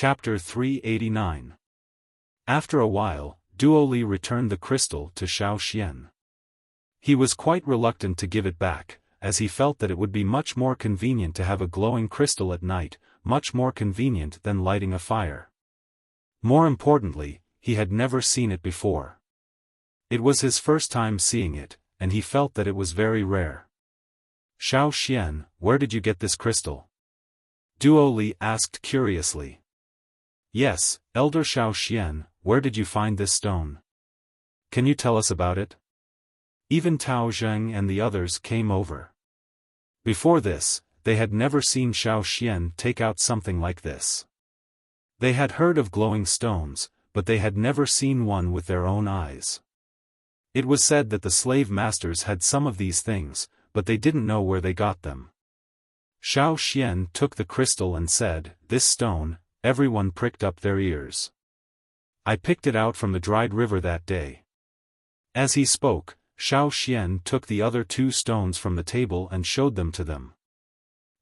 Chapter 389. After a while, Duoli returned the crystal to Xiaofan. He was quite reluctant to give it back, as he felt that it would be much more convenient to have a glowing crystal at night, much more convenient than lighting a fire. More importantly, he had never seen it before. It was his first time seeing it, and he felt that it was very rare. "Xiaofan, where did you get this crystal?" Duoli asked curiously. "Yes, Elder Xiaofan, where did you find this stone? Can you tell us about it?" Even Tao Zheng and the others came over. Before this, they had never seen Xiaofan take out something like this. They had heard of glowing stones, but they had never seen one with their own eyes. It was said that the slave masters had some of these things, but they didn't know where they got them. Xiaofan took the crystal and said, "This stone." Everyone pricked up their ears. "I picked it out from the dried river that day." As he spoke, Xiaofan took the other 2 stones from the table and showed them to them.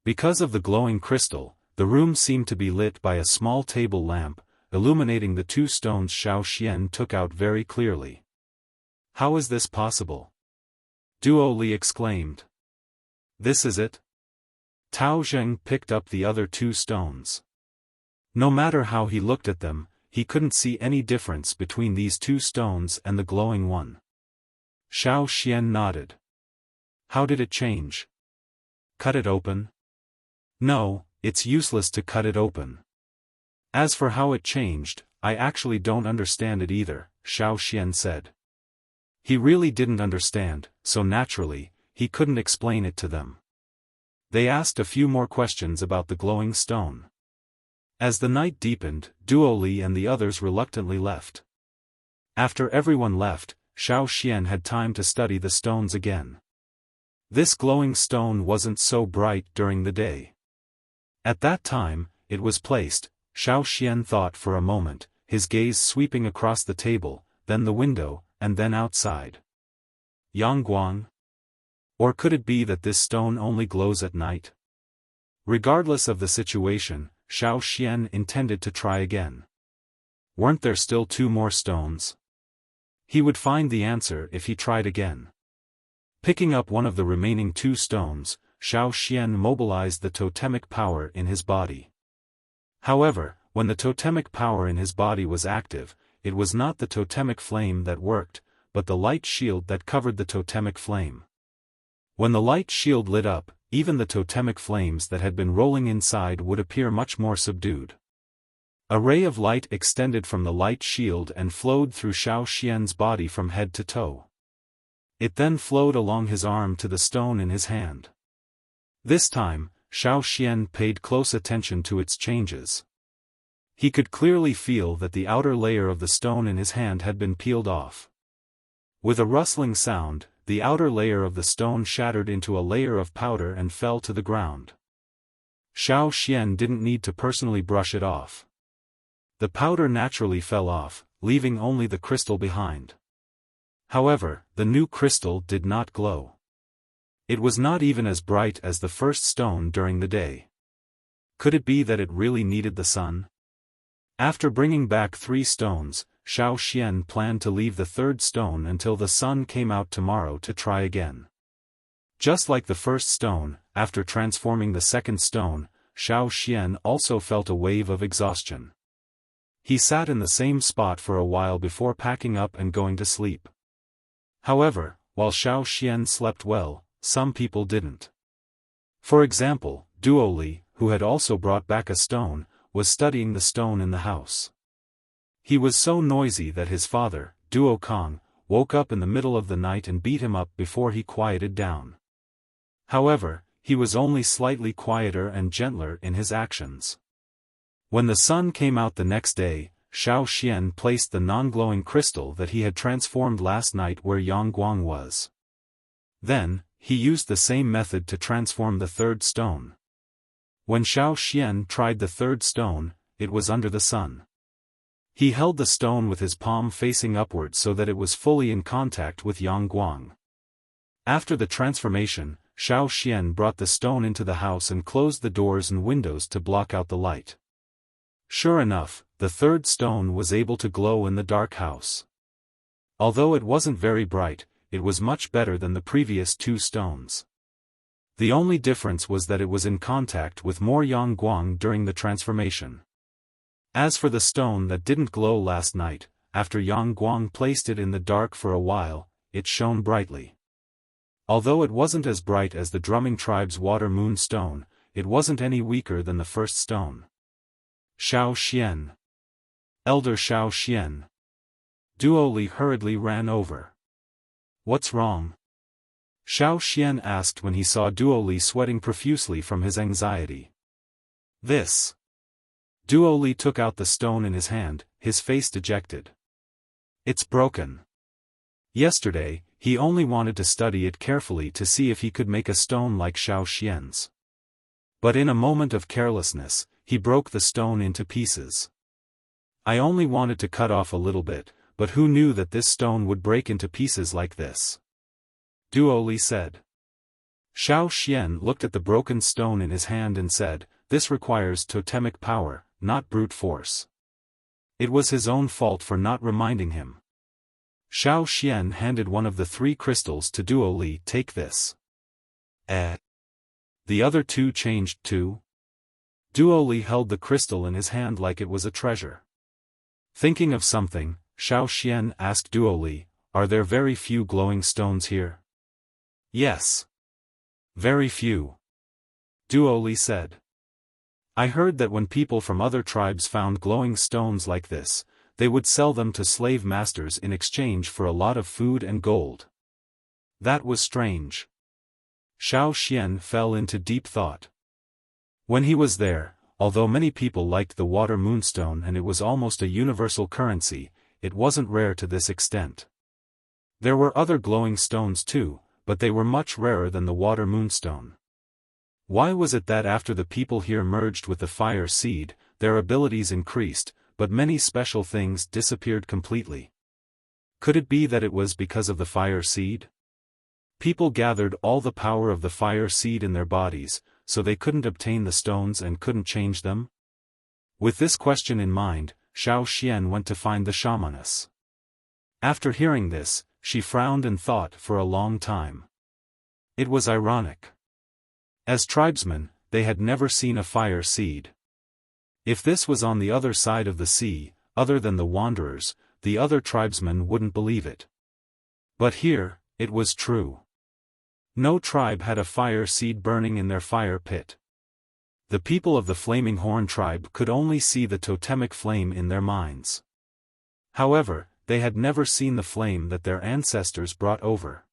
Because of the glowing crystal, the room seemed to be lit by a small table lamp, illuminating the 2 stones Xiaofan took out very clearly. "How is this possible?" Duoli exclaimed. "This is it." Tao Zheng picked up the other 2 stones. No matter how he looked at them, he couldn't see any difference between these 2 stones and the glowing one. Xiaofan nodded. "How did it change? Cut it open?" "No, it's useless to cut it open. As for how it changed, I actually don't understand it either," Xiaofan said. He really didn't understand, so naturally, he couldn't explain it to them. They asked a few more questions about the glowing stone. As the night deepened, Duoli and the others reluctantly left. After everyone left, Xiaofan had time to study the stones again. This glowing stone wasn't so bright during the day. At that time, it was placed. Xiaofan thought for a moment, his gaze sweeping across the table, then the window, and then outside. Yangguang? Or could it be that this stone only glows at night? Regardless of the situation, Xiaofan intended to try again. Weren't there still 2 more stones? He would find the answer if he tried again. Picking up one of the remaining 2 stones, Xiaofan mobilized the totemic power in his body. However, when the totemic power in his body was active, it was not the totemic flame that worked, but the light shield that covered the totemic flame. When the light shield lit up, even the totemic flames that had been rolling inside would appear much more subdued. A ray of light extended from the light shield and flowed through Xiaofan's body from head to toe. It then flowed along his arm to the stone in his hand. This time, Xiaofan paid close attention to its changes. He could clearly feel that the outer layer of the stone in his hand had been peeled off. With a rustling sound, the outer layer of the stone shattered into a layer of powder and fell to the ground. Xiaofan didn't need to personally brush it off. The powder naturally fell off, leaving only the crystal behind. However, the new crystal did not glow. It was not even as bright as the first stone during the day. Could it be that it really needed the sun? After bringing back 3 stones, Xiaofan planned to leave the 3rd stone until the sun came out tomorrow to try again. Just like the first stone, after transforming the 2nd stone, Xiaofan also felt a wave of exhaustion. He sat in the same spot for a while before packing up and going to sleep. However, while Xiaofan slept well, some people didn't. For example, Duoli, who had also brought back a stone, was studying the stone in the house. He was so noisy that his father, Duo Kong, woke up in the middle of the night and beat him up before he quieted down. However, he was only slightly quieter and gentler in his actions. When the sun came out the next day, Xiaofan placed the non-glowing crystal that he had transformed last night where Yangguang was. Then, he used the same method to transform the 3rd stone. When Xiaofan tried the 3rd stone, it was under the sun. He held the stone with his palm facing upward so that it was fully in contact with Yangguang. After the transformation, Xiaofan brought the stone into the house and closed the doors and windows to block out the light. Sure enough, the third stone was able to glow in the dark house. Although it wasn't very bright, it was much better than the previous two stones. The only difference was that it was in contact with more yang guang during the transformation. As for the stone that didn't glow last night, after Yang Guang placed it in the dark for a while, it shone brightly. Although it wasn't as bright as the drumming tribe's water moon stone, it wasn't any weaker than the first stone. Xiao Xian. Elder Xiao Xian. Duo Li hurriedly ran over. What's wrong? Xiao Xian asked when he saw Duo Li sweating profusely from his anxiety. This. Duo Li took out the stone in his hand, his face dejected. It's broken. Yesterday, he only wanted to study it carefully to see if he could make a stone like Xiao Xian's. But in a moment of carelessness, he broke the stone into pieces. I only wanted to cut off a little bit, but who knew that this stone would break into pieces like this? Duo Li said. Xiao Xian looked at the broken stone in his hand and said, this requires totemic power, not brute force. It was his own fault for not reminding him. Xiao Xian handed one of the 3 crystals to Duo Li. Take this. The other 2 changed too? Duo Li held the crystal in his hand like it was a treasure. Thinking of something, Xiao Xian asked Duo Li, are there very few glowing stones here? Yes. Very few. Duo Li said. I heard that when people from other tribes found glowing stones like this, they would sell them to slave masters in exchange for a lot of food and gold. That was strange. Xiao Xian fell into deep thought. When he was there, although many people liked the water moonstone and it was almost a universal currency, it wasn't rare to this extent. There were other glowing stones too, but they were much rarer than the water moonstone. Why was it that after the people here merged with the fire seed, their abilities increased, but many special things disappeared completely? Could it be that it was because of the fire seed? People gathered all the power of the fire seed in their bodies, so they couldn't obtain the stones and couldn't change them? With this question in mind, Xiao Xian went to find the shamaness. After hearing this, she frowned and thought for a long time. It was ironic. As tribesmen, they had never seen a fire seed. If this was on the other side of the sea, other than the wanderers, the other tribesmen wouldn't believe it. But here, it was true. No tribe had a fire seed burning in their fire pit. The people of the Flaming Horn tribe could only see the totemic flame in their minds. However, they had never seen the flame that their ancestors brought over.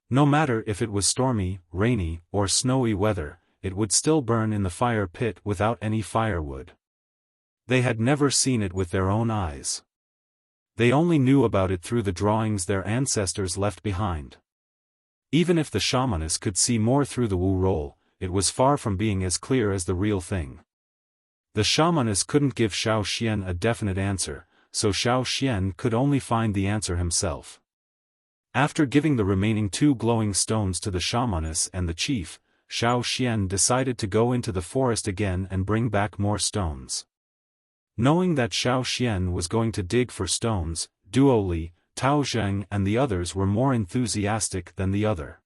No matter if it was stormy, rainy, or snowy weather, it would still burn in the fire pit without any firewood. They had never seen it with their own eyes. They only knew about it through the drawings their ancestors left behind. Even if the shamaness could see more through the Wu roll, it was far from being as clear as the real thing. The shamaness couldn't give Xiao Xian a definite answer, so Xiao Xian could only find the answer himself. After giving the remaining 2 glowing stones to the shamaness and the chief, Xiao Xian decided to go into the forest again and bring back more stones. Knowing that Xiao Xian was going to dig for stones, Duo Li, Tao Zheng and the others were more enthusiastic than the other.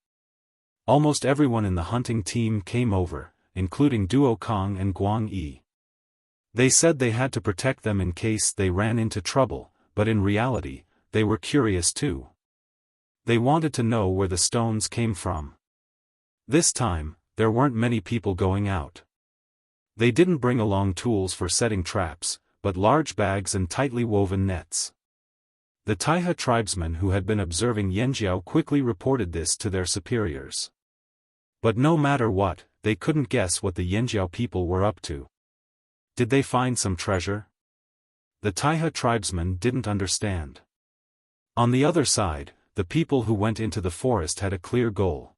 Almost everyone in the hunting team came over, including Duo Kong and Guang Yi. They said they had to protect them in case they ran into trouble, but in reality, they were curious too. They wanted to know where the stones came from. This time, there weren't many people going out. They didn't bring along tools for setting traps, but large bags and tightly woven nets. The Taiha tribesmen who had been observing Yanjiao quickly reported this to their superiors. But no matter what, they couldn't guess what the Yanjiao people were up to. Did they find some treasure? The Taiha tribesmen didn't understand. On the other side, the people who went into the forest had a clear goal.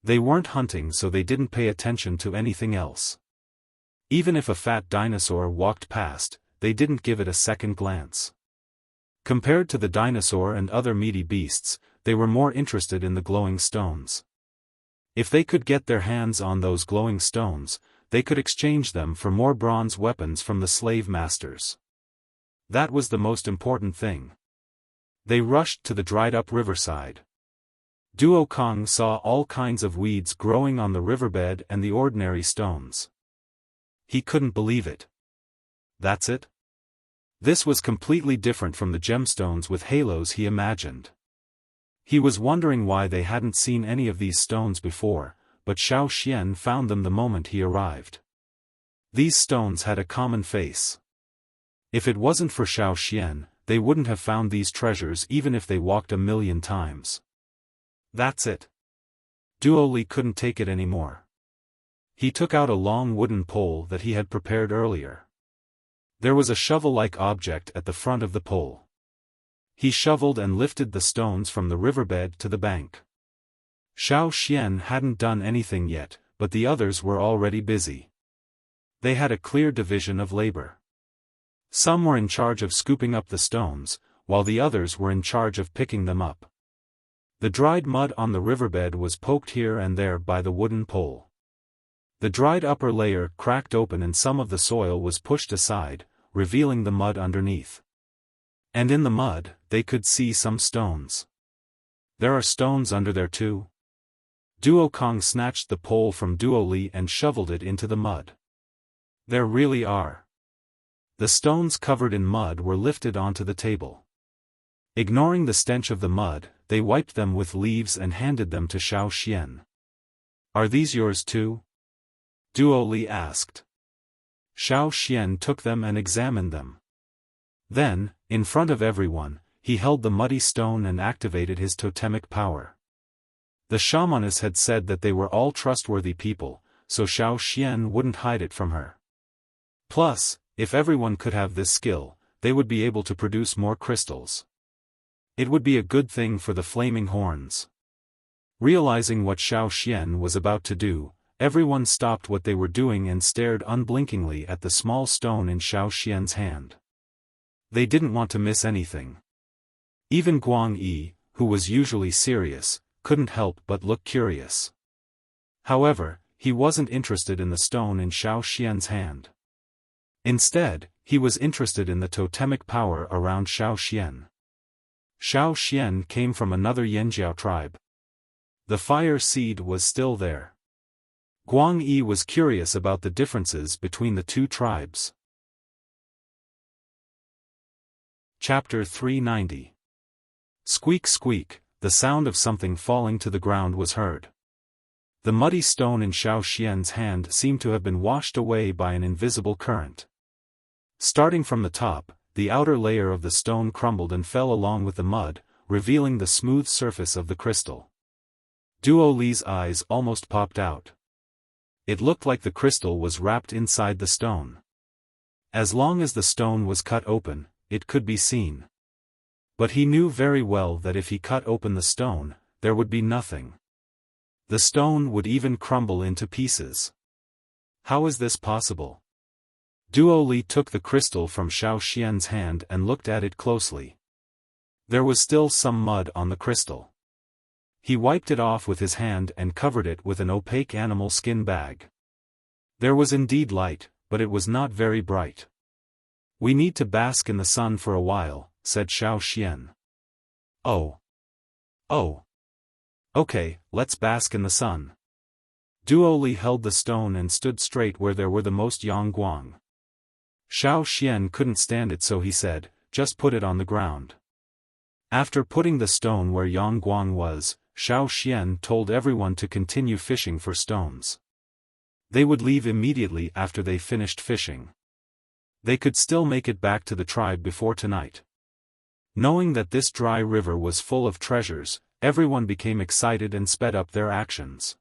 They weren't hunting, so they didn't pay attention to anything else. Even if a fat dinosaur walked past, they didn't give it a second glance. Compared to the dinosaur and other meaty beasts, they were more interested in the glowing stones. If they could get their hands on those glowing stones, they could exchange them for more bronze weapons from the slave masters. That was the most important thing. They rushed to the dried-up riverside. Duo Kong saw all kinds of weeds growing on the riverbed and the ordinary stones. He couldn't believe it. That's it? This was completely different from the gemstones with halos he imagined. He was wondering why they hadn't seen any of these stones before, but Xiaofan found them the moment he arrived. These stones had a common face. If it wasn't for Xiaofan, they wouldn't have found these treasures even if they walked 1,000,000 times. That's it. Duoli couldn't take it anymore. He took out a long wooden pole that he had prepared earlier. There was a shovel-like object at the front of the pole. He shoveled and lifted the stones from the riverbed to the bank. Xiaofan hadn't done anything yet, but the others were already busy. They had a clear division of labor. Some were in charge of scooping up the stones, while the others were in charge of picking them up. The dried mud on the riverbed was poked here and there by the wooden pole. The dried upper layer cracked open and some of the soil was pushed aside, revealing the mud underneath. And in the mud, they could see some stones. There are stones under there too? Duo Kong snatched the pole from Duoli and shoveled it into the mud. There really are. The stones covered in mud were lifted onto the table. Ignoring the stench of the mud, they wiped them with leaves and handed them to Xiaofan. Are these yours too? Duoli asked. Xiaofan took them and examined them. Then, in front of everyone, he held the muddy stone and activated his totemic power. The shamaness had said that they were all trustworthy people, so Xiaofan wouldn't hide it from her. Plus, if everyone could have this skill, they would be able to produce more crystals. It would be a good thing for the flaming horns. Realizing what Xiaofan was about to do, everyone stopped what they were doing and stared unblinkingly at the small stone in Xiaofan's hand. They didn't want to miss anything. Even Guang Yi, who was usually serious, couldn't help but look curious. However, he wasn't interested in the stone in Xiaofan's hand. Instead, he was interested in the totemic power around Xiaofan. Xiaofan came from another Yanjiao tribe. The fire seed was still there. Guang Yi was curious about the differences between the two tribes. Chapter 390. Squeak squeak, the sound of something falling to the ground was heard. The muddy stone in Xiaofan's hand seemed to have been washed away by an invisible current. Starting from the top, the outer layer of the stone crumbled and fell along with the mud, revealing the smooth surface of the crystal. Duoli's eyes almost popped out. It looked like the crystal was wrapped inside the stone. As long as the stone was cut open, it could be seen. But he knew very well that if he cut open the stone, there would be nothing. The stone would even crumble into pieces. How is this possible? Duoli took the crystal from Xiaofan's hand and looked at it closely. There was still some mud on the crystal. He wiped it off with his hand and covered it with an opaque animal skin bag. There was indeed light, but it was not very bright. "We need to bask in the sun for a while," said Xiaofan. Oh. Okay, let's bask in the sun. Duoli held the stone and stood straight where there were the most Yangguang. Xiaofan couldn't stand it, so he said, "Just put it on the ground." After putting the stone where Yangguang was, Xiaofan told everyone to continue fishing for stones. They would leave immediately after they finished fishing. They could still make it back to the tribe before tonight. Knowing that this dry river was full of treasures, everyone became excited and sped up their actions.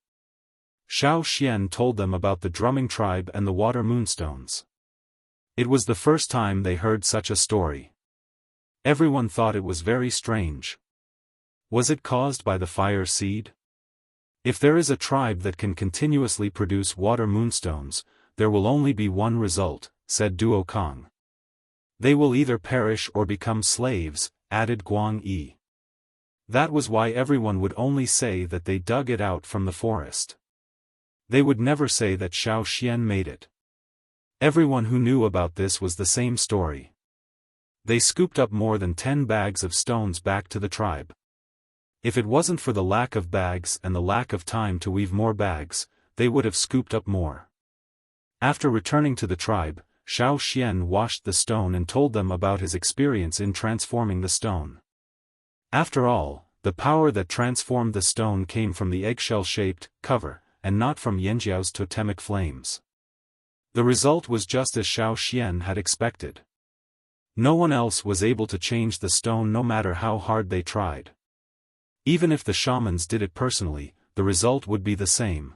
Xiaofan told them about the drumming tribe and the water moonstones. It was the first time they heard such a story. Everyone thought it was very strange. Was it caused by the fire seed? If there is a tribe that can continuously produce water moonstones, there will only be one result, said Duo Kong. They will either perish or become slaves, added Guang Yi. That was why everyone would only say that they dug it out from the forest. They would never say that Xiaofan made it. Everyone who knew about this was the same story. They scooped up more than 10 bags of stones back to the tribe. If it wasn't for the lack of bags and the lack of time to weave more bags, they would have scooped up more. After returning to the tribe, Xiaofan washed the stone and told them about his experience in transforming the stone. After all, the power that transformed the stone came from the eggshell-shaped cover, and not from Yanjiao's totemic flames. The result was just as Xiaofan had expected. No one else was able to change the stone no matter how hard they tried. Even if the shamans did it personally, the result would be the same.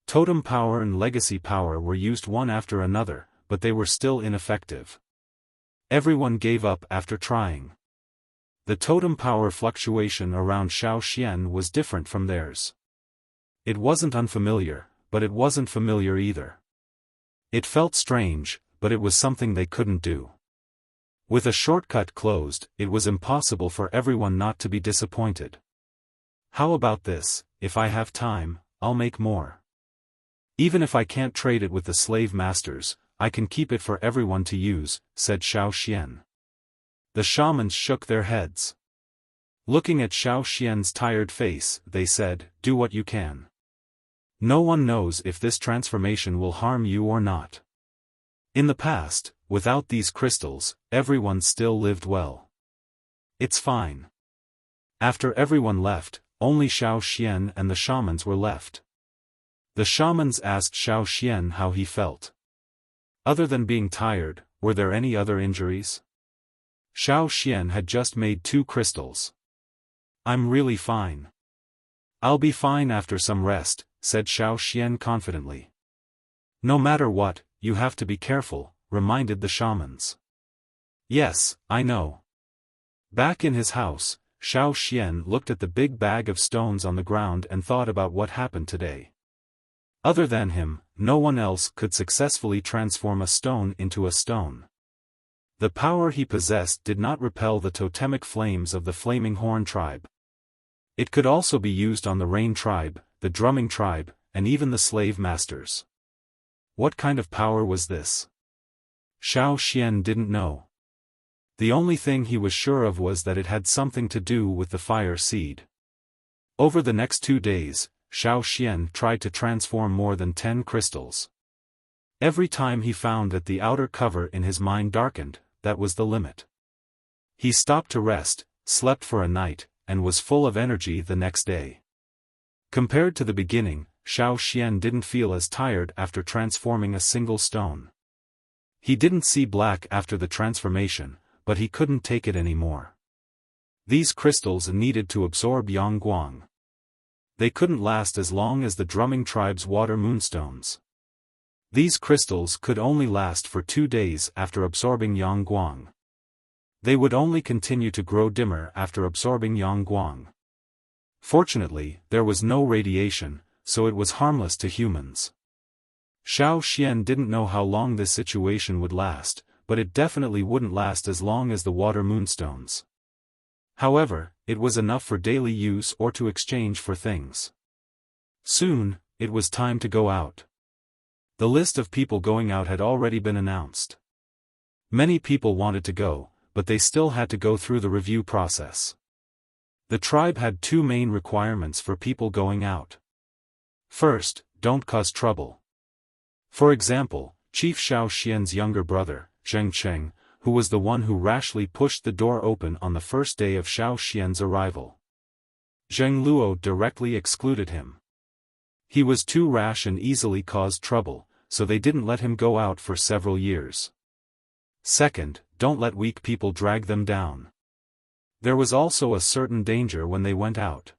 Totem power and legacy power were used one after another, but they were still ineffective. Everyone gave up after trying. The totem power fluctuation around Xiaofan was different from theirs. It wasn't unfamiliar, but it wasn't familiar either. It felt strange, but it was something they couldn't do. With a shortcut closed, it was impossible for everyone not to be disappointed. How about this? If I have time, I'll make more. Even if I can't trade it with the slave masters, I can keep it for everyone to use, said Xiaofan. The shamans shook their heads. Looking at Xiaofan's tired face, they said, "Do what you can. No one knows if this transformation will harm you or not. In the past, without these crystals, everyone still lived well. It's fine." After everyone left, only Xiaofan and the shamans were left. The shamans asked Xiaofan how he felt. Other than being tired, were there any other injuries? Xiaofan had just made 2 crystals. "I'm really fine. I'll be fine after some rest," said Xiaofan confidently. "No matter what, you have to be careful," reminded the shamans. "Yes, I know." Back in his house, Xiaofan looked at the big bag of stones on the ground and thought about what happened today. Other than him, no one else could successfully transform a stone into a stone. The power he possessed did not repel the totemic flames of the Flaming Horn tribe. It could also be used on the Rain tribe, the Drumming tribe, and even the slave masters. What kind of power was this? Xiaofan didn't know. The only thing he was sure of was that it had something to do with the fire seed. Over the next 2 days, Xiaofan tried to transform more than 10 crystals. Every time he found that the outer cover in his mind darkened, that was the limit. He stopped to rest, slept for a night, and was full of energy the next day. Compared to the beginning, Xiaofan didn't feel as tired after transforming a single stone. He didn't see black after the transformation, but he couldn't take it anymore. These crystals needed to absorb Yangguang. They couldn't last as long as the Drumming tribe's water moonstones. These crystals could only last for 2 days after absorbing Yangguang. They would only continue to grow dimmer after absorbing Yangguang. Fortunately, there was no radiation, so it was harmless to humans. Xiaofan didn't know how long this situation would last, but it definitely wouldn't last as long as the water moonstones. However, it was enough for daily use or to exchange for things. Soon, it was time to go out. The list of people going out had already been announced. Many people wanted to go, but they still had to go through the review process. The tribe had 2 main requirements for people going out. First, don't cause trouble. For example, Chief Xiaofan's younger brother, Zheng Cheng, who was the one who rashly pushed the door open on the first day of Xiaofan's arrival. Zheng Luo directly excluded him. He was too rash and easily caused trouble, so they didn't let him go out for several years. Second, don't let weak people drag them down. There was also a certain danger when they went out.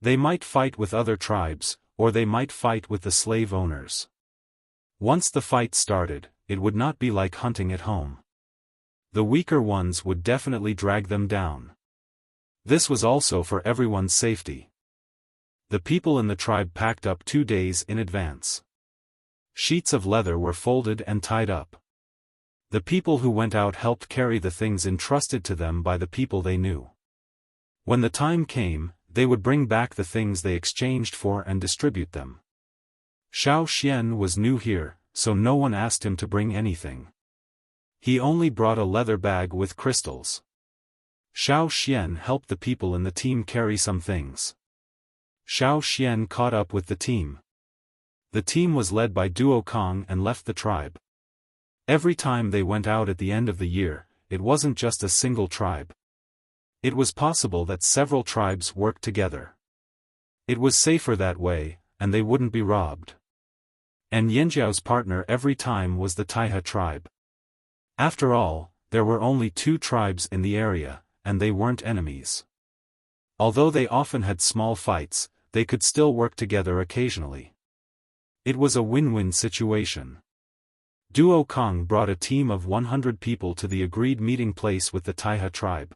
They might fight with other tribes, or they might fight with the slave owners. Once the fight started, it would not be like hunting at home. The weaker ones would definitely drag them down. This was also for everyone's safety. The people in the tribe packed up 2 days in advance. Sheets of leather were folded and tied up. The people who went out helped carry the things entrusted to them by the people they knew. When the time came, they would bring back the things they exchanged for and distribute them. Xiaofan was new here, so no one asked him to bring anything. He only brought a leather bag with crystals. Xiaofan helped the people in the team carry some things. Xiaofan caught up with the team. The team was led by Duo Kong and left the tribe. Every time they went out at the end of the year, it wasn't just a single tribe. It was possible that several tribes worked together. It was safer that way, and they wouldn't be robbed. And Yanjiao's partner every time was the Taihe tribe. After all, there were only 2 tribes in the area, and they weren't enemies. Although they often had small fights, they could still work together occasionally. It was a win-win situation. Duo Kong brought a team of 100 people to the agreed meeting place with the Taihe tribe.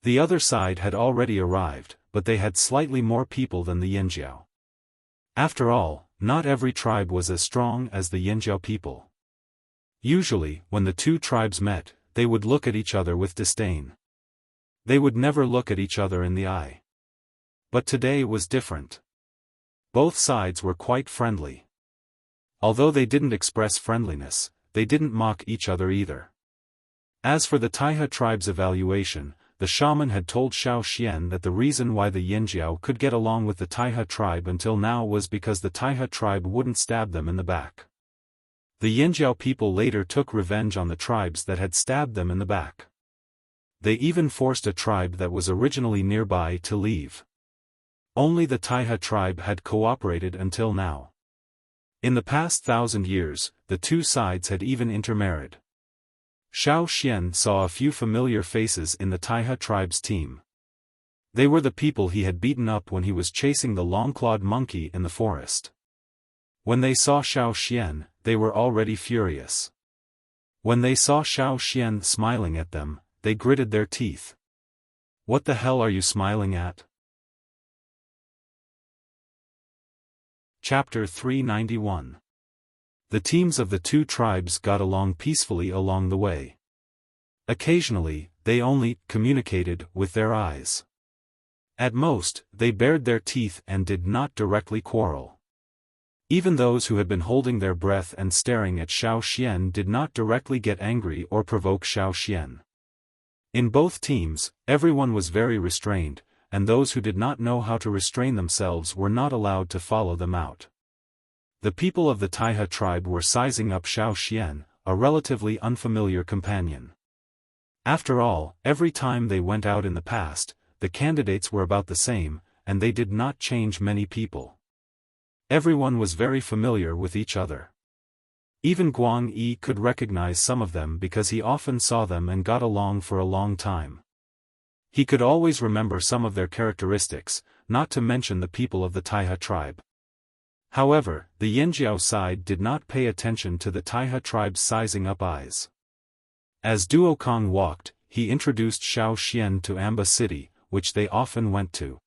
The other side had already arrived, but they had slightly more people than the Yanjiao. After all, not every tribe was as strong as the Yanjiao people. Usually, when the 2 tribes met, they would look at each other with disdain. They would never look at each other in the eye. But today was different. Both sides were quite friendly. Although they didn't express friendliness, they didn't mock each other either. As for the Taihe tribe's evaluation, the shaman had told Xiaofan that the reason why the Yanjiao could get along with the Taihe tribe until now was because the Taihe tribe wouldn't stab them in the back. The Yanjiao people later took revenge on the tribes that had stabbed them in the back. They even forced a tribe that was originally nearby to leave. Only the Taihe tribe had cooperated until now. In the past 1,000 years, the 2 sides had even intermarried. Xiaofan saw a few familiar faces in the Taihe tribe's team. They were the people he had beaten up when he was chasing the long-clawed monkey in the forest. When they saw Xiaofan, they were already furious. When they saw Xiaofan smiling at them, they gritted their teeth. "What the hell are you smiling at?" Chapter 391. The teams of the 2 tribes got along peacefully along the way. Occasionally, they only communicated with their eyes. At most, they bared their teeth and did not directly quarrel. Even those who had been holding their breath and staring at Xiaofan did not directly get angry or provoke Xiaofan. In both teams, everyone was very restrained, and those who did not know how to restrain themselves were not allowed to follow them out. The people of the Taihe tribe were sizing up Xiaofan, a relatively unfamiliar companion. After all, every time they went out in the past, the candidates were about the same, and they did not change many people. Everyone was very familiar with each other. Even Guang Yi could recognize some of them because he often saw them and got along for a long time. He could always remember some of their characteristics, not to mention the people of the Taihe tribe. However, the Yanjiao side did not pay attention to the Taihe tribe's sizing up eyes. As Duo Kong walked, he introduced Xiaofan to Amba City, which they often went to.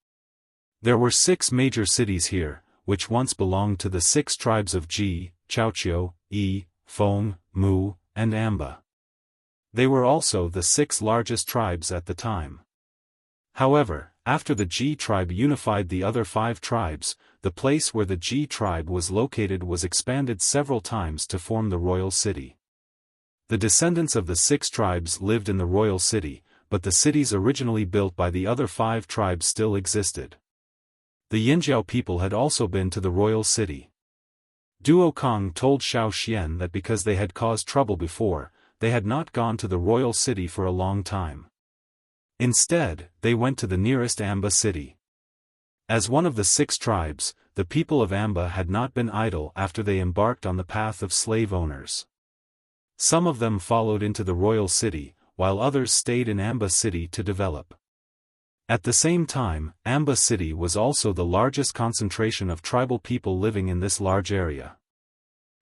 There were 6 major cities here, which once belonged to the 6 tribes of Ji, Chaoqiu, Yi, Feng, Mu, and Amba. They were also the 6 largest tribes at the time. However, after the Ji tribe unified the other 5 tribes, the place where the Ji tribe was located was expanded several times to form the royal city. The descendants of the 6 tribes lived in the royal city, but the cities originally built by the other 5 tribes still existed. The Yanjiao people had also been to the royal city. Duo Kong told Xiaofan that because they had caused trouble before, they had not gone to the royal city for a long time. Instead, they went to the nearest Amba city. As one of the 6 tribes, the people of Amba had not been idle after they embarked on the path of slave owners. Some of them followed into the royal city, while others stayed in Amba city to develop. At the same time, Amba city was also the largest concentration of tribal people living in this large area.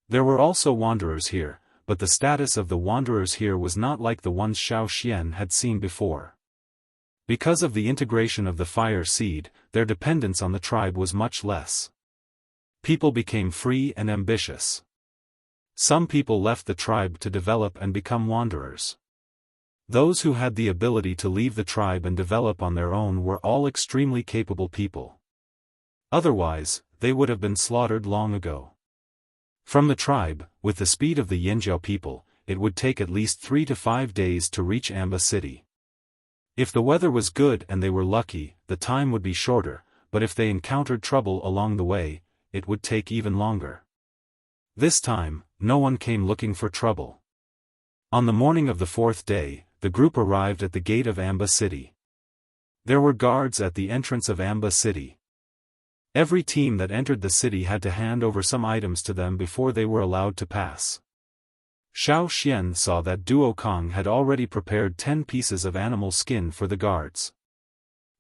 There were also wanderers here, but the status of the wanderers here was not like the ones Xiaofan had seen before. Because of the integration of the fire seed, their dependence on the tribe was much less. People became free and ambitious. Some people left the tribe to develop and become wanderers. Those who had the ability to leave the tribe and develop on their own were all extremely capable people. Otherwise, they would have been slaughtered long ago. From the tribe, with the speed of the Yinjiao people, it would take at least 3 to 5 days to reach Amba City. If the weather was good and they were lucky, the time would be shorter, but if they encountered trouble along the way, it would take even longer. This time, no one came looking for trouble. On the morning of the 4th day, the group arrived at the gate of Amba City. There were guards at the entrance of Amba City. Every team that entered the city had to hand over some items to them before they were allowed to pass. Xiaofan saw that Duo Kong had already prepared 10 pieces of animal skin for the guards.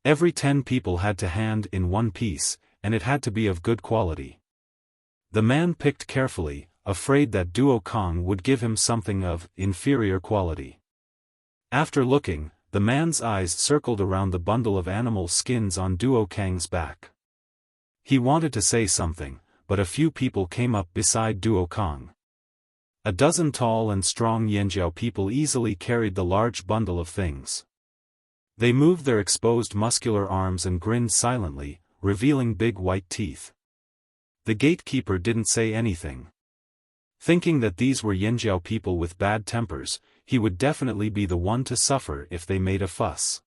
Every 10 people had to hand in 1 piece, and it had to be of good quality. The man picked carefully, afraid that Duo Kong would give him something of inferior quality. After looking, the man's eyes circled around the bundle of animal skins on Duo Kang's back. He wanted to say something, but a few people came up beside Duo Kong. A dozen tall and strong Yinjiao people easily carried the large bundle of things. They moved their exposed muscular arms and grinned silently, revealing big white teeth. The gatekeeper didn't say anything. Thinking that these were Yinjiao people with bad tempers, he would definitely be the one to suffer if they made a fuss.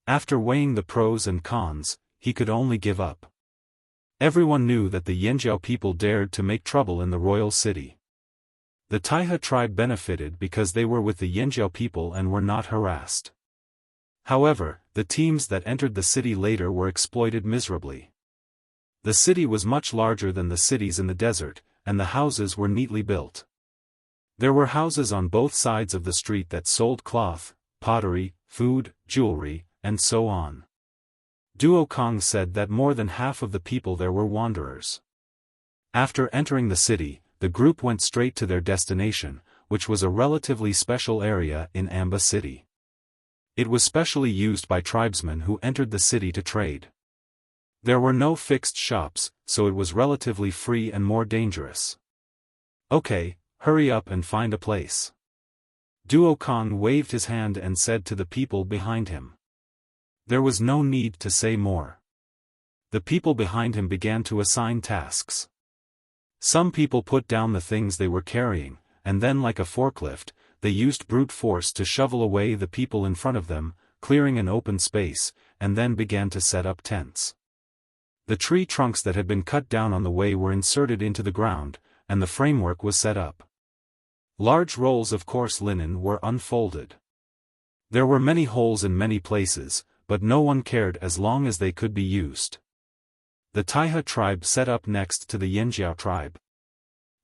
After weighing the pros and cons, he could only give up. Everyone knew that the Yinjiao people dared to make trouble in the royal city. The Taihe tribe benefited because they were with the Yinjiao people and were not harassed. However, the teams that entered the city later were exploited miserably. The city was much larger than the cities in the desert, and the houses were neatly built. There were houses on both sides of the street that sold cloth, pottery, food, jewelry, and so on. Duo Kong said that more than half of the people there were wanderers. After entering the city, the group went straight to their destination, which was a relatively special area in Amba City. It was specially used by tribesmen who entered the city to trade. There were no fixed shops, so it was relatively free and more dangerous. Okay, hurry up and find a place. Duo Kong waved his hand and said to the people behind him. There was no need to say more. The people behind him began to assign tasks. Some people put down the things they were carrying, and then like a forklift, they used brute force to shovel away the people in front of them, clearing an open space, and then began to set up tents. The tree trunks that had been cut down on the way were inserted into the ground, and the framework was set up. Large rolls of coarse linen were unfolded. There were many holes in many places, but no one cared as long as they could be used. The Taihe tribe set up next to the Yinjiao tribe.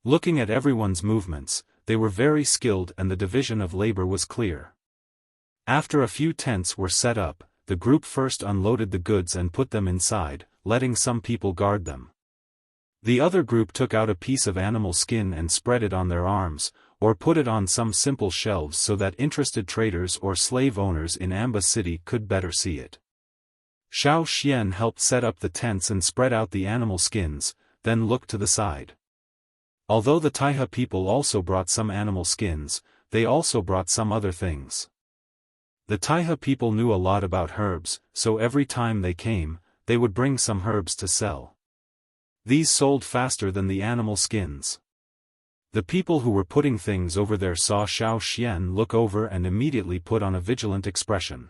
Looking at everyone's movements, they were very skilled and the division of labor was clear. After a few tents were set up, the group first unloaded the goods and put them inside, letting some people guard them. The other group took out a piece of animal skin and spread it on their arms, or put it on some simple shelves so that interested traders or slave owners in Amba City could better see it. Xiaofan helped set up the tents and spread out the animal skins, then looked to the side. Although the Taihe people also brought some animal skins, they also brought some other things. The Taihe people knew a lot about herbs, so every time they came, they would bring some herbs to sell. These sold faster than the animal skins. The people who were putting things over there saw Xiaofan look over and immediately put on a vigilant expression.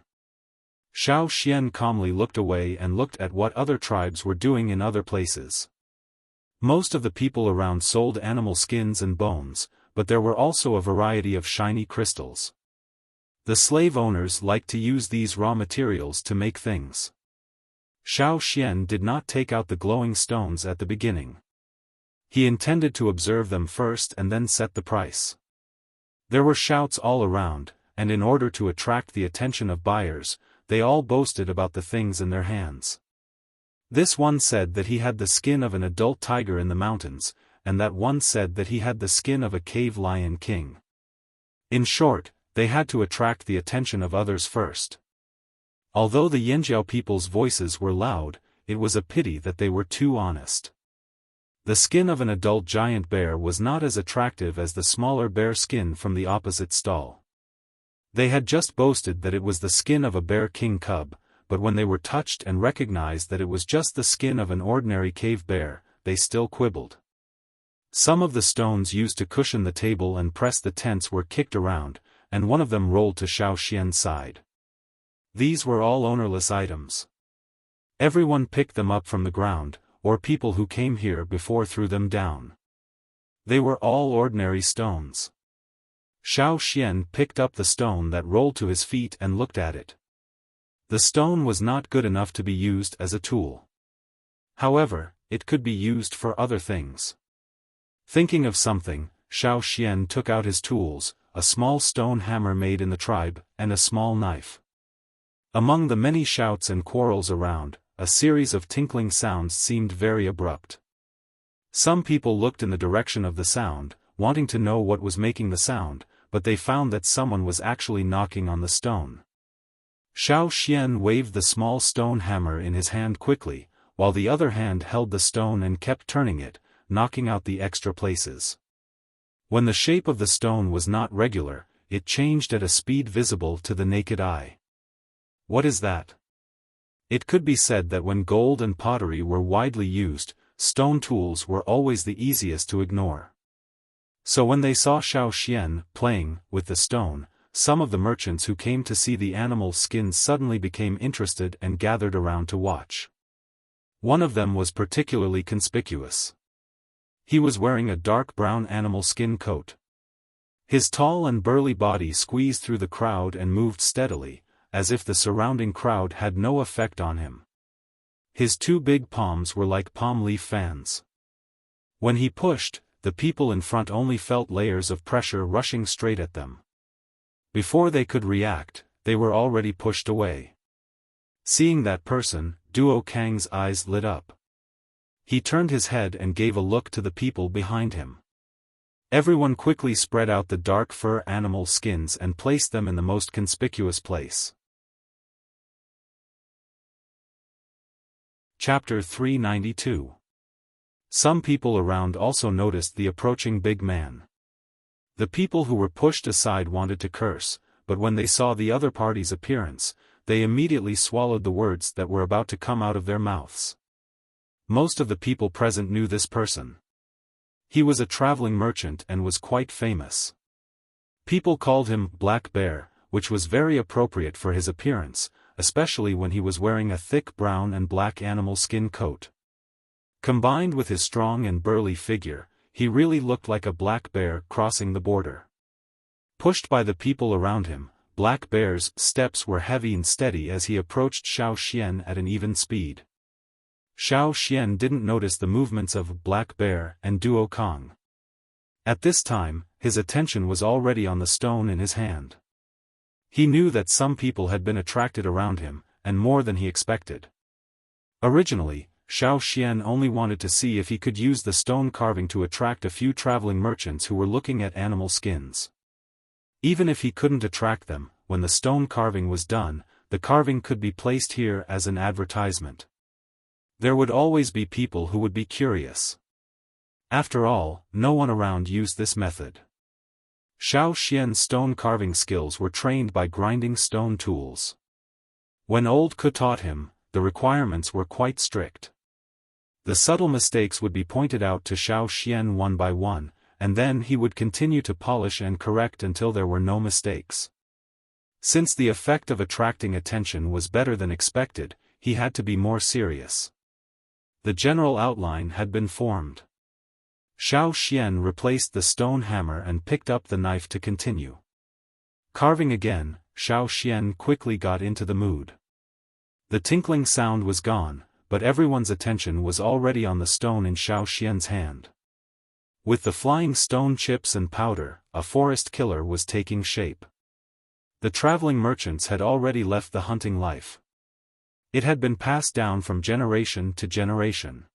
Xiaofan calmly looked away and looked at what other tribes were doing in other places. Most of the people around sold animal skins and bones, but there were also a variety of shiny crystals. The slave owners liked to use these raw materials to make things. Xiaofan did not take out the glowing stones at the beginning. He intended to observe them first and then set the price. There were shouts all around, and in order to attract the attention of buyers, they all boasted about the things in their hands. This one said that he had the skin of an adult tiger in the mountains, and that one said that he had the skin of a cave lion king. In short, they had to attract the attention of others first. Although the Yinjiao people's voices were loud, it was a pity that they were too honest. The skin of an adult giant bear was not as attractive as the smaller bear skin from the opposite stall. They had just boasted that it was the skin of a bear king cub, but when they were touched and recognized that it was just the skin of an ordinary cave bear, they still quibbled. Some of the stones used to cushion the table and press the tents were kicked around, and one of them rolled to Xiaoxian's side. These were all ownerless items. Everyone picked them up from the ground, or people who came here before threw them down. They were all ordinary stones. Xiaoxian picked up the stone that rolled to his feet and looked at it. The stone was not good enough to be used as a tool. However, it could be used for other things. Thinking of something, Xiaoxian took out his tools, a small stone hammer made in the tribe, and a small knife. Among the many shouts and quarrels around, a series of tinkling sounds seemed very abrupt. Some people looked in the direction of the sound, wanting to know what was making the sound, but they found that someone was actually knocking on the stone. Xiaoxian waved the small stone hammer in his hand quickly, while the other hand held the stone and kept turning it, knocking out the extra places. When the shape of the stone was not regular, it changed at a speed visible to the naked eye. What is that? It could be said that when gold and pottery were widely used, stone tools were always the easiest to ignore. So when they saw Xiaoxian playing with the stone, some of the merchants who came to see the animal skins suddenly became interested and gathered around to watch. One of them was particularly conspicuous. He was wearing a dark brown animal skin coat. His tall and burly body squeezed through the crowd and moved steadily, as if the surrounding crowd had no effect on him. His two big palms were like palm leaf fans. When he pushed, the people in front only felt layers of pressure rushing straight at them. Before they could react, they were already pushed away. Seeing that person, Duo Kang's eyes lit up. He turned his head and gave a look to the people behind him. Everyone quickly spread out the dark fur animal skins and placed them in the most conspicuous place. Chapter 392. Some people around also noticed the approaching big man. The people who were pushed aside wanted to curse, but when they saw the other party's appearance, they immediately swallowed the words that were about to come out of their mouths. Most of the people present knew this person. He was a traveling merchant and was quite famous. People called him Black Bear, which was very appropriate for his appearance, especially when he was wearing a thick brown and black animal skin coat. Combined with his strong and burly figure, he really looked like a black bear crossing the border. Pushed by the people around him, Black Bear's steps were heavy and steady as he approached Xiaoxian at an even speed. Xiaoxian didn't notice the movements of Black Bear and Duo Kang. At this time, his attention was already on the stone in his hand. He knew that some people had been attracted around him, and more than he expected. Originally, Xiaoxian only wanted to see if he could use the stone carving to attract a few traveling merchants who were looking at animal skins. Even if he couldn't attract them, when the stone carving was done, the carving could be placed here as an advertisement. There would always be people who would be curious. After all, no one around used this method. Xiaoxian's stone carving skills were trained by grinding stone tools. When old Ku taught him, the requirements were quite strict. The subtle mistakes would be pointed out to Xiaoxian one by one, and then he would continue to polish and correct until there were no mistakes. Since the effect of attracting attention was better than expected, he had to be more serious. The general outline had been formed. Xiaoxian replaced the stone hammer and picked up the knife to continue. Carving again, Xiaoxian quickly got into the mood. The tinkling sound was gone, but everyone's attention was already on the stone in Xiaoxian's hand. With the flying stone chips and powder, a forest killer was taking shape. The traveling merchants had already left the hunting life. It had been passed down from generation to generation.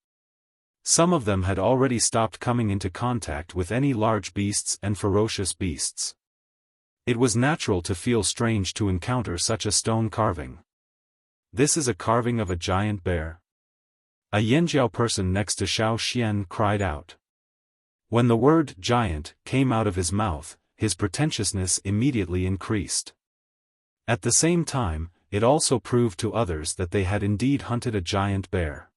Some of them had already stopped coming into contact with any large beasts and ferocious beasts. It was natural to feel strange to encounter such a stone carving. This is a carving of a giant bear. A Yanjiao person next to Xiaoxian cried out. When the word giant came out of his mouth, his pretentiousness immediately increased. At the same time, it also proved to others that they had indeed hunted a giant bear.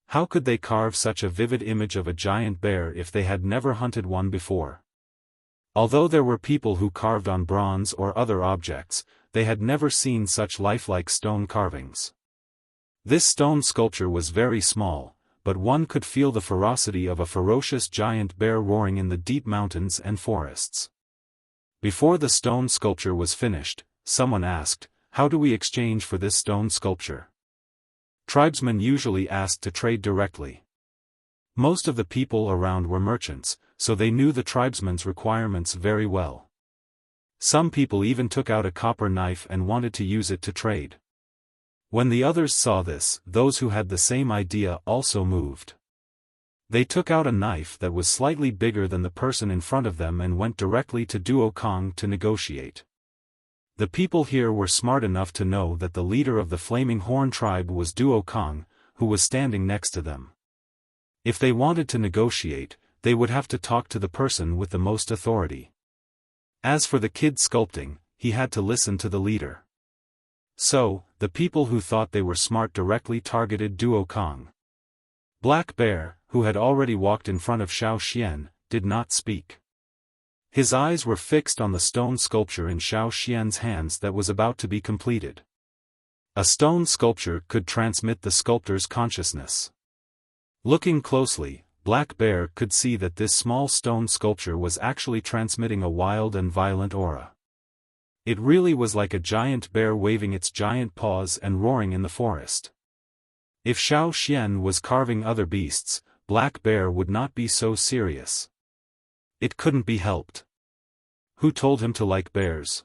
How could they carve such a vivid image of a giant bear if they had never hunted one before? Although there were people who carved on bronze or other objects, they had never seen such lifelike stone carvings. This stone sculpture was very small, but one could feel the ferocity of a ferocious giant bear roaring in the deep mountains and forests. Before the stone sculpture was finished, someone asked, "How do we exchange for this stone sculpture?" Tribesmen usually asked to trade directly. Most of the people around were merchants, so they knew the tribesmen's requirements very well. Some people even took out a copper knife and wanted to use it to trade. When the others saw this, those who had the same idea also moved. They took out a knife that was slightly bigger than the person in front of them and went directly to Duo Kong to negotiate. The people here were smart enough to know that the leader of the Flaming Horn tribe was Duo Kong, who was standing next to them. If they wanted to negotiate, they would have to talk to the person with the most authority. As for the kid sculpting, he had to listen to the leader. So, the people who thought they were smart directly targeted Duo Kong. Black Bear, who had already walked in front of Xiaofan, did not speak. His eyes were fixed on the stone sculpture in Xiaofan's hands that was about to be completed. A stone sculpture could transmit the sculptor's consciousness. Looking closely, Black Bear could see that this small stone sculpture was actually transmitting a wild and violent aura. It really was like a giant bear waving its giant paws and roaring in the forest. If Xiaofan was carving other beasts, Black Bear would not be so serious. It couldn't be helped. Who told him to like bears?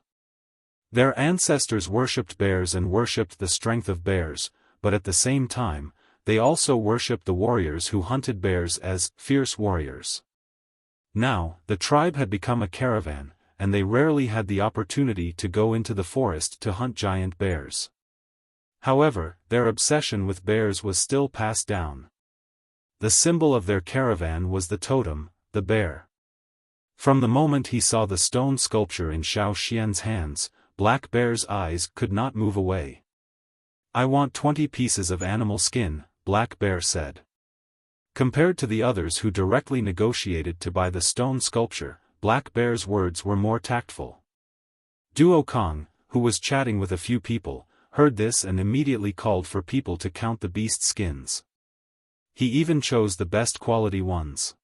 Their ancestors worshipped bears and worshipped the strength of bears, but at the same time, they also worshipped the warriors who hunted bears as fierce warriors. Now, the tribe had become a caravan, and they rarely had the opportunity to go into the forest to hunt giant bears. However, their obsession with bears was still passed down. The symbol of their caravan was the totem, the bear. From the moment he saw the stone sculpture in Xiaofan's hands, Black Bear's eyes could not move away. "I want 20 pieces of animal skin," Black Bear said. Compared to the others who directly negotiated to buy the stone sculpture, Black Bear's words were more tactful. Duo Kong, who was chatting with a few people, heard this and immediately called for people to count the beast skins. He even chose the best quality ones.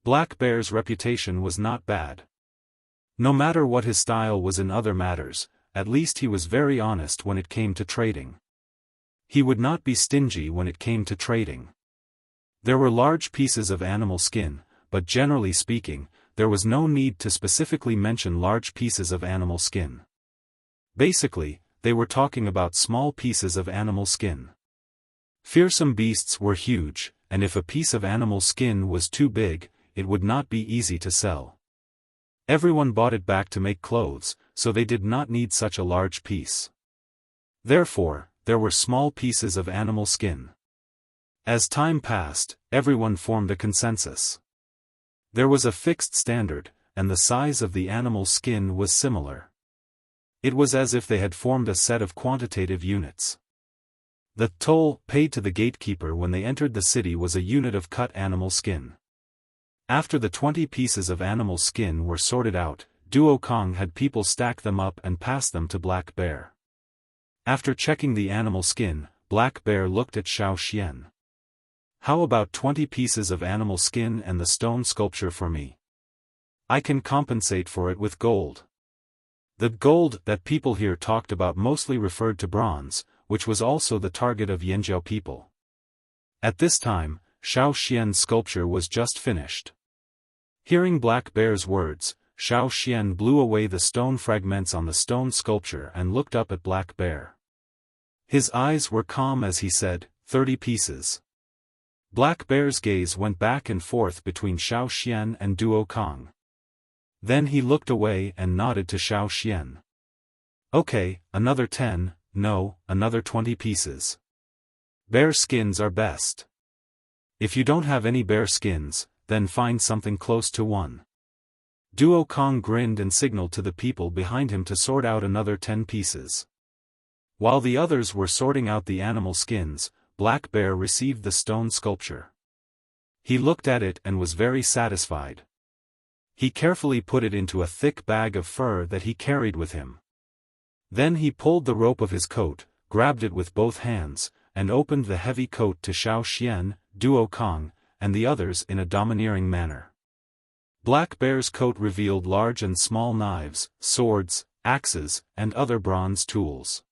Black Bear's reputation was not bad. No matter what his style was in other matters, at least he was very honest when it came to trading. He would not be stingy when it came to trading. There were large pieces of animal skin, but generally speaking, there was no need to specifically mention large pieces of animal skin. Basically, they were talking about small pieces of animal skin. Fearsome beasts were huge, and if a piece of animal skin was too big, it would not be easy to sell. Everyone bought it back to make clothes, so they did not need such a large piece. Therefore, there were small pieces of animal skin. As time passed, everyone formed a consensus. There was a fixed standard, and the size of the animal skin was similar. It was as if they had formed a set of quantitative units. The toll paid to the gatekeeper when they entered the city was a unit of cut animal skin. After the 20 pieces of animal skin were sorted out, Duo Kong had people stack them up and pass them to Black Bear. After checking the animal skin, Black Bear looked at Xiaofan. "How about 20 pieces of animal skin and the stone sculpture for me? I can compensate for it with gold." The gold that people here talked about mostly referred to bronze, which was also the target of Yanjiao people. At this time, Xiaofan's sculpture was just finished. Hearing Black Bear's words, Xiaofan blew away the stone fragments on the stone sculpture and looked up at Black Bear. His eyes were calm as he said, 30 pieces. Black Bear's gaze went back and forth between Xiaofan and Duo Kong. Then he looked away and nodded to Xiaofan. "Okay, another 10, no, another 20 pieces. Bear skins are best. If you don't have any bear skins, then find something close to one." Duo Kong grinned and signaled to the people behind him to sort out another 10 pieces. While the others were sorting out the animal skins, Black Bear received the stone sculpture. He looked at it and was very satisfied. He carefully put it into a thick bag of fur that he carried with him. Then he pulled the rope of his coat, grabbed it with both hands, and opened the heavy coat to Xiaoxian, Duo Kong, and the others in a domineering manner. Black Bear's coat revealed large and small knives, swords, axes, and other bronze tools.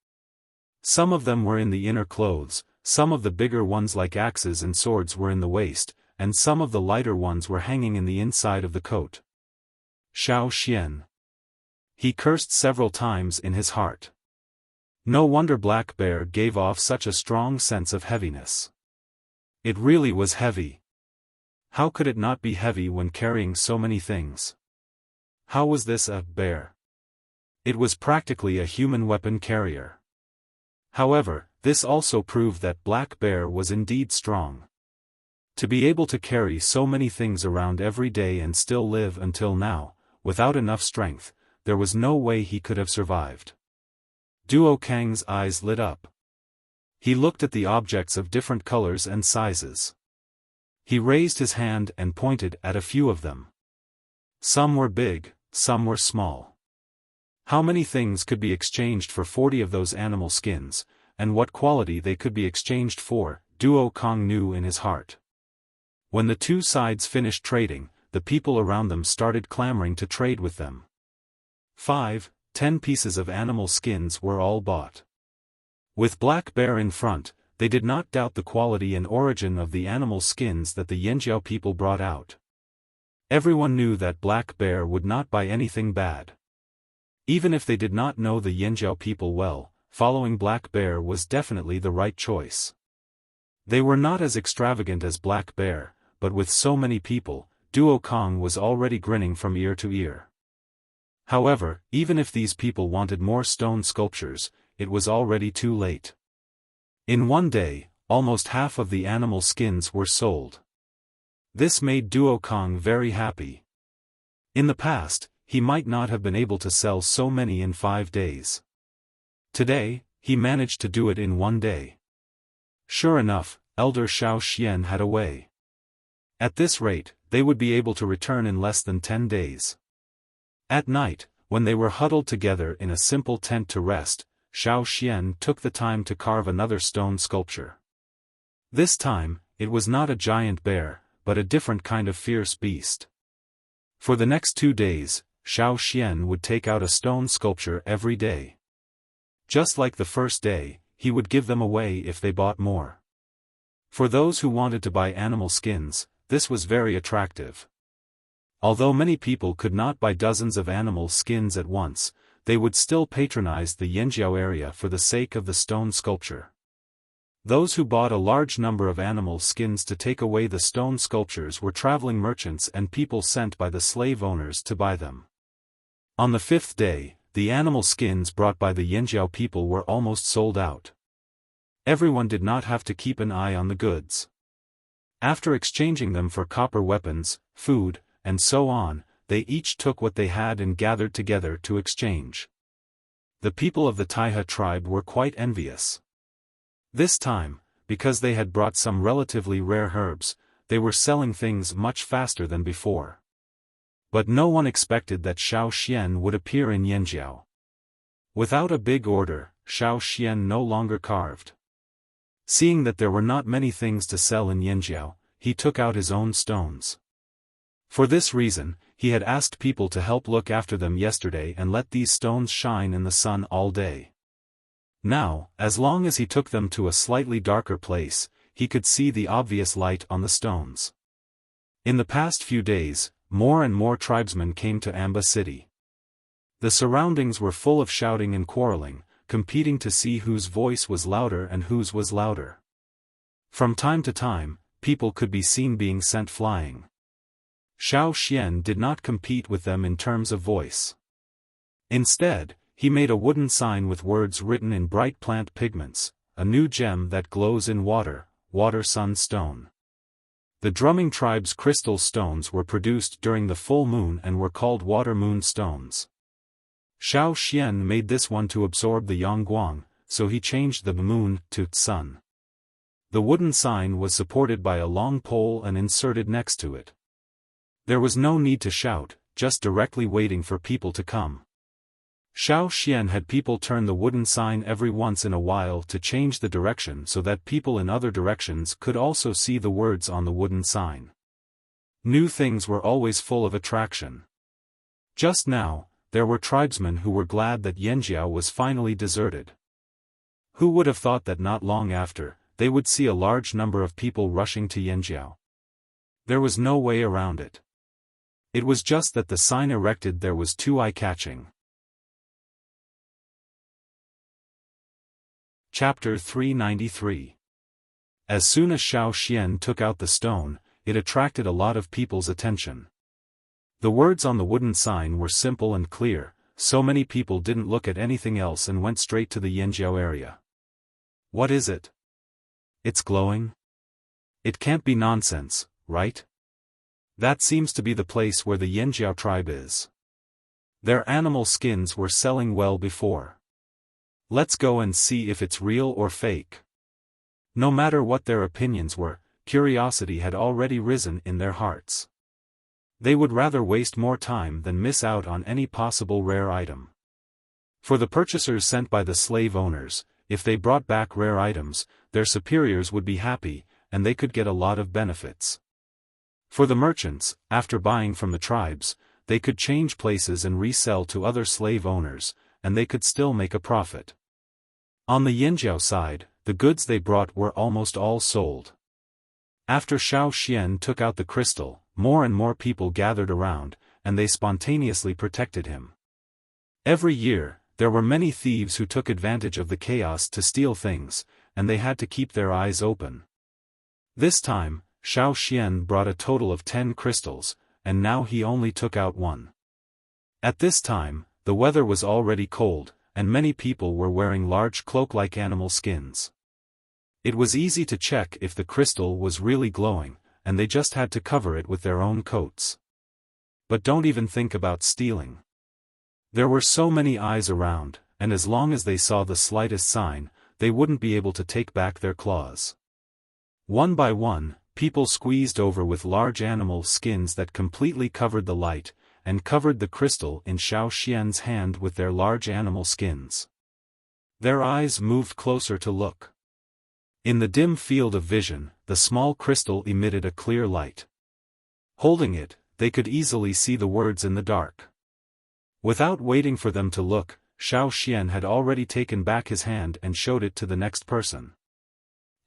Some of them were in the inner clothes, some of the bigger ones like axes and swords were in the waist, and some of the lighter ones were hanging in the inside of the coat. Xiaoxian. He cursed several times in his heart. No wonder Black Bear gave off such a strong sense of heaviness. It really was heavy. How could it not be heavy when carrying so many things? How was this a bear? It was practically a human weapon carrier. However, this also proved that Black Bear was indeed strong. To be able to carry so many things around every day and still live until now, without enough strength, there was no way he could have survived. Duo Kang's eyes lit up. He looked at the objects of different colors and sizes. He raised his hand and pointed at a few of them. Some were big, some were small. How many things could be exchanged for 40 of those animal skins, and what quality they could be exchanged for, Duo Kong knew in his heart. When the two sides finished trading, the people around them started clamoring to trade with them. 5-10 pieces of animal skins were all bought. With Black Bear in front, they did not doubt the quality and origin of the animal skins that the Yanjiao people brought out. Everyone knew that Black Bear would not buy anything bad. Even if they did not know the Yanjiao people well, following Black Bear was definitely the right choice. They were not as extravagant as Black Bear, but with so many people, Duo Kong was already grinning from ear to ear. However, even if these people wanted more stone sculptures, it was already too late. In one day, almost half of the animal skins were sold. This made Duo Kong very happy. In the past, he might not have been able to sell so many in 5 days. Today, he managed to do it in 1 day. Sure enough, Elder Xiaoxian had a way. At this rate, they would be able to return in less than 10 days. At night, when they were huddled together in a simple tent to rest, Xiaoxian took the time to carve another stone sculpture. This time, it was not a giant bear, but a different kind of fierce beast. For the next 2 days, Xiaoxian would take out a stone sculpture every day. Just like the first day, he would give them away if they bought more. For those who wanted to buy animal skins, this was very attractive. Although many people could not buy dozens of animal skins at once, they would still patronize the Yanjiao area for the sake of the stone sculpture. Those who bought a large number of animal skins to take away the stone sculptures were traveling merchants and people sent by the slave owners to buy them. On the 5th day, the animal skins brought by the Yanjiao people were almost sold out. Everyone did not have to keep an eye on the goods. After exchanging them for copper weapons, food, and so on, they each took what they had and gathered together to exchange. The people of the Taiha tribe were quite envious. This time, because they had brought some relatively rare herbs, they were selling things much faster than before. But no one expected that Xiaoxian would appear in Yanjiao. Without a big order, Xiaoxian no longer carved. Seeing that there were not many things to sell in Yanjiao, he took out his own stones. For this reason, he had asked people to help look after them yesterday and let these stones shine in the sun all day. Now, as long as he took them to a slightly darker place, he could see the obvious light on the stones. In the past few days, more and more tribesmen came to Amba City. The surroundings were full of shouting and quarreling, competing to see whose voice was louder and whose was louder. From time to time, people could be seen being sent flying. Xiaoxian did not compete with them in terms of voice. Instead, he made a wooden sign with words written in bright plant pigments, a new gem that glows in water, water sun stone. The drumming tribe's crystal stones were produced during the full moon and were called water moon stones. Xiaoxian made this one to absorb the Yangguang, so he changed the moon to sun. The wooden sign was supported by a long pole and inserted next to it. There was no need to shout, just directly waiting for people to come. Xiaofan had people turn the wooden sign every once in a while to change the direction so that people in other directions could also see the words on the wooden sign. New things were always full of attraction. Just now, there were tribesmen who were glad that Yanjiao was finally deserted. Who would have thought that not long after, they would see a large number of people rushing to Yanjiao? There was no way around it. It was just that the sign erected there was too eye-catching. Chapter 393. As soon as Xiaofan took out the stone, it attracted a lot of people's attention. The words on the wooden sign were simple and clear, so many people didn't look at anything else and went straight to the Yanjiao area. What is it? It's glowing? It can't be nonsense, right? That seems to be the place where the Yanjiao tribe is. Their animal skins were selling well before. Let's go and see if it's real or fake. No matter what their opinions were, curiosity had already risen in their hearts. They would rather waste more time than miss out on any possible rare item. For the purchasers sent by the slave owners, if they brought back rare items, their superiors would be happy, and they could get a lot of benefits. For the merchants, after buying from the tribes, they could change places and resell to other slave owners, and they could still make a profit. On the Yanjiao side, the goods they brought were almost all sold. After Xiaofan took out the crystal, more and more people gathered around, and they spontaneously protected him. Every year, there were many thieves who took advantage of the chaos to steal things, and they had to keep their eyes open. This time, Xiaofan brought a total of 10 crystals, and now he only took out one. At this time, the weather was already cold, and many people were wearing large cloak-like animal skins. It was easy to check if the crystal was really glowing, and they just had to cover it with their own coats. But don't even think about stealing. There were so many eyes around, and as long as they saw the slightest sign, they wouldn't be able to take back their claws. One by one, people squeezed over with large animal skins that completely covered the light, and covered the crystal in Xiaofan's hand with their large animal skins. Their eyes moved closer to look. In the dim field of vision, the small crystal emitted a clear light. Holding it, they could easily see the words in the dark. Without waiting for them to look, Xiaofan had already taken back his hand and showed it to the next person.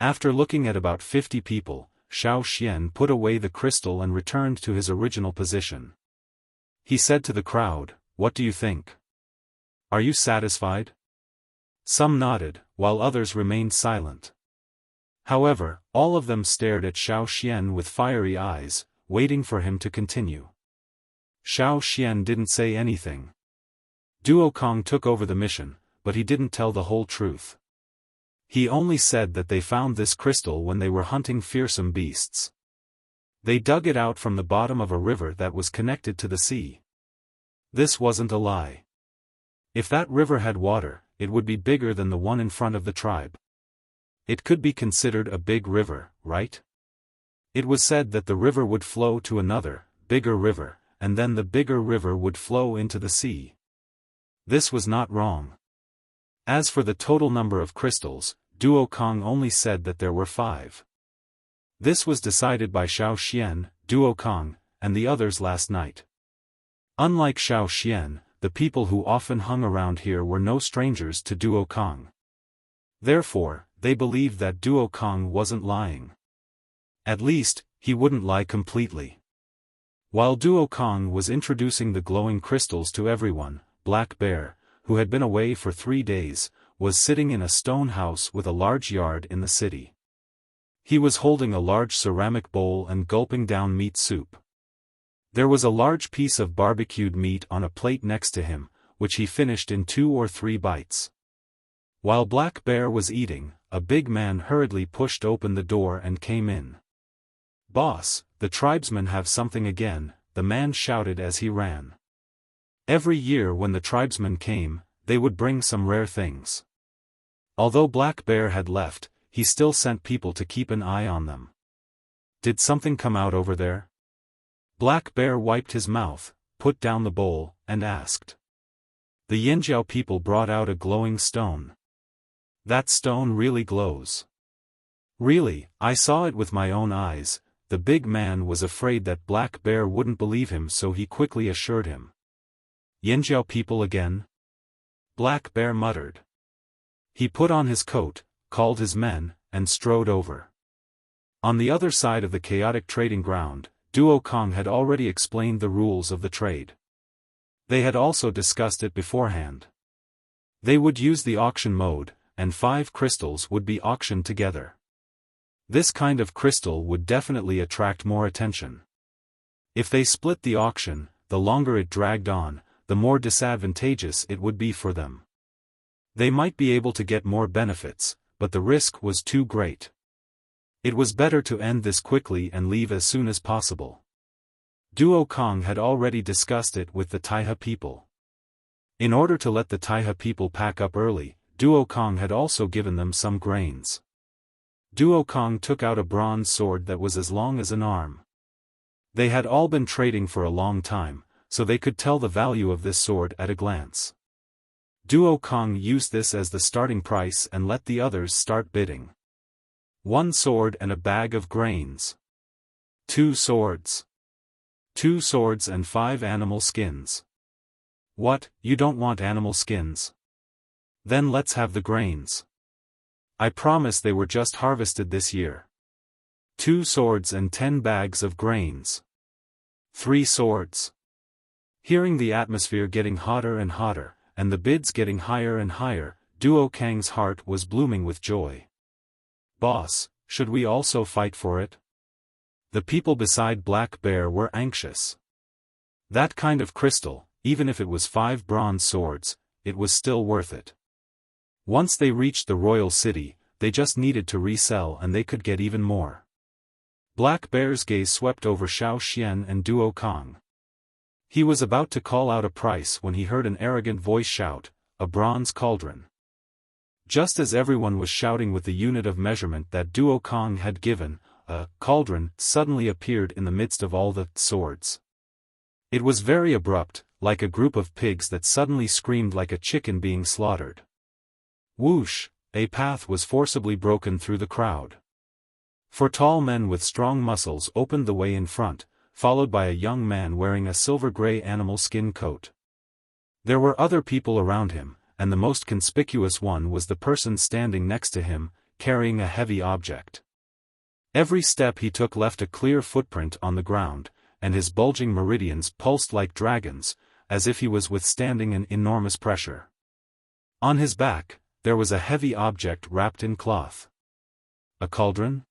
After looking at about 50 people, Xiaofan put away the crystal and returned to his original position. He said to the crowd, "What do you think? Are you satisfied?" Some nodded, while others remained silent. However, all of them stared at Xiaofan with fiery eyes, waiting for him to continue. Xiaofan didn't say anything. Duokong took over the mission, but he didn't tell the whole truth. He only said that they found this crystal when they were hunting fearsome beasts. They dug it out from the bottom of a river that was connected to the sea. This wasn't a lie. If that river had water, it would be bigger than the one in front of the tribe. It could be considered a big river, right? It was said that the river would flow to another, bigger river, and then the bigger river would flow into the sea. This was not wrong. As for the total number of crystals, Duokong only said that there were 5. This was decided by Xiaofan, Duokong, and the others last night. Unlike Xiaofan, the people who often hung around here were no strangers to Duokong. Therefore, they believed that Duokong wasn't lying. At least, he wouldn't lie completely. While Duokong was introducing the glowing crystals to everyone, Black Bear, who had been away for 3 days, was sitting in a stone house with a large yard in the city. He was holding a large ceramic bowl and gulping down meat soup. There was a large piece of barbecued meat on a plate next to him, which he finished in 2 or 3 bites. While Black Bear was eating, a big man hurriedly pushed open the door and came in. "Boss, the tribesmen have something again," the man shouted as he ran. Every year when the tribesmen came, they would bring some rare things. Although Black Bear had left, he still sent people to keep an eye on them. Did something come out over there? Black Bear wiped his mouth, put down the bowl, and asked. The Yinjiao people brought out a glowing stone. That stone really glows. Really, I saw it with my own eyes. The big man was afraid that Black Bear wouldn't believe him, so he quickly assured him. Yinjiao people again? Black Bear muttered. He put on his coat, called his men, and strode over. On the other side of the chaotic trading ground, Duo Kong had already explained the rules of the trade. They had also discussed it beforehand. They would use the auction mode, and 5 crystals would be auctioned together. This kind of crystal would definitely attract more attention. If they split the auction, the longer it dragged on, the more disadvantageous it would be for them. They might be able to get more benefits, but the risk was too great. It was better to end this quickly and leave as soon as possible. Duo Kong had already discussed it with the Taiha people. In order to let the Taiha people pack up early, Duo Kong had also given them some grains. Duo Kong took out a bronze sword that was as long as an arm. They had all been trading for a long time, so they could tell the value of this sword at a glance. Duo Kong used this as the starting price and let the others start bidding. 1 sword and a bag of grains. 2 swords. 2 swords and 5 animal skins. What, you don't want animal skins? Then let's have the grains. I promise they were just harvested this year. 2 swords and 10 bags of grains. 3 swords. Hearing the atmosphere getting hotter and hotter, and the bids getting higher and higher, Duo Kang's heart was blooming with joy. Boss, should we also fight for it? The people beside Black Bear were anxious. That kind of crystal, even if it was 5 bronze swords, it was still worth it. Once they reached the royal city, they just needed to resell and they could get even more. Black Bear's gaze swept over Xiaofan and Duo Kong. He was about to call out a price when he heard an arrogant voice shout, "A bronze cauldron." Just as everyone was shouting with the unit of measurement that Duo Kong had given, a cauldron suddenly appeared in the midst of all the swords. It was very abrupt, like a group of pigs that suddenly screamed like a chicken being slaughtered. Whoosh! A path was forcibly broken through the crowd. 4 tall men with strong muscles opened the way in front, followed by a young man wearing a silver-gray animal skin coat. There were other people around him, and the most conspicuous one was the person standing next to him, carrying a heavy object. Every step he took left a clear footprint on the ground, and his bulging meridians pulsed like dragons, as if he was withstanding an enormous pressure. On his back, there was a heavy object wrapped in cloth. A cauldron?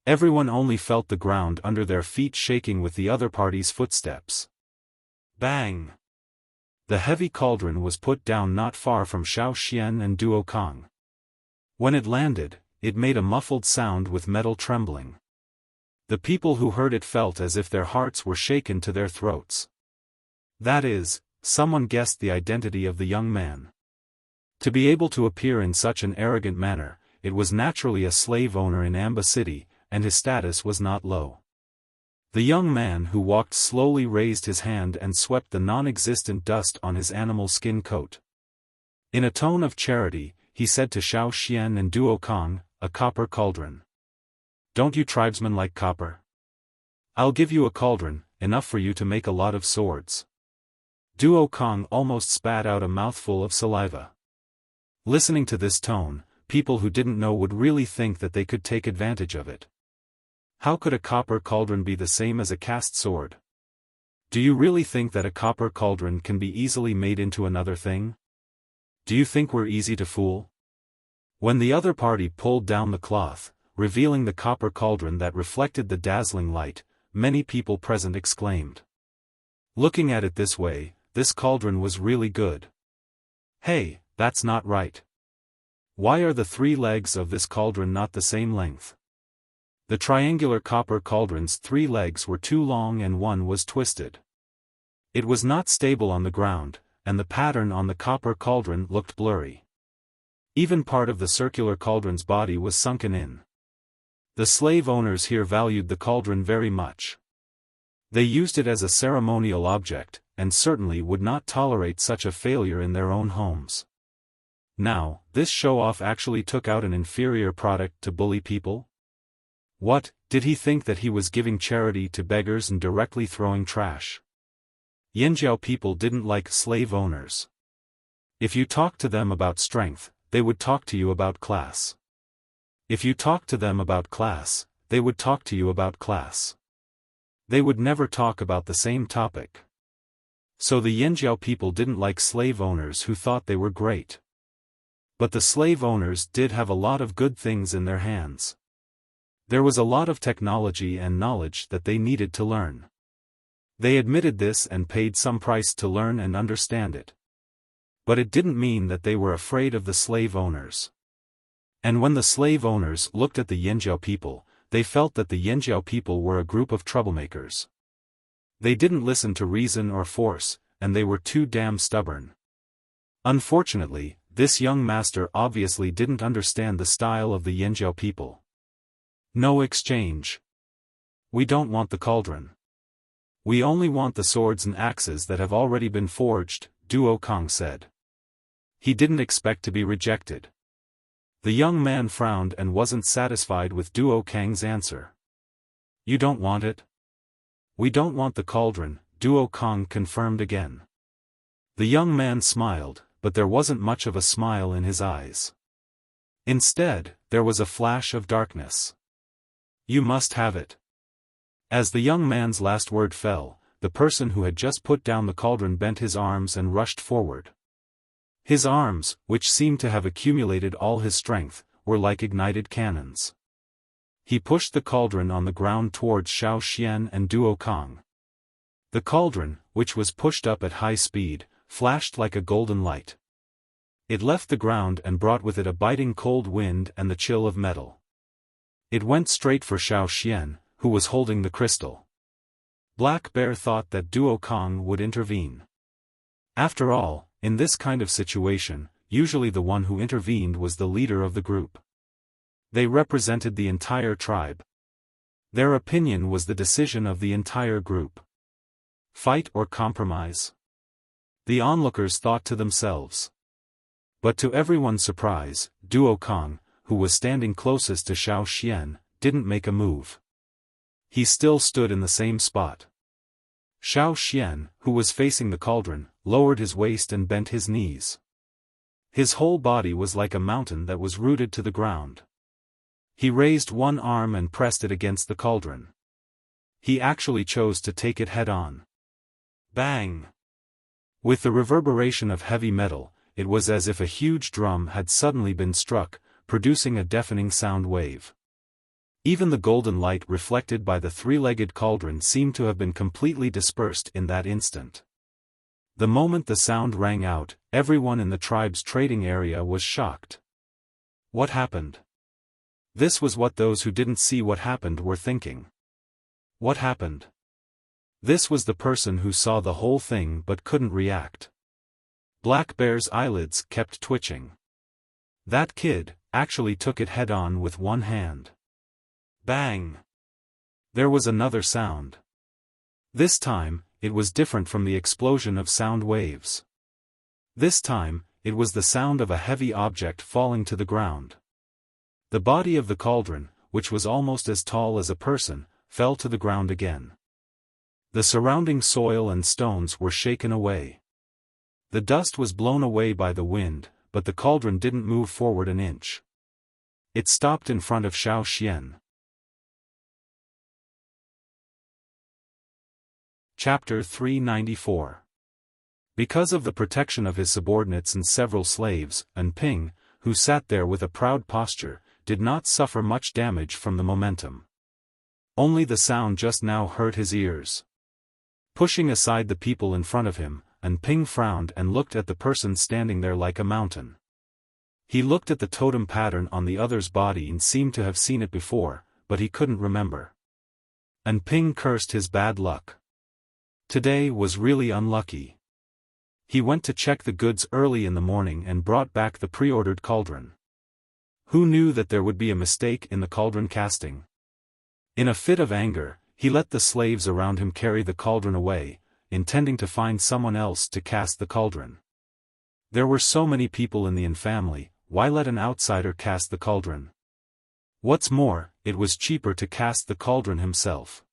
Everyone only felt the ground under their feet shaking with the other party's footsteps. Bang! The heavy cauldron was put down not far from Xiaofan and Duo Kong. When it landed, it made a muffled sound with metal trembling. The people who heard it felt as if their hearts were shaken to their throats. That is, someone guessed the identity of the young man. To be able to appear in such an arrogant manner, it was naturally a slave owner in Amba City, and his status was not low. The young man who walked slowly raised his hand and swept the non-existent dust on his animal skin coat. In a tone of charity, he said to Xiaofan and Duo Kong, "A copper cauldron. Don't you tribesmen like copper? I'll give you a cauldron, enough for you to make a lot of swords." Duo Kong almost spat out a mouthful of saliva. Listening to this tone, people who didn't know would really think that they could take advantage of it. How could a copper cauldron be the same as a cast sword? Do you really think that a copper cauldron can be easily made into another thing? Do you think we're easy to fool? When the other party pulled down the cloth, revealing the copper cauldron that reflected the dazzling light, many people present exclaimed. Looking at it this way, this cauldron was really good. Hey, that's not right. Why are the 3 legs of this cauldron not the same length? The triangular copper cauldron's 3 legs were too long and one was twisted. It was not stable on the ground, and the pattern on the copper cauldron looked blurry. Even part of the circular cauldron's body was sunken in. The slave owners here valued the cauldron very much. They used it as a ceremonial object, and certainly would not tolerate such a failure in their own homes. Now, this show-off actually took out an inferior product to bully people? What, did he think that he was giving charity to beggars and directly throwing trash? Yanjiao people didn't like slave owners. If you talked to them about strength, they would talk to you about class. If you talked to them about class, they would talk to you about class. They would never talk about the same topic. So the Yanjiao people didn't like slave owners who thought they were great. But the slave owners did have a lot of good things in their hands. There was a lot of technology and knowledge that they needed to learn. They admitted this and paid some price to learn and understand it. But it didn't mean that they were afraid of the slave owners. And when the slave owners looked at the Yanjiao people, they felt that the Yanjiao people were a group of troublemakers. They didn't listen to reason or force, and they were too damn stubborn. Unfortunately, this young master obviously didn't understand the style of the Yanjiao people. No exchange. We don't want the cauldron. We only want the swords and axes that have already been forged, Duo Kong said. He didn't expect to be rejected. The young man frowned and wasn't satisfied with Duo Kang's answer. You don't want it? We don't want the cauldron, Duo Kong confirmed again. The young man smiled, but there wasn't much of a smile in his eyes. Instead, there was a flash of darkness. You must have it. As the young man's last word fell, the person who had just put down the cauldron bent his arms and rushed forward. His arms, which seemed to have accumulated all his strength, were like ignited cannons. He pushed the cauldron on the ground towards Xiaofan and Duo Kong. The cauldron, which was pushed up at high speed, flashed like a golden light. It left the ground and brought with it a biting cold wind and the chill of metal. It went straight for Xiaofan, who was holding the crystal. Black Bear thought that Duo Kong would intervene. After all, in this kind of situation, usually the one who intervened was the leader of the group. They represented the entire tribe. Their opinion was the decision of the entire group. Fight or compromise? The onlookers thought to themselves. But to everyone's surprise, Duo Kong, who was standing closest to Xiaofan, didn't make a move. He still stood in the same spot. Xiaofan, who was facing the cauldron, lowered his waist and bent his knees. His whole body was like a mountain that was rooted to the ground. He raised one arm and pressed it against the cauldron. He actually chose to take it head-on. Bang! With the reverberation of heavy metal, it was as if a huge drum had suddenly been struck, producing a deafening sound wave. Even the golden light reflected by the three-legged cauldron seemed to have been completely dispersed in that instant. The moment the sound rang out, everyone in the tribe's trading area was shocked. What happened? This was what those who didn't see what happened were thinking. What happened? This was the person who saw the whole thing but couldn't react. Black Bear's eyelids kept twitching. That kid actually took it head-on with one hand. Bang! There was another sound. This time, it was different from the explosion of sound waves. This time, it was the sound of a heavy object falling to the ground. The body of the cauldron, which was almost as tall as a person, fell to the ground again. The surrounding soil and stones were shaken away. The dust was blown away by the wind, but the cauldron didn't move forward an inch. It stopped in front of Xiaofan. Chapter 394. Because of the protection of his subordinates and several slaves, and Ping, who sat there with a proud posture, did not suffer much damage from the momentum. Only the sound just now hurt his ears. Pushing aside the people in front of him, and Ping frowned and looked at the person standing there like a mountain. He looked at the totem pattern on the other's body and seemed to have seen it before, but he couldn't remember. And Ping cursed his bad luck. Today was really unlucky. He went to check the goods early in the morning and brought back the pre-ordered cauldron. Who knew that there would be a mistake in the cauldron casting? In a fit of anger, he let the slaves around him carry the cauldron away, intending to find someone else to cast the cauldron. There were so many people in the Yin family, why let an outsider cast the cauldron? What's more, it was cheaper to cast the cauldron himself.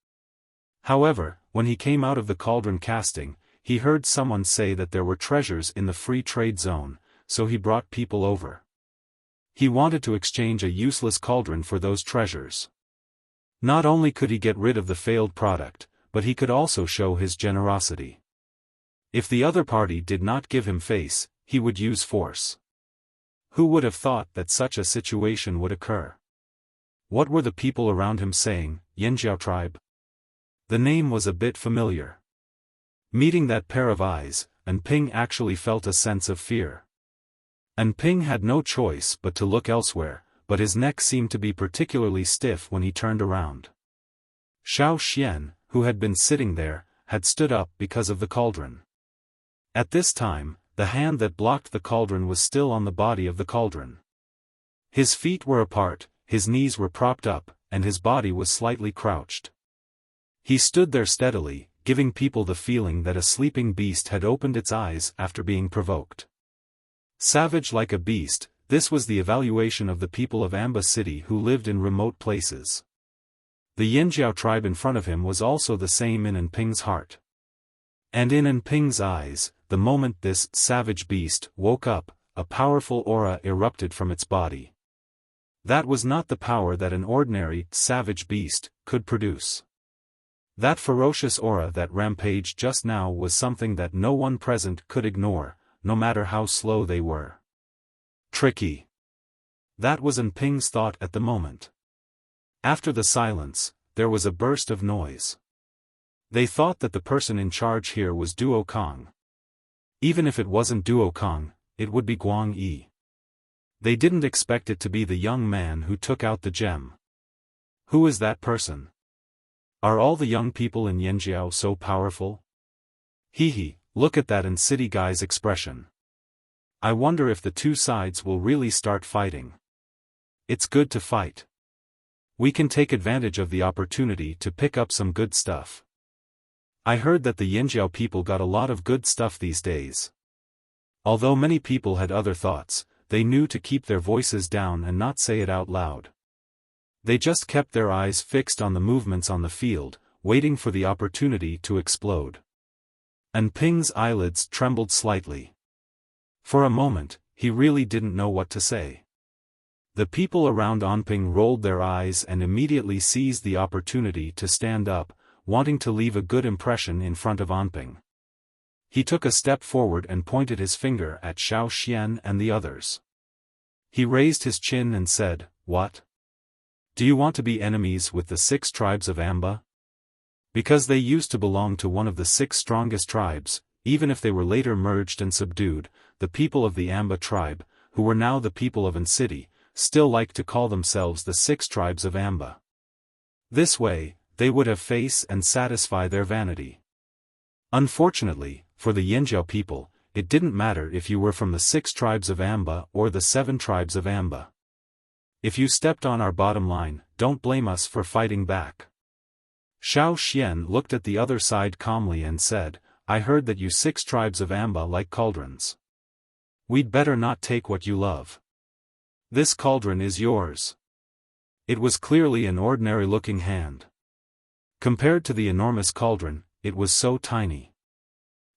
However, when he came out of the cauldron casting, he heard someone say that there were treasures in the free trade zone, so he brought people over. He wanted to exchange a useless cauldron for those treasures. Not only could he get rid of the failed product, but he could also show his generosity. If the other party did not give him face, he would use force. Who would have thought that such a situation would occur? What were the people around him saying, Yanjiao tribe? The name was a bit familiar. Meeting that pair of eyes, Ping actually felt a sense of fear. Ping had no choice but to look elsewhere, but his neck seemed to be particularly stiff when he turned around. Xiaofan, who had been sitting there, had stood up because of the cauldron. At this time, the hand that blocked the cauldron was still on the body of the cauldron. His feet were apart, his knees were propped up, and his body was slightly crouched. He stood there steadily, giving people the feeling that a sleeping beast had opened its eyes after being provoked. Savage like a beast, this was the evaluation of the people of Amba City who lived in remote places. The Yanjiao tribe in front of him was also the same in Ping's heart. And in Ping's eyes, the moment this savage beast woke up, a powerful aura erupted from its body. That was not the power that an ordinary, savage beast could produce. That ferocious aura that rampaged just now was something that no one present could ignore, no matter how slow they were. Tricky. That was Ping's thought at the moment. After the silence, there was a burst of noise. They thought that the person in charge here was Duo Kong. Even if it wasn't Duo Kong, it would be Guang Yi. They didn't expect it to be the young man who took out the gem. Who is that person? Are all the young people in Yanjiao so powerful? Hee, look at that city guy's expression. I wonder if the two sides will really start fighting. It's good to fight. We can take advantage of the opportunity to pick up some good stuff. I heard that the Yanjiao people got a lot of good stuff these days. Although many people had other thoughts, they knew to keep their voices down and not say it out loud. They just kept their eyes fixed on the movements on the field, waiting for the opportunity to explode. Ping's eyelids trembled slightly. For a moment, he really didn't know what to say. The people around Ping rolled their eyes and immediately seized the opportunity to stand up, wanting to leave a good impression in front of Ping. He took a step forward and pointed his finger at Xiaofan and the others. He raised his chin and said, "What? Do you want to be enemies with the 6 tribes of Amba?" Because they used to belong to one of the 6 strongest tribes, even if they were later merged and subdued, the people of the Amba tribe, who were now the people of An City, still liked to call themselves the 6 tribes of Amba. This way, they would have face and satisfy their vanity. Unfortunately, for the Yanjiao people, it didn't matter if you were from the 6 tribes of Amba or the 7 tribes of Amba. If you stepped on our bottom line, don't blame us for fighting back. Xiaofan looked at the other side calmly and said, I heard that you 6 tribes of Amba like cauldrons. We'd better not take what you love. This cauldron is yours. It was clearly an ordinary-looking hand. Compared to the enormous cauldron, it was so tiny.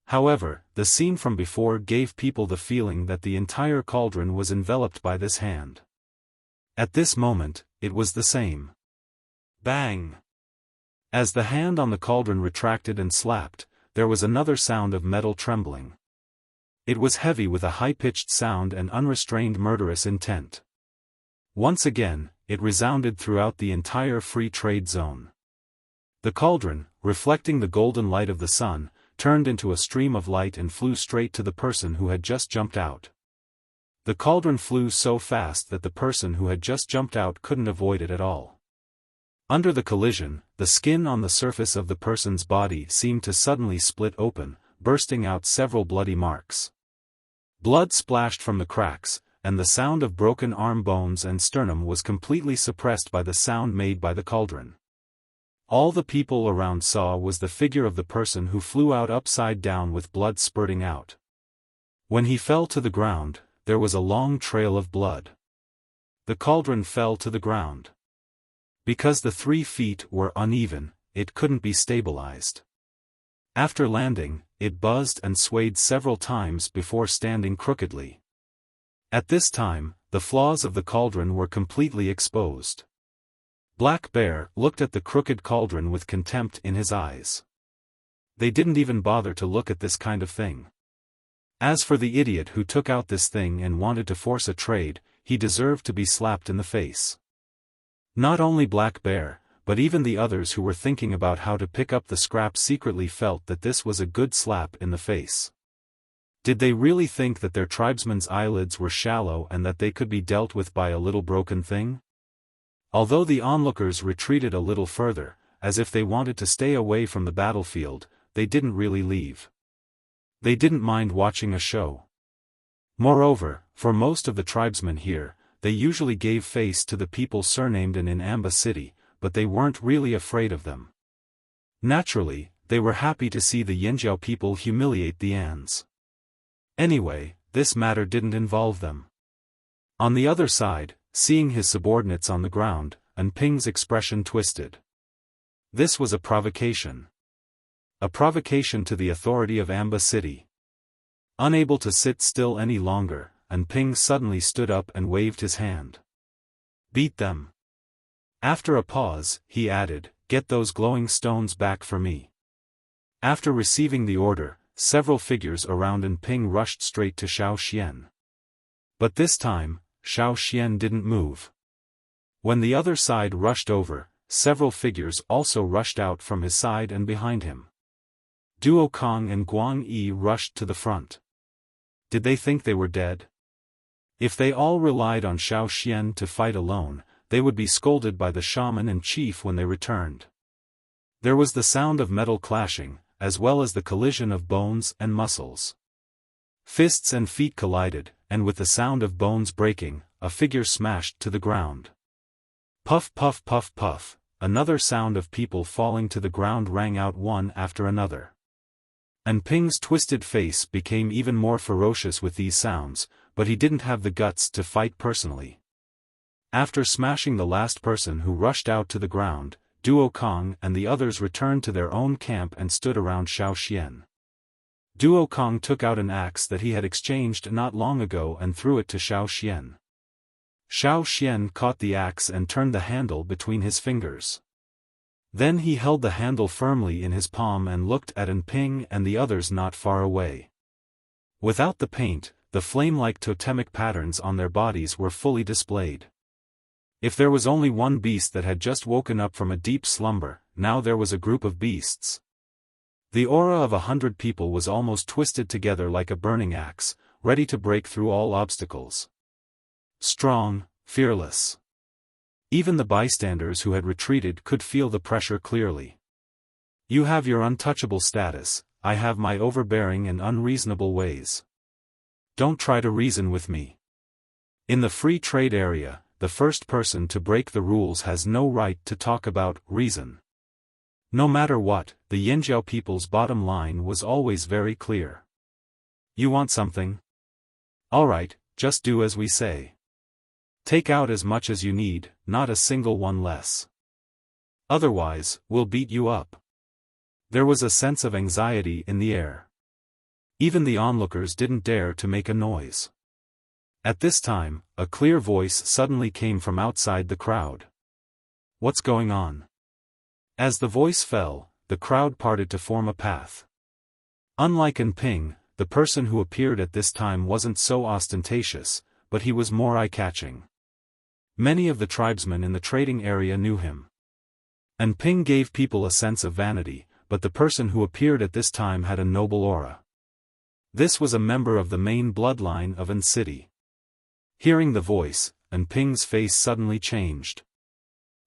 However, the scene from before gave people the feeling that the entire cauldron was enveloped by this hand. At this moment, it was the same. Bang! As the hand on the cauldron retracted and slapped, there was another sound of metal trembling. It was heavy with a high-pitched sound and unrestrained murderous intent. Once again, it resounded throughout the entire free trade zone. The cauldron, reflecting the golden light of the sun, turned into a stream of light and flew straight to the person who had just jumped out. The cauldron flew so fast that the person who had just jumped out couldn't avoid it at all. Under the collision, the skin on the surface of the person's body seemed to suddenly split open, bursting out several bloody marks. Blood splashed from the cracks, and the sound of broken arm bones and sternum was completely suppressed by the sound made by the cauldron. All the people around saw was the figure of the person who flew out upside down with blood spurting out. When he fell to the ground, there was a long trail of blood. The cauldron fell to the ground. Because the 3 feet were uneven, it couldn't be stabilized. After landing, it buzzed and swayed several times before standing crookedly. At this time, the flaws of the cauldron were completely exposed. Black Bear looked at the crooked cauldron with contempt in his eyes. They didn't even bother to look at this kind of thing. As for the idiot who took out this thing and wanted to force a trade, he deserved to be slapped in the face. Not only Black Bear, but even the others who were thinking about how to pick up the scrap secretly felt that this was a good slap in the face. Did they really think that their tribesmen's eyelids were shallow and that they could be dealt with by a little broken thing? Although the onlookers retreated a little further, as if they wanted to stay away from the battlefield, they didn't really leave. They didn't mind watching a show. Moreover, for most of the tribesmen here, they usually gave face to the people surnamed in Amba City, but they weren't really afraid of them. Naturally, they were happy to see the Yinjiao people humiliate the Ans. Anyway, this matter didn't involve them. On the other side, seeing his subordinates on the ground, Ping's expression twisted. This was a provocation. A provocation to the authority of Amba City. Unable to sit still any longer, Ping suddenly stood up and waved his hand. Beat them. After a pause, he added, get those glowing stones back for me. After receiving the order, several figures around Ping rushed straight to Xiaofan. But this time, Xiaofan didn't move. When the other side rushed over, several figures also rushed out from his side and behind him. Duo Kong and Guang Yi rushed to the front. Did they think they were dead? If they all relied on Xiaofan to fight alone, they would be scolded by the shaman and chief when they returned. There was the sound of metal clashing, as well as the collision of bones and muscles. Fists and feet collided, and with the sound of bones breaking, a figure smashed to the ground. Puff puff puff puff, another sound of people falling to the ground rang out one after another. Ping's twisted face became even more ferocious with these sounds, but he didn't have the guts to fight personally. After smashing the last person who rushed out to the ground, Duo Kong and the others returned to their own camp and stood around Xiaofan. Duo Kong took out an axe that he had exchanged not long ago and threw it to Xiaofan. Xiaofan caught the axe and turned the handle between his fingers. Then he held the handle firmly in his palm and looked at Ping and the others not far away. Without the paint, the flame-like totemic patterns on their bodies were fully displayed. If there was only one beast that had just woken up from a deep slumber, now there was a group of beasts. The aura of 100 people was almost twisted together like a burning axe, ready to break through all obstacles. Strong, fearless. Even the bystanders who had retreated could feel the pressure clearly. You have your untouchable status, I have my overbearing and unreasonable ways. Don't try to reason with me. In the free trade area, the first person to break the rules has no right to talk about reason. No matter what, the Yinjiao people's bottom line was always very clear. You want something? Alright, just do as we say. Take out as much as you need, not a single one less. Otherwise, we'll beat you up. There was a sense of anxiety in the air. Even the onlookers didn't dare to make a noise. At this time, a clear voice suddenly came from outside the crowd. What's going on? As the voice fell, the crowd parted to form a path. Unlike Ping, the person who appeared at this time wasn't so ostentatious, but he was more eye-catching. Many of the tribesmen in the trading area knew him. Ping gave people a sense of vanity, but the person who appeared at this time had a noble aura. This was a member of the main bloodline of An City. Hearing the voice, Ping's face suddenly changed.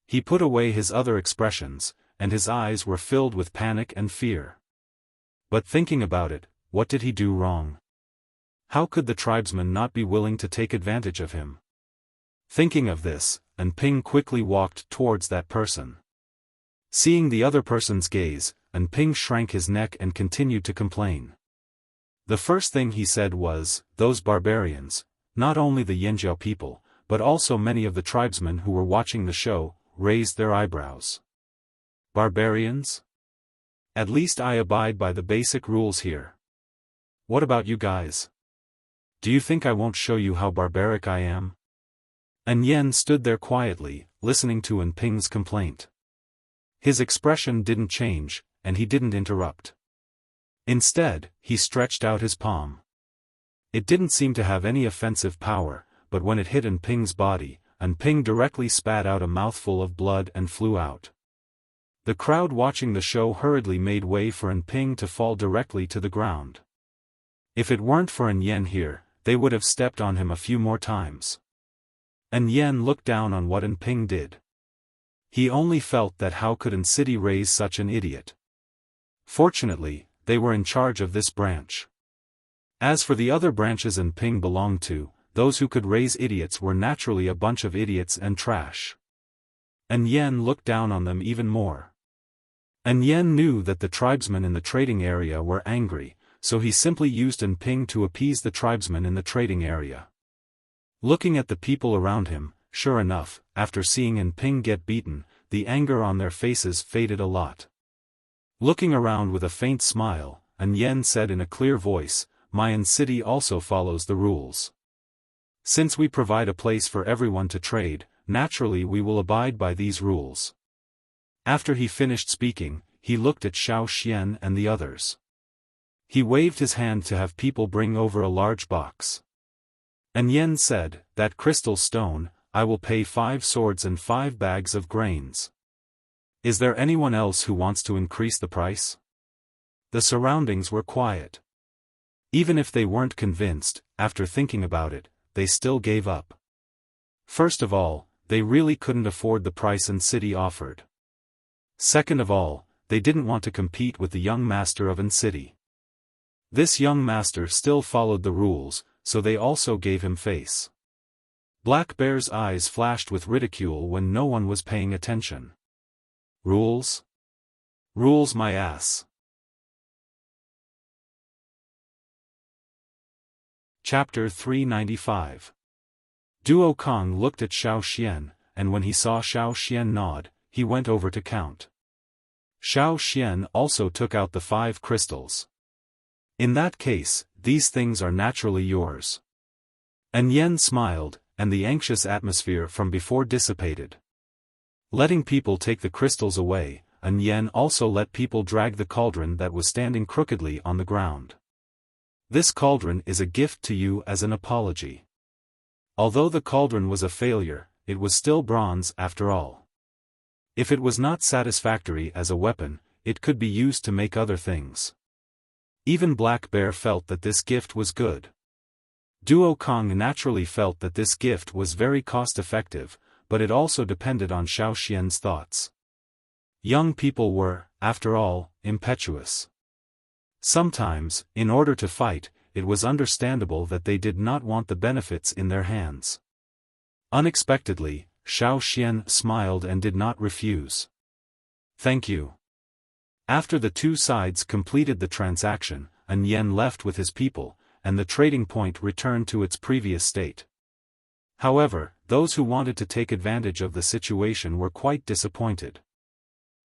He put away his other expressions, and his eyes were filled with panic and fear. But thinking about it, what did he do wrong? How could the tribesman not be willing to take advantage of him? Thinking of this, Ping quickly walked towards that person. Seeing the other person's gaze, Ping shrank his neck and continued to complain. The first thing he said was, "Those barbarians," not only the Yanjiao people, but also many of the tribesmen who were watching the show, raised their eyebrows. Barbarians? At least I abide by the basic rules here. What about you guys? Do you think I won't show you how barbaric I am? Yen stood there quietly, listening to Ping's complaint. His expression didn't change, and he didn't interrupt. Instead, he stretched out his palm. It didn't seem to have any offensive power, but when it hit Ping's body, Ping directly spat out a mouthful of blood and flew out. The crowd watching the show hurriedly made way for Ping to fall directly to the ground. If it weren't for Yen here, they would have stepped on him a few more times. Yen looked down on what Ping did. He only felt that how could city raise such an idiot? Fortunately, they were in charge of this branch. As for the other branches Ping belonged to, those who could raise idiots were naturally a bunch of idiots and trash. Yen looked down on them even more. Yen knew that the tribesmen in the trading area were angry, so he simply used Ping to appease the tribesmen in the trading area. Looking at the people around him, sure enough, after seeing Ping get beaten, the anger on their faces faded a lot. Looking around with a faint smile, Yen said in a clear voice, "My city also follows the rules. Since we provide a place for everyone to trade, naturally we will abide by these rules." After he finished speaking, he looked at Xiaofan and the others. He waved his hand to have people bring over a large box. Yen said, "That crystal stone, I will pay 5 swords and 5 bags of grains. Is there anyone else who wants to increase the price?" The surroundings were quiet. Even if they weren't convinced, after thinking about it, they still gave up. First of all, they really couldn't afford the price city offered. Second of all, they didn't want to compete with the young master of city. This young master still followed the rules, so they also gave him face. Black Bear's eyes flashed with ridicule when no one was paying attention. Rules? Rules my ass. Chapter 395. Duo Kong looked at Xiaofan, and when he saw Xiaofan nod, he went over to count. Xiaofan also took out the 5 crystals. "In that case, these things are naturally yours." Yen smiled, and the anxious atmosphere from before dissipated. Letting people take the crystals away, Yen also let people drag the cauldron that was standing crookedly on the ground. "This cauldron is a gift to you as an apology." Although the cauldron was a failure, it was still bronze after all. If it was not satisfactory as a weapon, it could be used to make other things. Even Black Bear felt that this gift was good. Duo Kong naturally felt that this gift was very cost-effective, but it also depended on Xiaofan's thoughts. Young people were, after all, impetuous. Sometimes, in order to fight, it was understandable that they did not want the benefits in their hands. Unexpectedly, Xiaofan smiled and did not refuse. "Thank you." After the two sides completed the transaction, Yen left with his people, and the trading point returned to its previous state. However, those who wanted to take advantage of the situation were quite disappointed.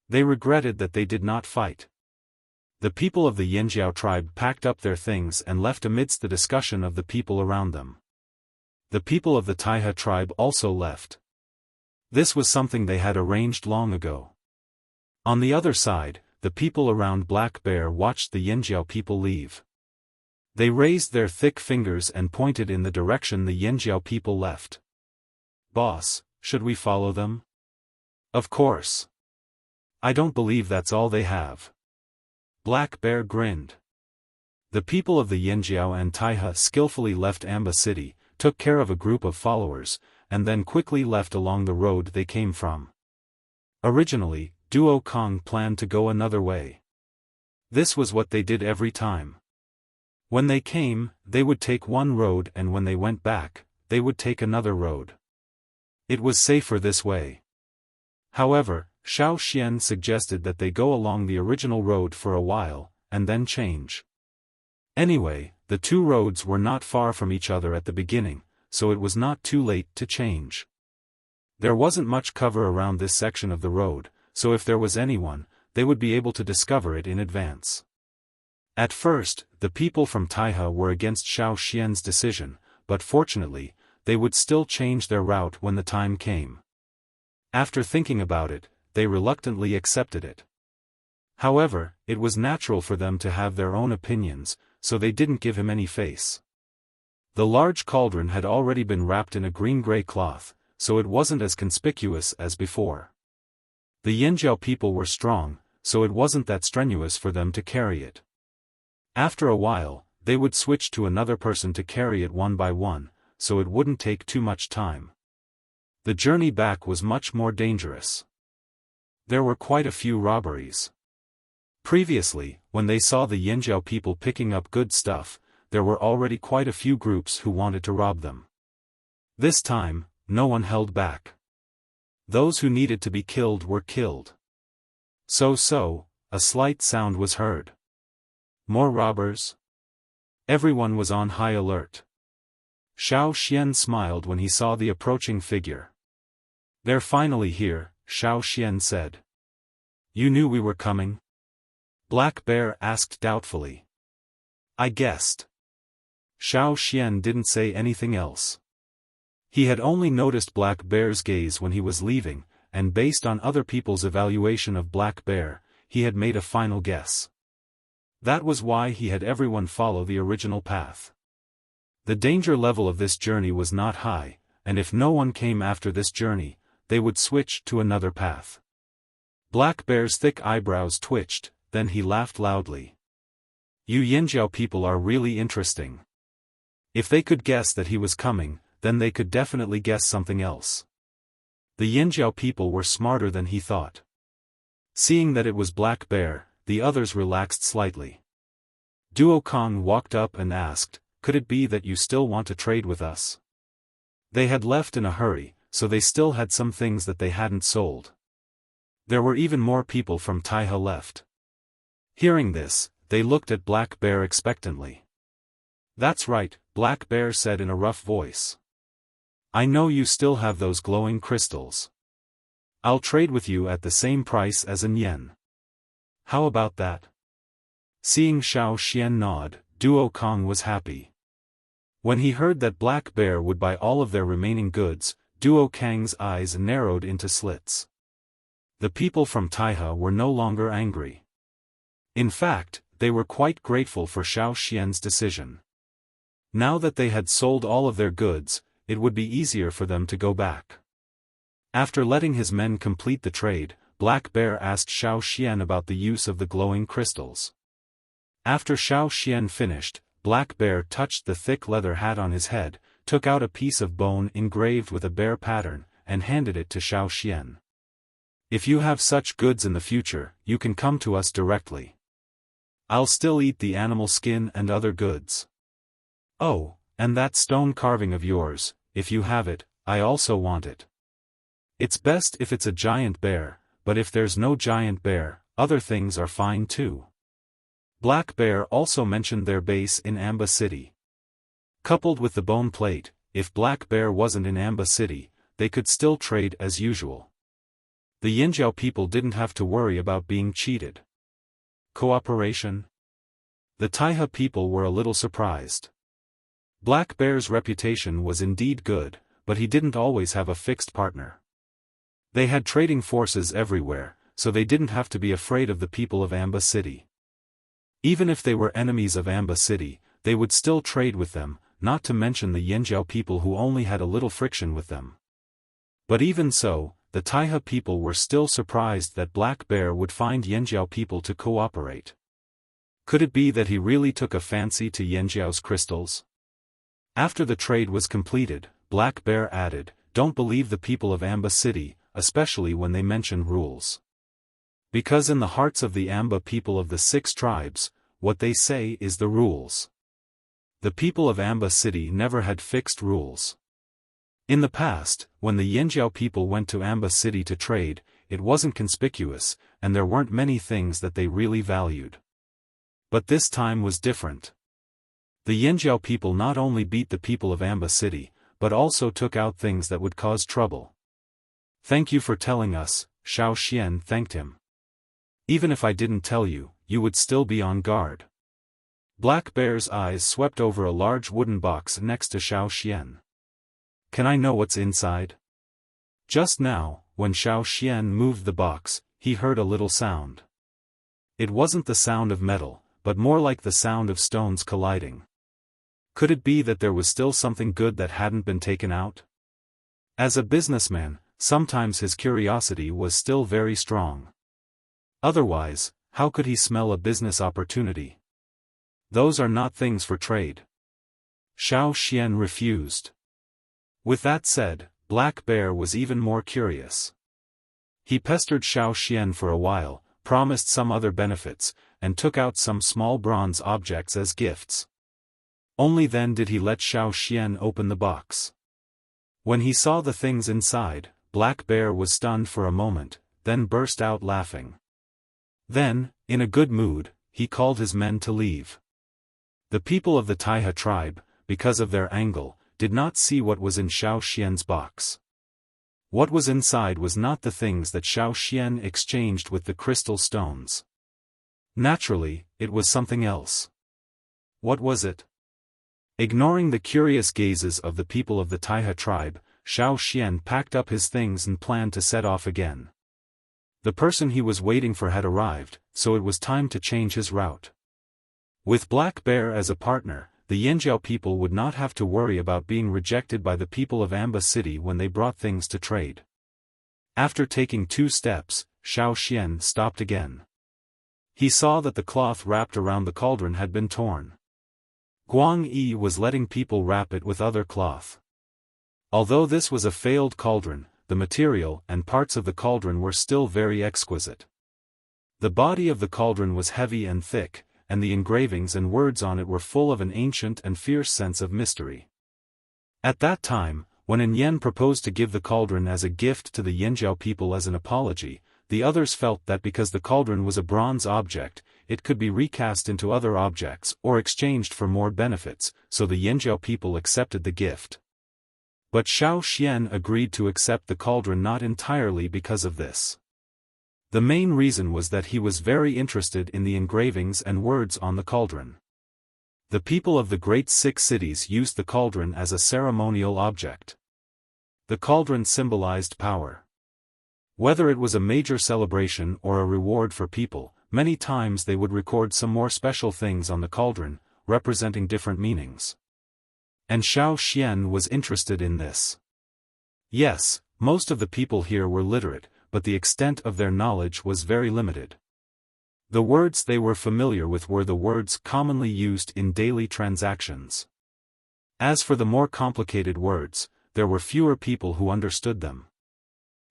They regretted that they did not fight. The people of the Yanjiao tribe packed up their things and left amidst the discussion of the people around them. The people of the Taiha tribe also left. This was something they had arranged long ago. On the other side, the people around Black Bear watched the Yanjiao people leave. They raised their thick fingers and pointed in the direction the Yanjiao people left. "Boss, should we follow them?" "Of course. I don't believe that's all they have." Black Bear grinned. The people of the Yanjiao and Taiha skillfully left Amba City, took care of a group of followers, and then quickly left along the road they came from. Originally, Duo Kong planned to go another way. This was what they did every time. When they came, they would take one road, and when they went back, they would take another road. It was safer this way. However, Xiaofan suggested that they go along the original road for a while, and then change. Anyway, the two roads were not far from each other at the beginning, so it was not too late to change. There wasn't much cover around this section of the road, so if there was anyone, they would be able to discover it in advance. At first, the people from Taihe were against Xiaofan's decision, but fortunately, they would still change their route when the time came. After thinking about it, they reluctantly accepted it. However, it was natural for them to have their own opinions, so they didn't give him any face. The large cauldron had already been wrapped in a green-gray cloth, so it wasn't as conspicuous as before. The Yanjiao people were strong, so it wasn't that strenuous for them to carry it. After a while, they would switch to another person to carry it one by one, so it wouldn't take too much time. The journey back was much more dangerous. There were quite a few robberies. Previously, when they saw the Yanjiao people picking up good stuff, there were already quite a few groups who wanted to rob them. This time, no one held back. Those who needed to be killed were killed. So, a slight sound was heard. More robbers? Everyone was on high alert. Xiaofan smiled when he saw the approaching figure. "They're finally here," Xiaofan said. "You knew we were coming?" Black Bear asked doubtfully. "I guessed." Xiaofan didn't say anything else. He had only noticed Black Bear's gaze when he was leaving, and based on other people's evaluation of Black Bear, he had made a final guess. That was why he had everyone follow the original path. The danger level of this journey was not high, and if no one came after this journey, they would switch to another path. Black Bear's thick eyebrows twitched, then he laughed loudly. "You Yanjiao people are really interesting. If they could guess that he was coming, then they could definitely guess something else." The Yanjiao people were smarter than he thought. Seeing that it was Black Bear, the others relaxed slightly. Duo Kong walked up and asked, "Could it be that you still want to trade with us?" They had left in a hurry, so they still had some things that they hadn't sold. There were even more people from Taihe left. Hearing this, they looked at Black Bear expectantly. "That's right," Black Bear said in a rough voice. "I know you still have those glowing crystals. I'll trade with you at the same price as an yen. How about that?" Seeing Xiaofan nod, Duo Kong was happy. When he heard that Black Bear would buy all of their remaining goods, Duo Kang's eyes narrowed into slits. The people from Taihe were no longer angry. In fact, they were quite grateful for Xiaofan's decision. Now that they had sold all of their goods, it would be easier for them to go back. After letting his men complete the trade, Black Bear asked Xiaofan about the use of the glowing crystals. After Xiaofan finished, Black Bear touched the thick leather hat on his head, took out a piece of bone engraved with a bear pattern, and handed it to Xiaofan. "If you have such goods in the future, you can come to us directly. I'll still eat the animal skin and other goods. Oh, and that stone carving of yours, if you have it, I also want it. It's best if it's a giant bear, but if there's no giant bear, other things are fine too." Black Bear also mentioned their base in Amba City. Coupled with the bone plate, if Black Bear wasn't in Amba City, they could still trade as usual. The Yanjiao people didn't have to worry about being cheated. Cooperation? The Taihe people were a little surprised. Black Bear's reputation was indeed good, but he didn't always have a fixed partner. They had trading forces everywhere, so they didn't have to be afraid of the people of Amba City. Even if they were enemies of Amba City, they would still trade with them, not to mention the Yanjiao people who only had a little friction with them. But even so, the Taihe people were still surprised that Black Bear would find Yanjiao people to cooperate. Could it be that he really took a fancy to Yanjiao's crystals? After the trade was completed, Black Bear added, "Don't believe the people of Amba City, especially when they mention rules. Because in the hearts of the Amba people of the 6 tribes, what they say is the rules. The people of Amba City never had fixed rules. In the past, when the Yinjiao people went to Amba City to trade, it wasn't conspicuous, and there weren't many things that they really valued. But this time was different. The Yinjiao people not only beat the people of Amba City, but also took out things that would cause trouble. "Thank you for telling us," Xiaofan thanked him. "Even if I didn't tell you, you would still be on guard." Black Bear's eyes swept over a large wooden box next to Xiaofan. "Can I know what's inside?" Just now, when Xiaofan moved the box, he heard a little sound. It wasn't the sound of metal, but more like the sound of stones colliding. Could it be that there was still something good that hadn't been taken out? As a businessman, sometimes his curiosity was still very strong. Otherwise, how could he smell a business opportunity? "Those are not things for trade." Xiaofan refused. With that said, Black Bear was even more curious. He pestered Xiaofan for a while, promised some other benefits, and took out some small bronze objects as gifts. Only then did he let Xiaofan open the box. When he saw the things inside, Black Bear was stunned for a moment, then burst out laughing. Then, in a good mood, he called his men to leave. The people of the Taiha tribe, because of their angle, did not see what was in Xiaofan's box. What was inside was not the things that Xiaofan exchanged with the crystal stones. Naturally, it was something else. What was it? Ignoring the curious gazes of the people of the Taiha tribe, Xiaofan packed up his things and planned to set off again. The person he was waiting for had arrived, so it was time to change his route. With Black Bear as a partner, the Yinjiao people would not have to worry about being rejected by the people of Amba City when they brought things to trade. After taking 2 steps, Xiaofan stopped again. He saw that the cloth wrapped around the cauldron had been torn. Guang Yi was letting people wrap it with other cloth. Although this was a failed cauldron, the material and parts of the cauldron were still very exquisite. The body of the cauldron was heavy and thick, and the engravings and words on it were full of an ancient and fierce sense of mystery. At that time, when An Yen proposed to give the cauldron as a gift to the Yinjiao people as an apology, the others felt that because the cauldron was a bronze object, it could be recast into other objects or exchanged for more benefits, so the Yinjiao people accepted the gift. But Xiaofan agreed to accept the cauldron not entirely because of this. The main reason was that he was very interested in the engravings and words on the cauldron. The people of the Great 6 Cities used the cauldron as a ceremonial object. The cauldron symbolized power. Whether it was a major celebration or a reward for people, many times they would record some more special things on the cauldron, representing different meanings. And Xiaofan was interested in this. Yes, most of the people here were literate, but the extent of their knowledge was very limited. The words they were familiar with were the words commonly used in daily transactions. As for the more complicated words, there were fewer people who understood them.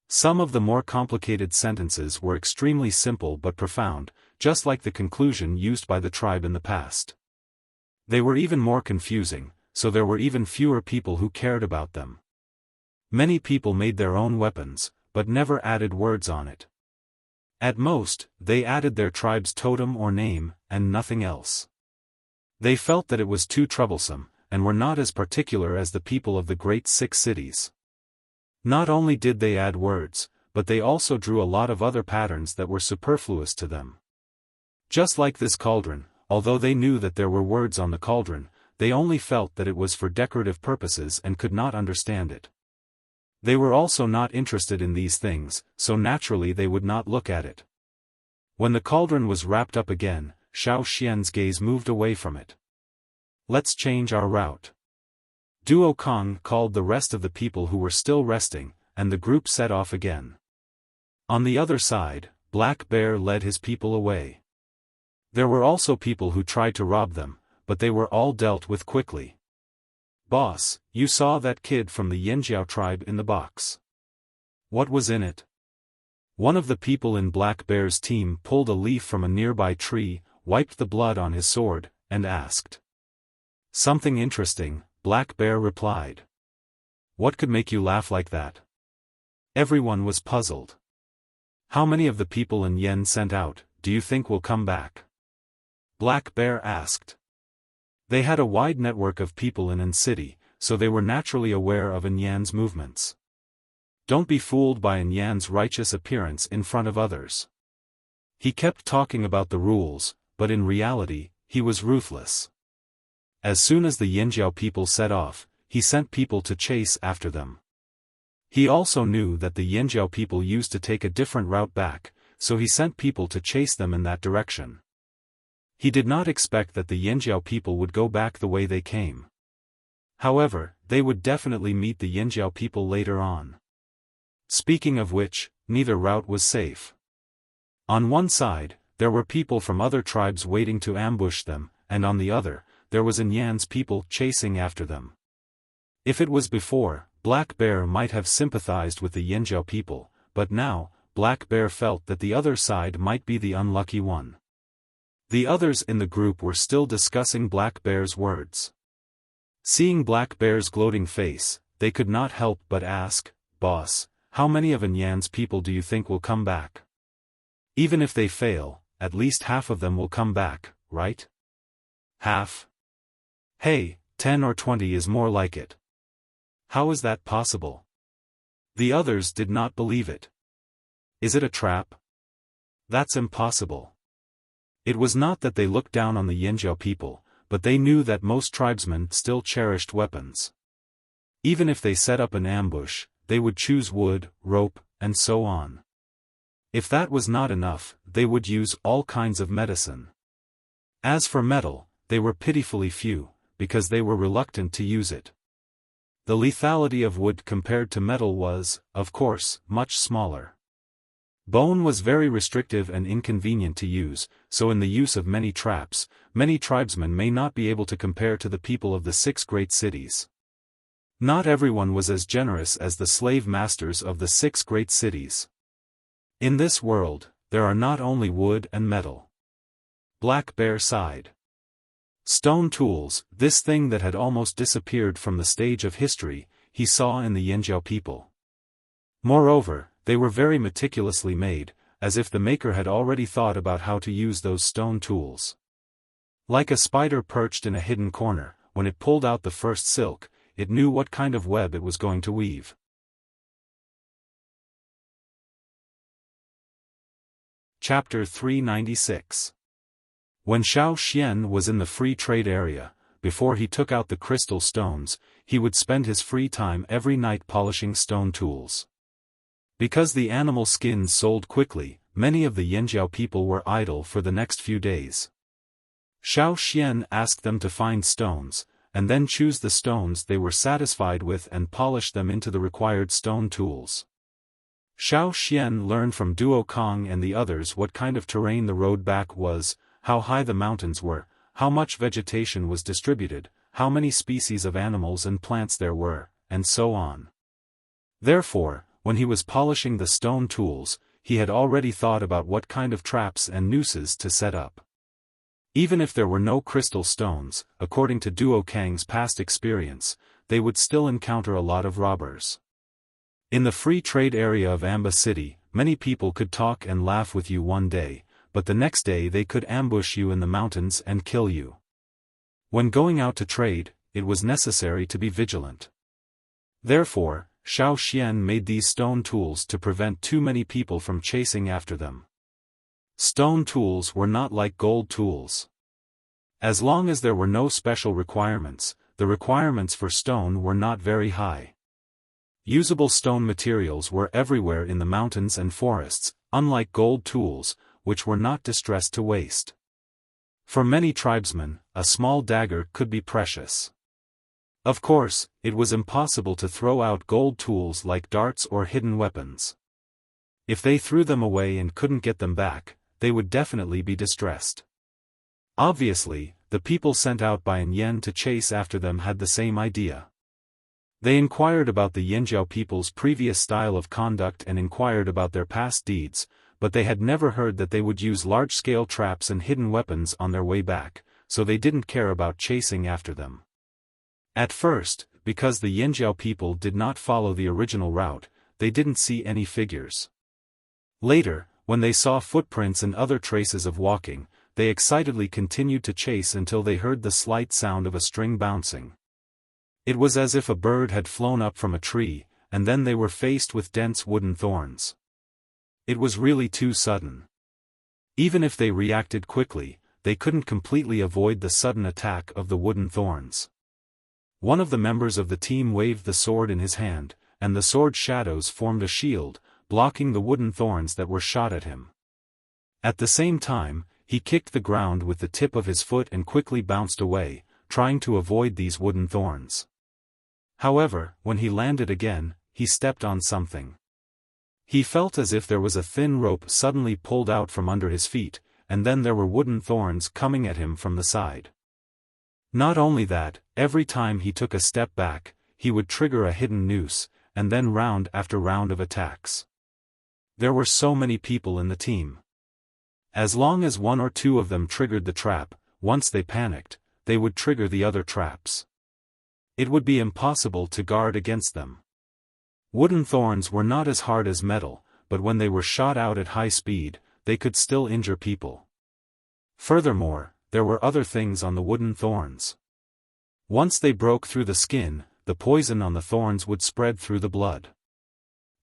Some of the more complicated sentences were extremely simple but profound, just like the conclusion used by the tribe in the past. They were even more confusing, so there were even fewer people who cared about them. Many people made their own weapons, but never added words on it. At most, they added their tribe's totem or name, and nothing else. They felt that it was too troublesome, and were not as particular as the people of the Great 6 Cities. Not only did they add words, but they also drew a lot of other patterns that were superfluous to them. Just like this cauldron, although they knew that there were words on the cauldron, they only felt that it was for decorative purposes and could not understand it. They were also not interested in these things, so naturally they would not look at it. When the cauldron was wrapped up again, Xiaofan's gaze moved away from it. "Let's change our route." Duo Kong called the rest of the people who were still resting, and the group set off again. On the other side, Black Bear led his people away. There were also people who tried to rob them, but they were all dealt with quickly. "Boss, you saw that kid from the Yinjiao tribe in the box. What was in it?" One of the people in Black Bear's team pulled a leaf from a nearby tree, wiped the blood on his sword, and asked. "Something interesting," Black Bear replied. "What could make you laugh like that?" Everyone was puzzled. "How many of the people in Yen sent out, do you think will come back?" Black Bear asked. They had a wide network of people in An City, so they were naturally aware of An Yan's movements. Don't be fooled by An Yan's righteous appearance in front of others. He kept talking about the rules, but in reality, he was ruthless. As soon as the Yinjiao people set off, he sent people to chase after them. He also knew that the Yinjiao people used to take a different route back, so he sent people to chase them in that direction. He did not expect that the Yinjiao people would go back the way they came. However, they would definitely meet the Yinjiao people later on. Speaking of which, neither route was safe. On one side, there were people from other tribes waiting to ambush them, and on the other, there was An Yan's people chasing after them. If it was before, Black Bear might have sympathized with the Yinjiao people, but now, Black Bear felt that the other side might be the unlucky one. The others in the group were still discussing Black Bear's words. Seeing Black Bear's gloating face, they could not help but ask, "Boss, how many of An Yan's people do you think will come back? Even if they fail, at least half of them will come back, right?" "Half? Hey, 10 or 20 is more like it. How is that possible?" The others did not believe it. "Is it a trap? That's impossible." It was not that they looked down on the Yinjiao people, but they knew that most tribesmen still cherished weapons. Even if they set up an ambush, they would choose wood, rope, and so on. If that was not enough, they would use all kinds of medicine. As for metal, they were pitifully few, because they were reluctant to use it. The lethality of wood compared to metal was, of course, much smaller. Bone was very restrictive and inconvenient to use, so in the use of many traps, many tribesmen may not be able to compare to the people of the 6 great cities. Not everyone was as generous as the slave masters of the 6 great cities. In this world, there are not only wood and metal. Black Bear sighed. Stone tools, this thing that had almost disappeared from the stage of history, he saw in the Yinjiao people. Moreover, they were very meticulously made, as if the maker had already thought about how to use those stone tools. Like a spider perched in a hidden corner, when it pulled out the first silk, it knew what kind of web it was going to weave. Chapter 396. When Xiaofan was in the free trade area, before he took out the crystal stones, he would spend his free time every night polishing stone tools. Because the animal skins sold quickly, many of the Yinjiao people were idle for the next few days. Xiaofan asked them to find stones, and then choose the stones they were satisfied with and polish them into the required stone tools. Xiaofan learned from Duo Kong and the others what kind of terrain the road back was, how high the mountains were, how much vegetation was distributed, how many species of animals and plants there were, and so on. Therefore, when he was polishing the stone tools, he had already thought about what kind of traps and nooses to set up. Even if there were no crystal stones, according to Duo Kang's past experience, they would still encounter a lot of robbers. In the free trade area of Amba City, many people could talk and laugh with you one day, but the next day they could ambush you in the mountains and kill you. When going out to trade, it was necessary to be vigilant. Therefore, Xiaofan made these stone tools to prevent too many people from chasing after them. Stone tools were not like gold tools. As long as there were no special requirements, the requirements for stone were not very high. Usable stone materials were everywhere in the mountains and forests, unlike gold tools, which were not distressed to waste. For many tribesmen, a small dagger could be precious. Of course, it was impossible to throw out gold tools like darts or hidden weapons. If they threw them away and couldn't get them back, they would definitely be distressed. Obviously, the people sent out by An Yan to chase after them had the same idea. They inquired about the Yanjiao people's previous style of conduct and inquired about their past deeds, but they had never heard that they would use large-scale traps and hidden weapons on their way back, so they didn't care about chasing after them. At first, because the Yanjiao people did not follow the original route, they didn't see any figures. Later, when they saw footprints and other traces of walking, they excitedly continued to chase until they heard the slight sound of a string bouncing. It was as if a bird had flown up from a tree, and then they were faced with dense wooden thorns. It was really too sudden. Even if they reacted quickly, they couldn't completely avoid the sudden attack of the wooden thorns. One of the members of the team waved the sword in his hand, and the sword shadows formed a shield, blocking the wooden thorns that were shot at him. At the same time, he kicked the ground with the tip of his foot and quickly bounced away, trying to avoid these wooden thorns. However, when he landed again, he stepped on something. He felt as if there was a thin rope suddenly pulled out from under his feet, and then there were wooden thorns coming at him from the side. Not only that, every time he took a step back, he would trigger a hidden noose, and then round after round of attacks. There were so many people in the team. As long as one or two of them triggered the trap, once they panicked, they would trigger the other traps. It would be impossible to guard against them. Wooden thorns were not as hard as metal, but when they were shot out at high speed, they could still injure people. Furthermore, there were other things on the wooden thorns. Once they broke through the skin, the poison on the thorns would spread through the blood.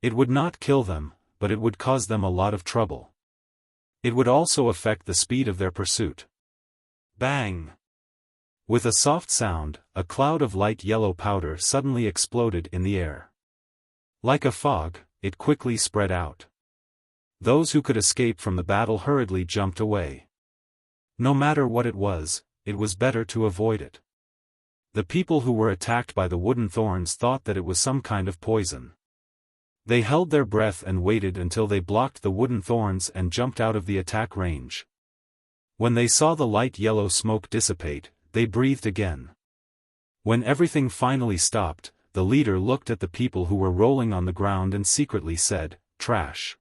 It would not kill them, but it would cause them a lot of trouble. It would also affect the speed of their pursuit. Bang! With a soft sound, a cloud of light yellow powder suddenly exploded in the air. Like a fog, it quickly spread out. Those who could escape from the battle hurriedly jumped away. No matter what it was better to avoid it. The people who were attacked by the wooden thorns thought that it was some kind of poison. They held their breath and waited until they blocked the wooden thorns and jumped out of the attack range. When they saw the light yellow smoke dissipate, they breathed again. When everything finally stopped, the leader looked at the people who were rolling on the ground and secretly said, "Trash."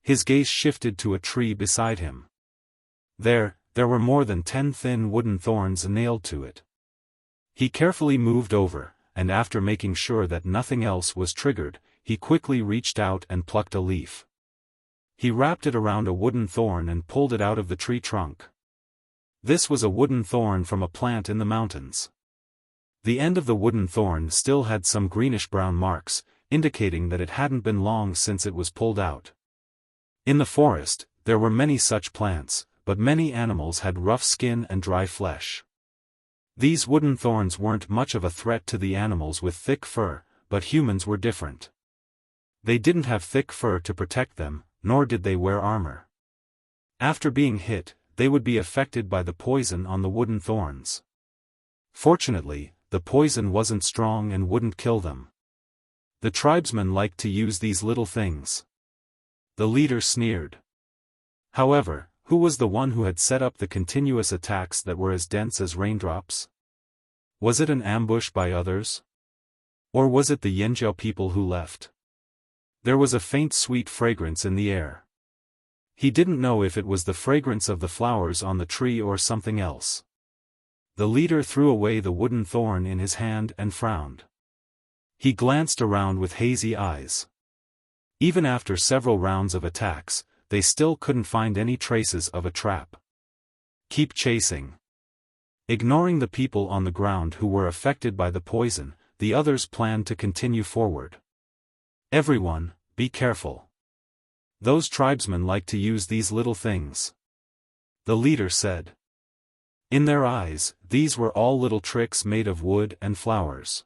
His gaze shifted to a tree beside him. There were more than 10 thin wooden thorns nailed to it. He carefully moved over, and after making sure that nothing else was triggered, he quickly reached out and plucked a leaf. He wrapped it around a wooden thorn and pulled it out of the tree trunk. This was a wooden thorn from a plant in the mountains. The end of the wooden thorn still had some greenish-brown marks, indicating that it hadn't been long since it was pulled out. In the forest, there were many such plants, but many animals had rough skin and dry flesh. These wooden thorns weren't much of a threat to the animals with thick fur, but humans were different. They didn't have thick fur to protect them, nor did they wear armor. After being hit, they would be affected by the poison on the wooden thorns. Fortunately, the poison wasn't strong and wouldn't kill them. The tribesmen liked to use these little things. The leader sneered. However, who was the one who had set up the continuous attacks that were as dense as raindrops? Was it an ambush by others? Or was it the Yanjiao people who left? There was a faint sweet fragrance in the air. He didn't know if it was the fragrance of the flowers on the tree or something else. The leader threw away the wooden thorn in his hand and frowned. He glanced around with hazy eyes. Even after several rounds of attacks, they still couldn't find any traces of a trap. Keep chasing. Ignoring the people on the ground who were affected by the poison, the others planned to continue forward. Everyone, be careful. Those tribesmen like to use these little things. The leader said. In their eyes, these were all little tricks made of wood and flowers.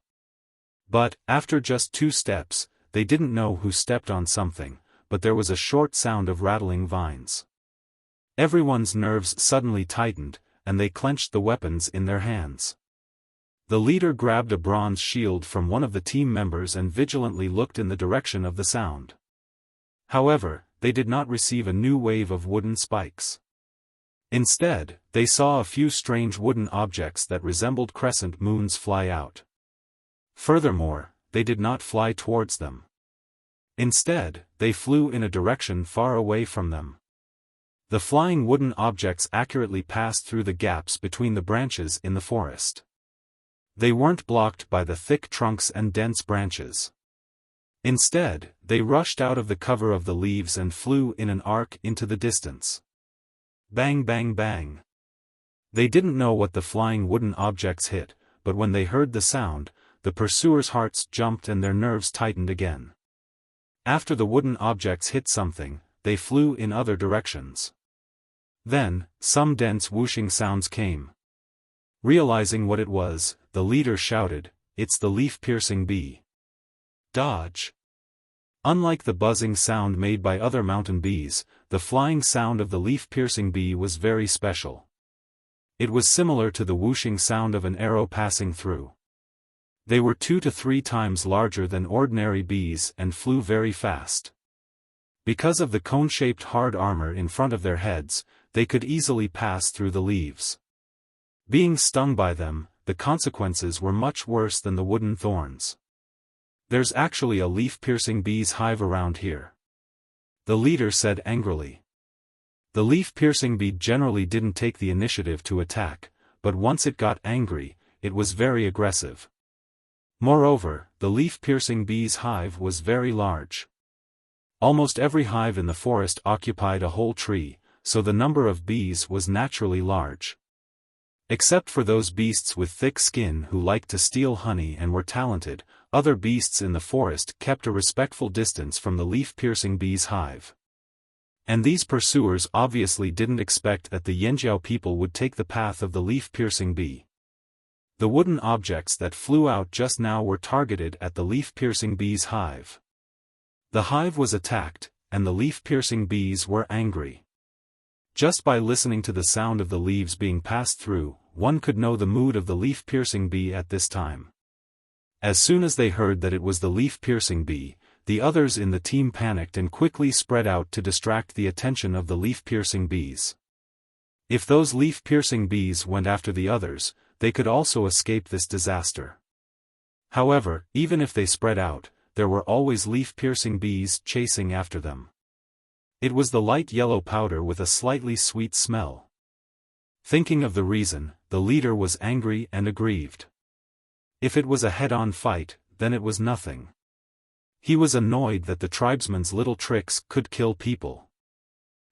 But, after just 2 steps, they didn't know who stepped on something, but there was a short sound of rattling vines. Everyone's nerves suddenly tightened, and they clenched the weapons in their hands. The leader grabbed a bronze shield from one of the team members and vigilantly looked in the direction of the sound. However, they did not receive a new wave of wooden spikes. Instead, they saw a few strange wooden objects that resembled crescent moons fly out. Furthermore, they did not fly towards them. Instead, they flew in a direction far away from them. The flying wooden objects accurately passed through the gaps between the branches in the forest. They weren't blocked by the thick trunks and dense branches. Instead, they rushed out of the cover of the leaves and flew in an arc into the distance. Bang bang bang. They didn't know what the flying wooden objects hit, but when they heard the sound, the pursuers' hearts jumped and their nerves tightened again. After the wooden objects hit something, they flew in other directions. Then, some dense whooshing sounds came. Realizing what it was, the leader shouted, "It's the leaf-piercing bee. Dodge!" Unlike the buzzing sound made by other mountain bees, the flying sound of the leaf-piercing bee was very special. It was similar to the whooshing sound of an arrow passing through. They were 2 to 3 times larger than ordinary bees and flew very fast. Because of the cone-shaped hard armor in front of their heads, they could easily pass through the leaves. Being stung by them, the consequences were much worse than the wooden thorns. "There's actually a leaf-piercing bee's hive around here," the leader said angrily. The leaf-piercing bee generally didn't take the initiative to attack, but once it got angry, it was very aggressive. Moreover, the leaf-piercing bee's hive was very large. Almost every hive in the forest occupied a whole tree, so the number of bees was naturally large. Except for those beasts with thick skin who liked to steal honey and were talented, other beasts in the forest kept a respectful distance from the leaf-piercing bee's hive. And these pursuers obviously didn't expect that the Yanjiao people would take the path of the leaf-piercing bee. The wooden objects that flew out just now were targeted at the leaf-piercing bee's hive. The hive was attacked, and the leaf-piercing bees were angry. Just by listening to the sound of the leaves being passed through, one could know the mood of the leaf-piercing bee at this time. As soon as they heard that it was the leaf-piercing bee, the others in the team panicked and quickly spread out to distract the attention of the leaf-piercing bees. If those leaf-piercing bees went after the others, they could also escape this disaster. However, even if they spread out, there were always leaf-piercing bees chasing after them. It was the light yellow powder with a slightly sweet smell. Thinking of the reason, the leader was angry and aggrieved. If it was a head-on fight, then it was nothing. He was annoyed that the tribesmen's little tricks could kill people.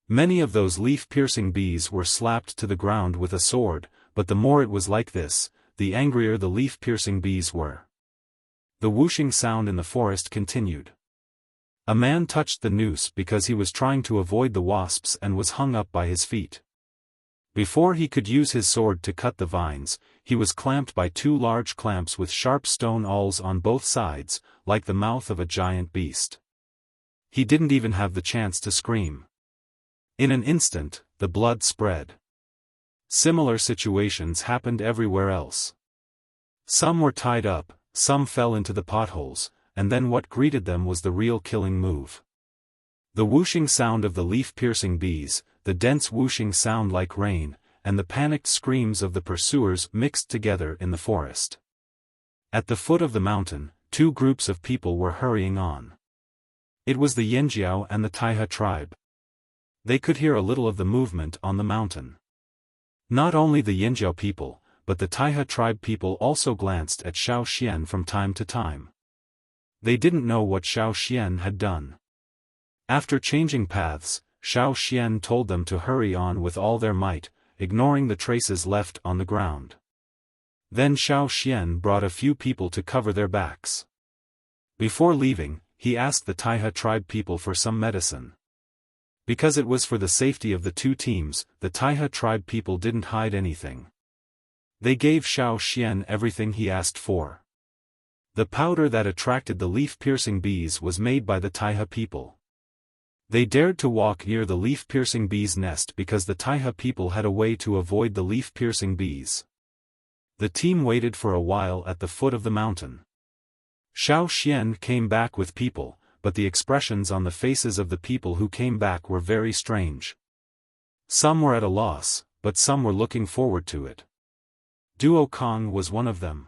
Many of those leaf-piercing bees were slapped to the ground with a sword, but the more it was like this, the angrier the leaf-piercing bees were. The whooshing sound in the forest continued. A man touched the noose because he was trying to avoid the wasps and was hung up by his feet. Before he could use his sword to cut the vines, he was clamped by 2 large clamps with sharp stone awls on both sides, like the mouth of a giant beast. He didn't even have the chance to scream. In an instant, the blood spread. Similar situations happened everywhere else. Some were tied up, some fell into the potholes, and then what greeted them was the real killing move. The whooshing sound of the leaf-piercing bees, the dense whooshing sound like rain, and the panicked screams of the pursuers mixed together in the forest. At the foot of the mountain, 2 groups of people were hurrying on. It was the Yanjiao and the Taiha tribe. They could hear a little of the movement on the mountain. Not only the Yanjiao people, but the Taiha tribe people also glanced at Xiaofan from time to time. They didn't know what Xiaofan had done. After changing paths, Xiaofan told them to hurry on with all their might, ignoring the traces left on the ground. Then Xiaofan brought a few people to cover their backs. Before leaving, he asked the Taiha tribe people for some medicine. Because it was for the safety of the 2 teams, the Taiha tribe people didn't hide anything. They gave Xiaofan everything he asked for. The powder that attracted the leaf-piercing bees was made by the Taiha people. They dared to walk near the leaf-piercing bee's nest because the Taiha people had a way to avoid the leaf-piercing bees. The team waited for a while at the foot of the mountain. Xiaofan came back with people, but the expressions on the faces of the people who came back were very strange. Some were at a loss, but some were looking forward to it. Duo Kong was one of them.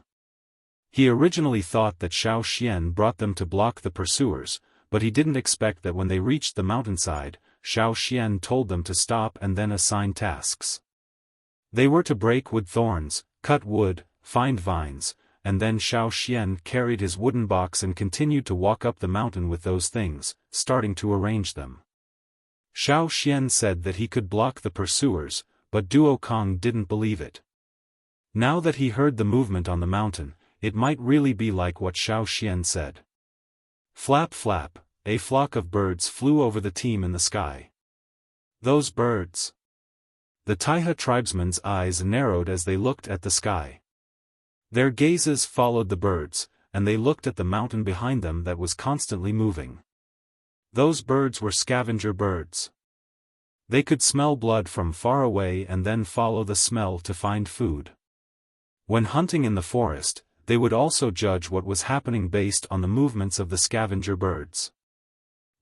He originally thought that Xiaofan brought them to block the pursuers, but he didn't expect that when they reached the mountainside, Xiaofan told them to stop and then assign tasks. They were to break wood thorns, cut wood, find vines, and then Xiaofan carried his wooden box and continued to walk up the mountain with those things, starting to arrange them. Xiaofan said that he could block the pursuers, but Duo Kong didn't believe it. Now that he heard the movement on the mountain, it might really be like what Xiaofan said. Flap flap, a flock of birds flew over the team in the sky. Those birds! The Taiha tribesmen's eyes narrowed as they looked at the sky. Their gazes followed the birds, and they looked at the mountain behind them that was constantly moving. Those birds were scavenger birds. They could smell blood from far away and then follow the smell to find food. When hunting in the forest, they would also judge what was happening based on the movements of the scavenger birds.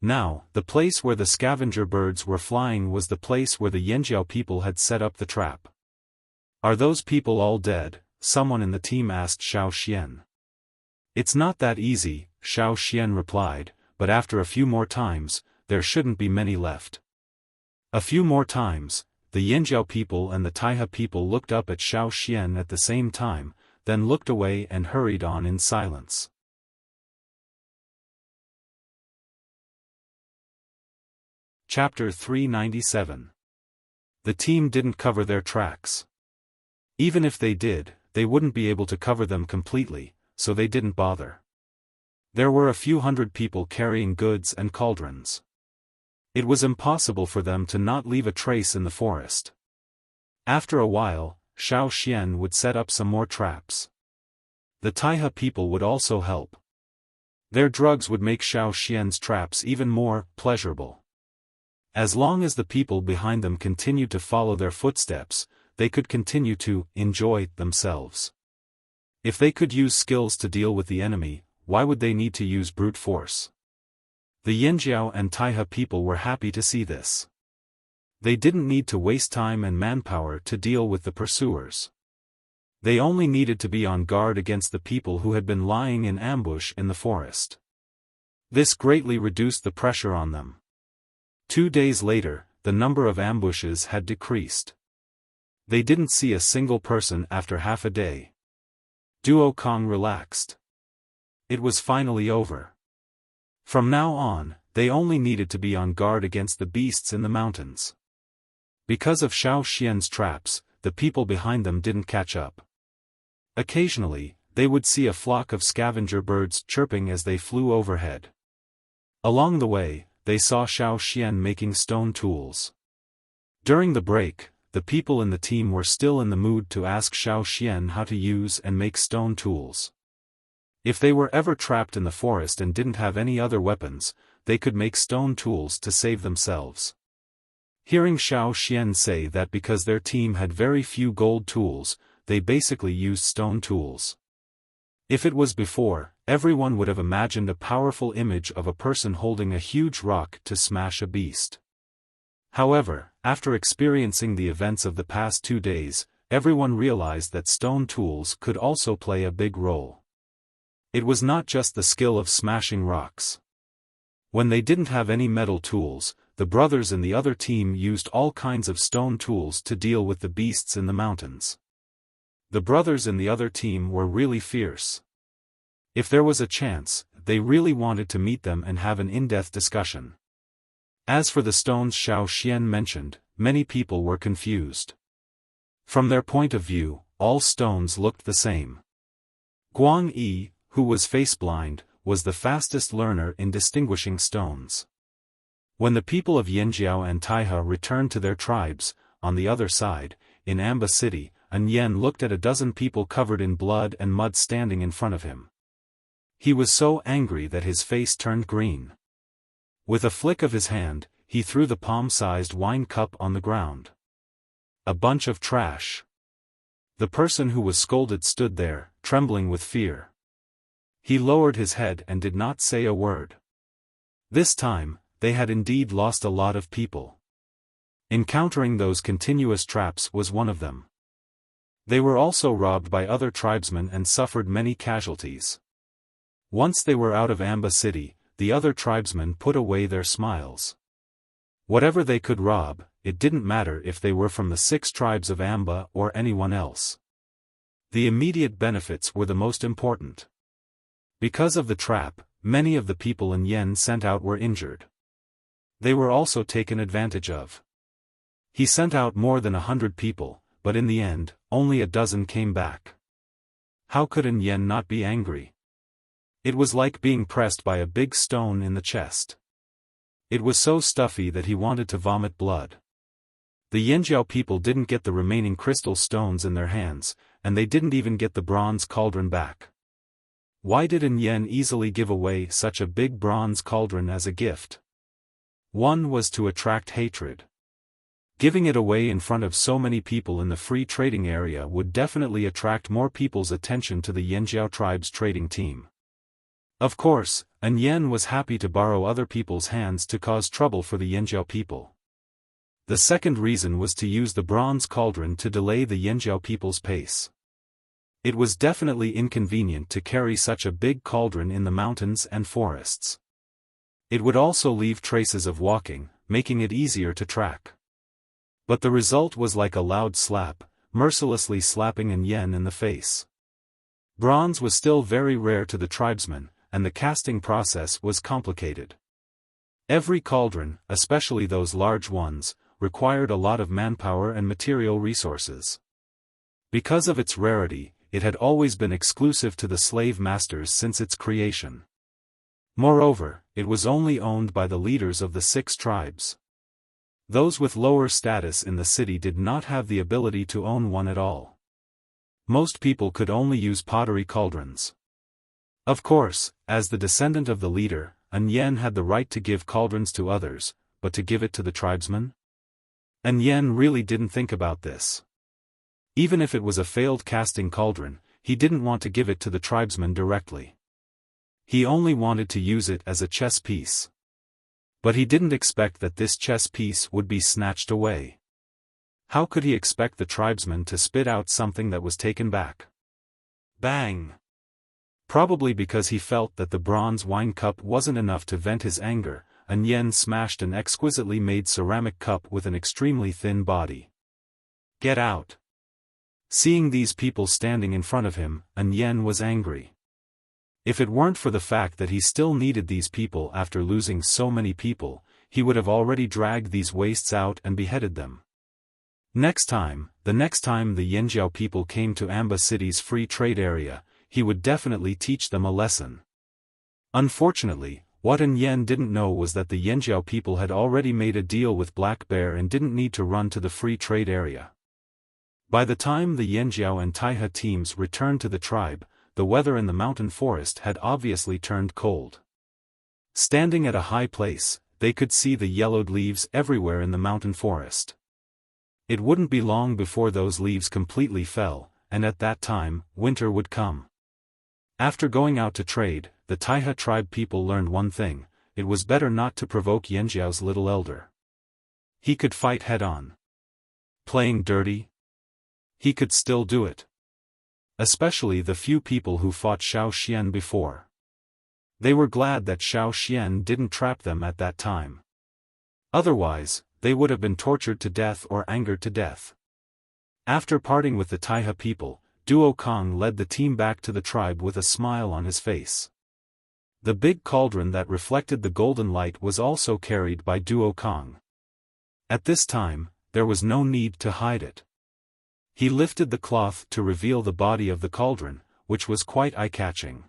Now, the place where the scavenger birds were flying was the place where the Yanjiao people had set up the trap. "Are those people all dead?" someone in the team asked Xiaofan. "It's not that easy," Xiaofan replied, "but after a few more times, there shouldn't be many left." A few more times, the Yanjiao people and the Taiha people looked up at Xiaofan at the same time, then looked away and hurried on in silence. Chapter 397. The team didn't cover their tracks. Even if they did, they wouldn't be able to cover them completely, so they didn't bother. There were a few hundred people carrying goods and cauldrons. It was impossible for them to not leave a trace in the forest. After a while, Xiaofan would set up some more traps. The Taiha people would also help. Their drugs would make Xiaofan's traps even more pleasurable. As long as the people behind them continued to follow their footsteps, they could continue to enjoy themselves. If they could use skills to deal with the enemy, why would they need to use brute force? The Yanjiao and Taiha people were happy to see this. They didn't need to waste time and manpower to deal with the pursuers. They only needed to be on guard against the people who had been lying in ambush in the forest. This greatly reduced the pressure on them. 2 days later, the number of ambushes had decreased. They didn't see a single person after half a day. Duo Kong relaxed. It was finally over. From now on, they only needed to be on guard against the beasts in the mountains. Because of Xiaofan's traps, the people behind them didn't catch up. Occasionally, they would see a flock of scavenger birds chirping as they flew overhead. Along the way, they saw Xiaofan making stone tools. During the break, the people in the team were still in the mood to ask Xiaofan how to use and make stone tools. If they were ever trapped in the forest and didn't have any other weapons, they could make stone tools to save themselves. Hearing Xiaofan say that because their team had very few gold tools, they basically used stone tools. If it was before, everyone would have imagined a powerful image of a person holding a huge rock to smash a beast. However, after experiencing the events of the past 2 days, everyone realized that stone tools could also play a big role. It was not just the skill of smashing rocks. When they didn't have any metal tools, the brothers in the other team used all kinds of stone tools to deal with the beasts in the mountains. The brothers in the other team were really fierce. If there was a chance, they really wanted to meet them and have an in-depth discussion. As for the stones Xiaofan mentioned, many people were confused. From their point of view, all stones looked the same. Guang Yi, who was face-blind, was the fastest learner in distinguishing stones. When the people of Yanjiao and Taiha returned to their tribes, on the other side, in Amba City, An Yen looked at a dozen people covered in blood and mud standing in front of him. He was so angry that his face turned green. With a flick of his hand, he threw the palm-sized wine cup on the ground. A bunch of trash. The person who was scolded stood there, trembling with fear. He lowered his head and did not say a word. This time, they had indeed lost a lot of people. Encountering those continuous traps was one of them. They were also robbed by other tribesmen and suffered many casualties. Once they were out of Amba City, the other tribesmen put away their smiles. Whatever they could rob, it didn't matter if they were from the 6 tribes of Amba or anyone else. The immediate benefits were the most important. Because of the trap, many of the people in Yen sent out were injured. They were also taken advantage of. He sent out more than 100 people, but in the end, only a dozen came back. How could an Yen not be angry? It was like being pressed by a big stone in the chest. It was so stuffy that he wanted to vomit blood. The Yanjiao people didn't get the remaining crystal stones in their hands, and they didn't even get the bronze cauldron back. Why did an Yen easily give away such a big bronze cauldron as a gift? One was to attract hatred. Giving it away in front of so many people in the free trading area would definitely attract more people's attention to the Yanjiao tribe's trading team. Of course, an Yen was happy to borrow other people's hands to cause trouble for the Yanjiao people. The second reason was to use the bronze cauldron to delay the Yanjiao people's pace. It was definitely inconvenient to carry such a big cauldron in the mountains and forests. It would also leave traces of walking, making it easier to track. But the result was like a loud slap, mercilessly slapping an Yen in the face. Bronze was still very rare to the tribesmen, and the casting process was complicated. Every cauldron, especially those large ones, required a lot of manpower and material resources. Because of its rarity, it had always been exclusive to the slave masters since its creation. Moreover, it was only owned by the leaders of the 6 tribes. Those with lower status in the city did not have the ability to own one at all. Most people could only use pottery cauldrons. Of course, as the descendant of the leader, an Yen had the right to give cauldrons to others, but to give it to the tribesmen? An Yen really didn't think about this. Even if it was a failed casting cauldron, he didn't want to give it to the tribesmen directly. He only wanted to use it as a chess piece. But he didn't expect that this chess piece would be snatched away. How could he expect the tribesmen to spit out something that was taken back? Bang! Probably because he felt that the bronze wine cup wasn't enough to vent his anger, an Yen smashed an exquisitely made ceramic cup with an extremely thin body. Get out! Seeing these people standing in front of him, an Yen was angry. If it weren't for the fact that he still needed these people after losing so many people, he would have already dragged these wastes out and beheaded them. The next time the Yanjiao people came to Amba City's free trade area, he would definitely teach them a lesson. Unfortunately, what an Yen didn't know was that the Yanjiao people had already made a deal with Black Bear and didn't need to run to the free trade area. By the time the Yanjiao and Taihe teams returned to the tribe, the weather in the mountain forest had obviously turned cold. Standing at a high place, they could see the yellowed leaves everywhere in the mountain forest. It wouldn't be long before those leaves completely fell, and at that time, winter would come. After going out to trade, the Taihe tribe people learned one thing: it was better not to provoke Yanjiao's little elder. He could fight head-on. Playing dirty? He could still do it. Especially the few people who fought Xiaoxian before. They were glad that Xiaoxian didn't trap them at that time. Otherwise, they would have been tortured to death or angered to death. After parting with the Taihe people, Duo Kong led the team back to the tribe with a smile on his face. The big cauldron that reflected the golden light was also carried by Duo Kong. At this time, there was no need to hide it. He lifted the cloth to reveal the body of the cauldron, which was quite eye-catching.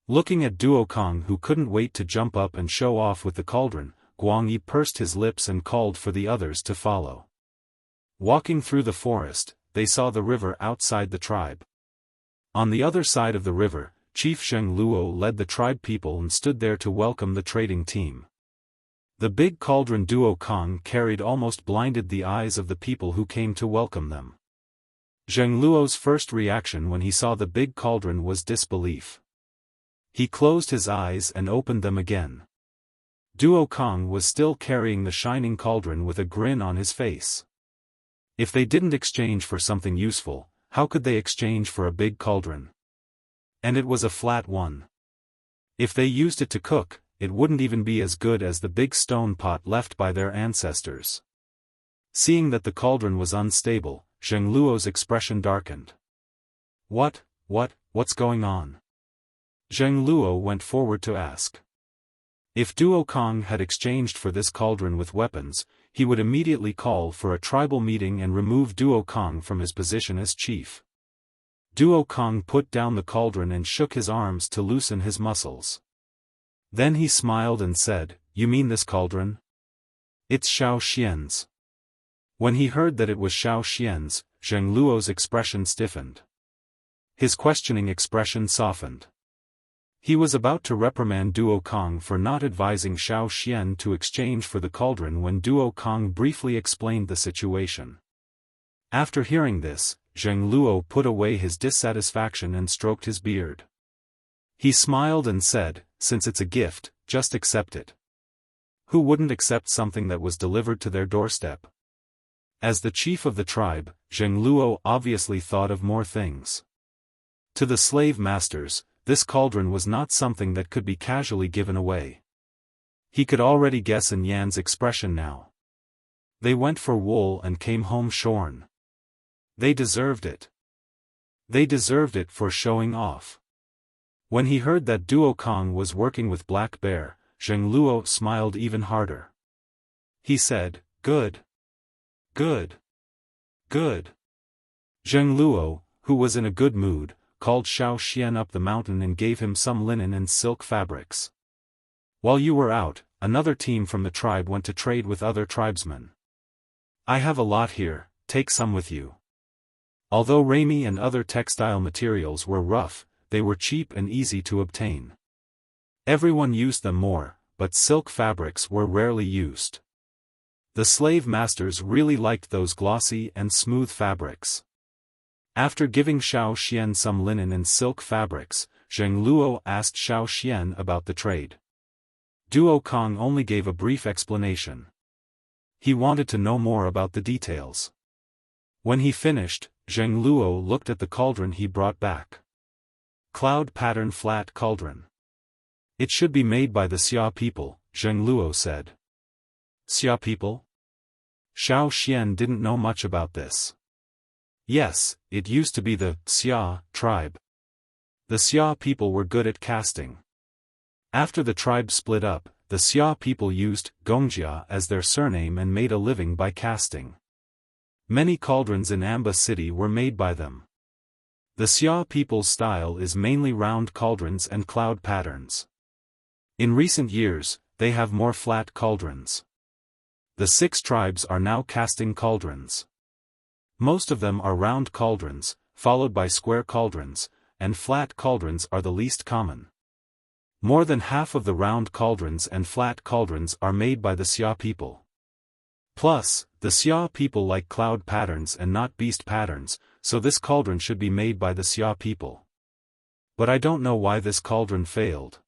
Looking at Duo Kong, who couldn't wait to jump up and show off with the cauldron, Guangyi pursed his lips and called for the others to follow. Walking through the forest, they saw the river outside the tribe. On the other side of the river, Chief Zheng Luo led the tribe people and stood there to welcome the trading team. The big cauldron Duo Kong carried almost blinded the eyes of the people who came to welcome them. Zheng Luo's first reaction when he saw the big cauldron was disbelief. He closed his eyes and opened them again. Duo Kong was still carrying the shining cauldron with a grin on his face. If they didn't exchange for something useful, how could they exchange for a big cauldron? And it was a flat one. If they used it to cook, it wouldn't even be as good as the big stone pot left by their ancestors. Seeing that the cauldron was unstable, Zheng Luo's expression darkened. What's going on? Zheng Luo went forward to ask. If Duo Kong had exchanged for this cauldron with weapons, he would immediately call for a tribal meeting and remove Duo Kong from his position as chief. Duo Kong put down the cauldron and shook his arms to loosen his muscles. Then he smiled and said, "You mean this cauldron? It's Xiao Xian's." When he heard that it was Xiao Xian's, Zheng Luo's expression stiffened. His questioning expression softened. He was about to reprimand Duo Kong for not advising Xiao Xian to exchange for the cauldron when Duo Kong briefly explained the situation. After hearing this, Zheng Luo put away his dissatisfaction and stroked his beard. He smiled and said, "Since it's a gift, just accept it." Who wouldn't accept something that was delivered to their doorstep? As the chief of the tribe, Zheng Luo obviously thought of more things. To the slave masters, this cauldron was not something that could be casually given away. He could already guess in Yan's expression now. They went for wool and came home shorn. They deserved it. They deserved it for showing off. When he heard that Duo Kong was working with Black Bear, Zheng Luo smiled even harder. He said, "Good. Good. Good." Zheng Luo, who was in a good mood, called Xiao Xian up the mountain and gave him some linen and silk fabrics. "While you were out, another team from the tribe went to trade with other tribesmen. I have a lot here, take some with you." Although ramie and other textile materials were rough, they were cheap and easy to obtain. Everyone used them more, but silk fabrics were rarely used. The slave masters really liked those glossy and smooth fabrics. After giving Xiao Xian some linen and silk fabrics, Zheng Luo asked Xiao Xian about the trade. Duo Kong only gave a brief explanation. He wanted to know more about the details. When he finished, Zheng Luo looked at the cauldron he brought back. Cloud pattern flat cauldron. "It should be made by the Xia people," Zheng Luo said. Xia people? Xiao Xian didn't know much about this. Yes, it used to be the Xia tribe. The Xia people were good at casting. After the tribe split up, the Xia people used Gongjia as their surname and made a living by casting. Many cauldrons in Amba City were made by them. The Xia people's style is mainly round cauldrons and cloud patterns. In recent years, they have more flat cauldrons. The 6 tribes are now casting cauldrons. Most of them are round cauldrons, followed by square cauldrons, and flat cauldrons are the least common. More than half of the round cauldrons and flat cauldrons are made by the Xia people. Plus, the Xia people like cloud patterns and not beast patterns, so this cauldron should be made by the Xia people. But I don't know why this cauldron failed.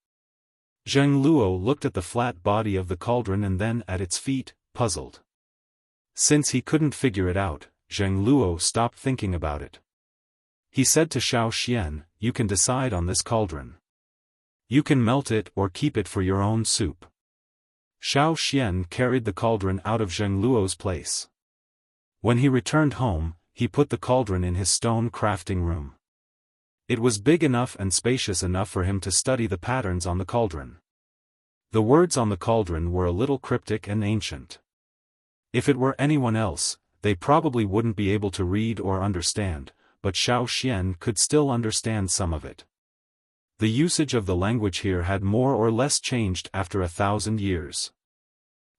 Zheng Luo looked at the flat body of the cauldron and then at its feet, puzzled. Since he couldn't figure it out, Zheng Luo stopped thinking about it. He said to Xiao Xian, "You can decide on this cauldron. You can melt it or keep it for your own soup." Xiao Xian carried the cauldron out of Zheng Luo's place. When he returned home, he put the cauldron in his stone crafting room. It was big enough and spacious enough for him to study the patterns on the cauldron. The words on the cauldron were a little cryptic and ancient. If it were anyone else, they probably wouldn't be able to read or understand, but Xiao Xian could still understand some of it. The usage of the language here had more or less changed after 1,000 years.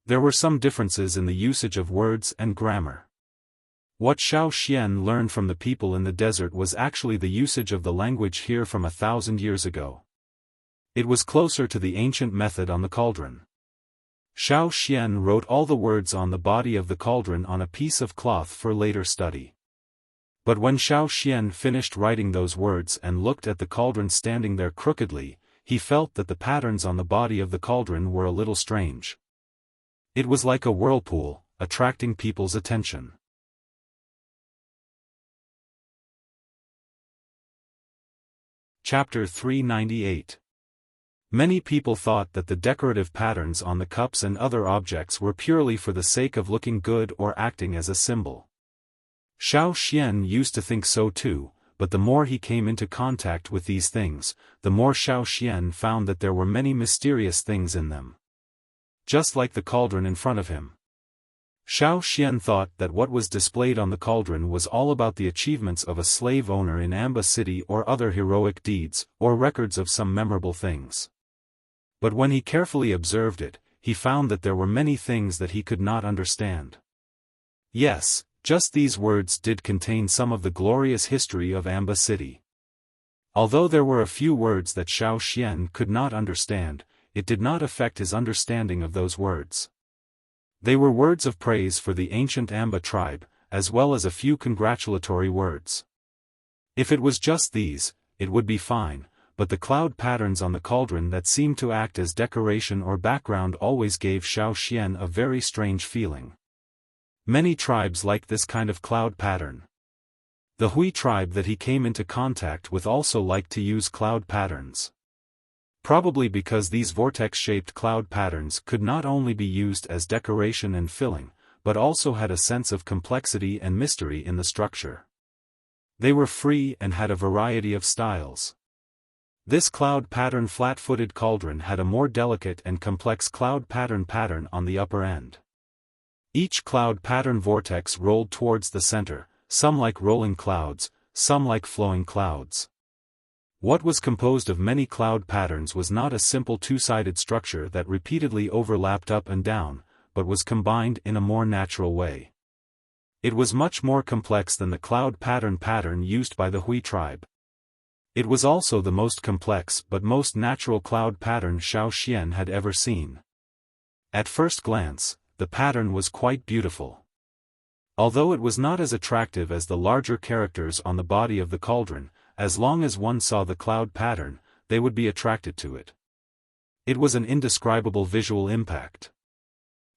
There were some differences in the usage of words and grammar. What Xiao Xian learned from the people in the desert was actually the usage of the language here from 1,000 years ago. It was closer to the ancient method on the cauldron. Xiao Xian wrote all the words on the body of the cauldron on a piece of cloth for later study. But when Xiao Xian finished writing those words and looked at the cauldron standing there crookedly, he felt that the patterns on the body of the cauldron were a little strange. It was like a whirlpool, attracting people's attention. Chapter 398. Many people thought that the decorative patterns on the cups and other objects were purely for the sake of looking good or acting as a symbol. Xiaofan used to think so too, but the more he came into contact with these things, the more Xiaofan found that there were many mysterious things in them. Just like the cauldron in front of him. Xiaofan thought that what was displayed on the cauldron was all about the achievements of a slave owner in Amba City or other heroic deeds, or records of some memorable things. But when he carefully observed it, he found that there were many things that he could not understand. Yes, just these words did contain some of the glorious history of Amba City. Although there were a few words that Xiaofan could not understand, it did not affect his understanding of those words. They were words of praise for the ancient Amba tribe, as well as a few congratulatory words. If it was just these, it would be fine, but the cloud patterns on the cauldron that seemed to act as decoration or background always gave Xiaofan a very strange feeling. Many tribes liked this kind of cloud pattern. The Hui tribe that he came into contact with also liked to use cloud patterns. Probably because these vortex-shaped cloud patterns could not only be used as decoration and filling, but also had a sense of complexity and mystery in the structure. They were free and had a variety of styles. This cloud pattern flat-footed cauldron had a more delicate and complex cloud pattern on the upper end. Each cloud pattern vortex rolled towards the center, some like rolling clouds, some like flowing clouds. What was composed of many cloud patterns was not a simple two-sided structure that repeatedly overlapped up and down, but was combined in a more natural way. It was much more complex than the cloud pattern used by the Hui tribe. It was also the most complex but most natural cloud pattern Xiaofan had ever seen. At first glance, the pattern was quite beautiful. Although it was not as attractive as the larger characters on the body of the cauldron, as long as one saw the cloud pattern, they would be attracted to it. It was an indescribable visual impact.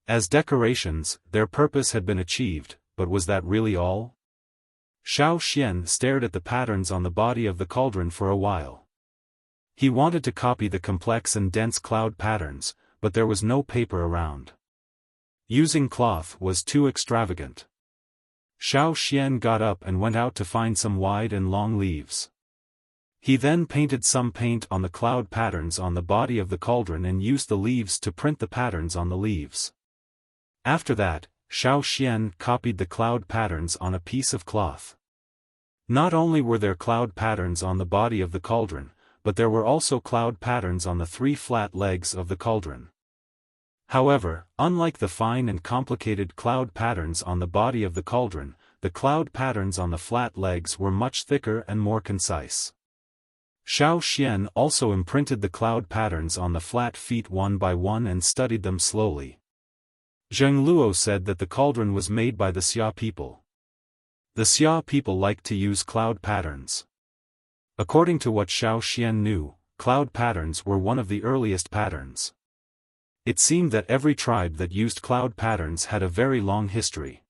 As decorations, their purpose had been achieved, but was that really all? Xiaofan stared at the patterns on the body of the cauldron for a while. He wanted to copy the complex and dense cloud patterns, but there was no paper around. Using cloth was too extravagant. Xiaofan got up and went out to find some wide and long leaves. He then painted some paint on the cloud patterns on the body of the cauldron and used the leaves to print the patterns on the leaves. After that, Xiaofan copied the cloud patterns on a piece of cloth. Not only were there cloud patterns on the body of the cauldron, but there were also cloud patterns on the three flat legs of the cauldron. However, unlike the fine and complicated cloud patterns on the body of the cauldron, the cloud patterns on the flat legs were much thicker and more concise. Xiaofan also imprinted the cloud patterns on the flat feet one by one and studied them slowly. Zheng Luo said that the cauldron was made by the Xia people. The Xia people liked to use cloud patterns. According to what Xiaofan knew, cloud patterns were one of the earliest patterns. It seemed that every tribe that used cloud patterns had a very long history.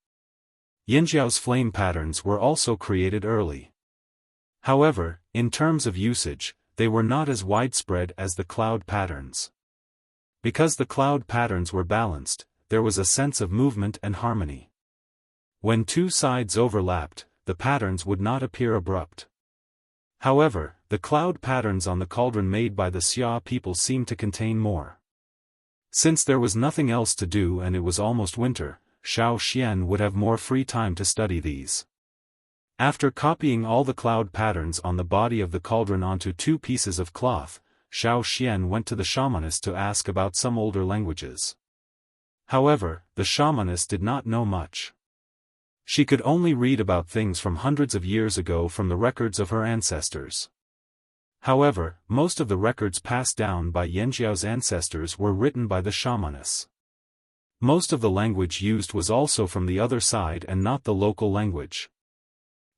Yinjiao's flame patterns were also created early. However, in terms of usage, they were not as widespread as the cloud patterns. Because the cloud patterns were balanced, there was a sense of movement and harmony. When two sides overlapped, the patterns would not appear abrupt. However, the cloud patterns on the cauldron made by the Xia people seemed to contain more. Since there was nothing else to do and it was almost winter, Xiaofan would have more free time to study these. After copying all the cloud patterns on the body of the cauldron onto two pieces of cloth, Xiaofan went to the shamaness to ask about some older languages. However, the shamaness did not know much. She could only read about things from hundreds of years ago from the records of her ancestors. However, most of the records passed down by Yinjiao's ancestors were written by the shamaness. Most of the language used was also from the other side and not the local language.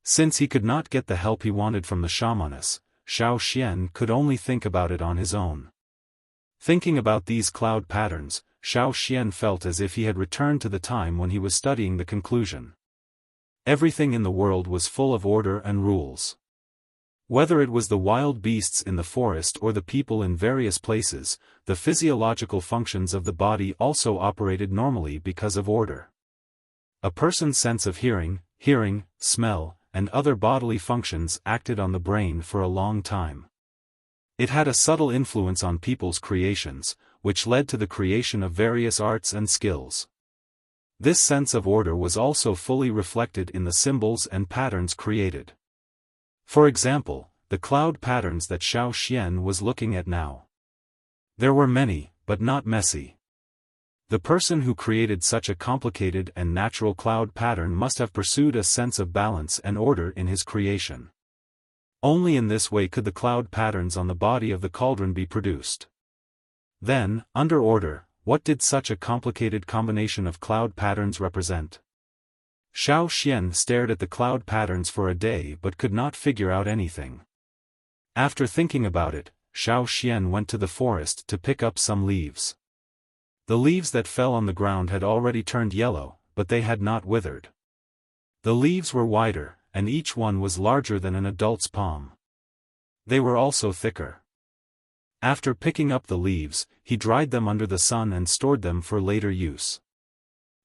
Since he could not get the help he wanted from the shamaness, Xiaofan could only think about it on his own. Thinking about these cloud patterns, Xiaofan felt as if he had returned to the time when he was studying the conclusion. Everything in the world was full of order and rules. Whether it was the wild beasts in the forest or the people in various places, the physiological functions of the body also operated normally because of order. A person's sense of hearing, smell, and other bodily functions acted on the brain for a long time. It had a subtle influence on people's creations, which led to the creation of various arts and skills. This sense of order was also fully reflected in the symbols and patterns created. For example, the cloud patterns that Xiaofan was looking at now. There were many, but not messy. The person who created such a complicated and natural cloud pattern must have pursued a sense of balance and order in his creation. Only in this way could the cloud patterns on the body of the cauldron be produced. Then, under order, what did such a complicated combination of cloud patterns represent? Xiaofan stared at the cloud patterns for a day but could not figure out anything. After thinking about it, Xiaofan went to the forest to pick up some leaves. The leaves that fell on the ground had already turned yellow, but they had not withered. The leaves were wider, and each one was larger than an adult's palm. They were also thicker. After picking up the leaves, he dried them under the sun and stored them for later use.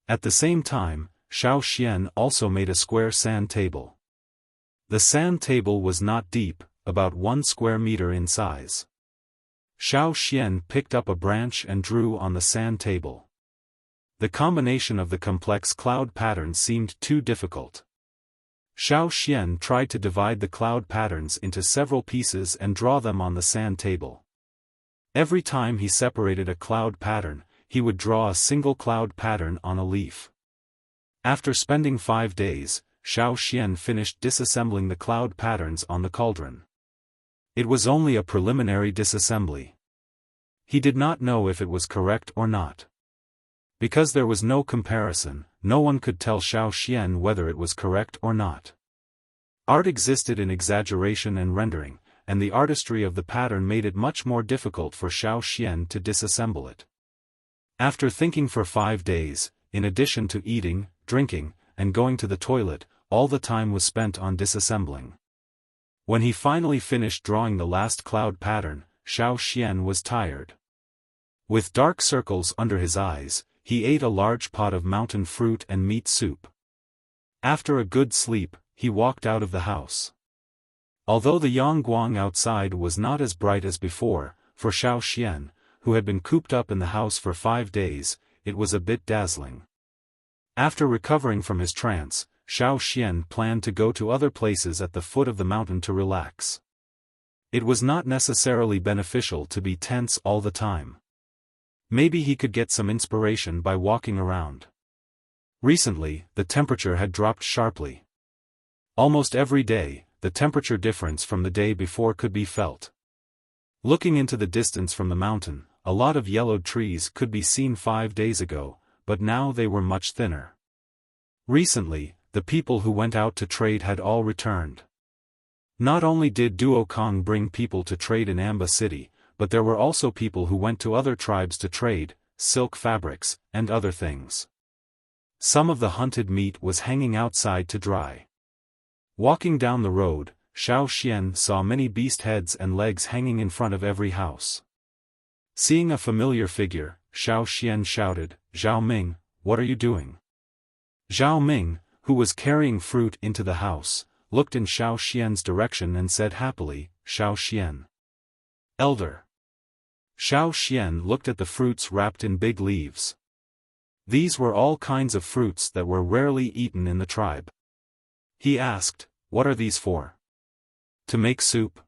At the same time, Xiaofan also made a square sand table. The sand table was not deep, about 1 square meter in size. Xiaofan picked up a branch and drew on the sand table. The combination of the complex cloud patterns seemed too difficult. Xiaofan tried to divide the cloud patterns into several pieces and draw them on the sand table. Every time he separated a cloud pattern, he would draw a single cloud pattern on a leaf. After spending 5 days, Xiaofan finished disassembling the cloud patterns on the cauldron. It was only a preliminary disassembly. He did not know if it was correct or not. Because there was no comparison, no one could tell Xiaofan whether it was correct or not. Art existed in exaggeration and rendering, and the artistry of the pattern made it much more difficult for Xiaofan to disassemble it. After thinking for 5 days, in addition to eating, drinking, and going to the toilet, all the time was spent on disassembling. When he finally finished drawing the last cloud pattern, Xiaofan was tired. With dark circles under his eyes, he ate a large pot of mountain fruit and meat soup. After a good sleep, he walked out of the house. Although the yangguang outside was not as bright as before, for Xiaofan, who had been cooped up in the house for 5 days, it was a bit dazzling. After recovering from his trance, Xiaofan planned to go to other places at the foot of the mountain to relax. It was not necessarily beneficial to be tense all the time. Maybe he could get some inspiration by walking around. Recently, the temperature had dropped sharply. Almost every day, the temperature difference from the day before could be felt. Looking into the distance from the mountain, a lot of yellowed trees could be seen 5 days ago, but now they were much thinner. Recently, the people who went out to trade had all returned. Not only did Duokong bring people to trade in Amba City, but there were also people who went to other tribes to trade, silk fabrics, and other things. Some of the hunted meat was hanging outside to dry. Walking down the road, Xiaofan saw many beast heads and legs hanging in front of every house. Seeing a familiar figure, Xiaofan shouted, "Zhao Ming, what are you doing?" Zhao Ming, who was carrying fruit into the house, looked in Xiaofan's direction and said happily, "Xiaofan. Elder." Xiaofan looked at the fruits wrapped in big leaves. These were all kinds of fruits that were rarely eaten in the tribe. He asked, "What are these for?" "To make soup."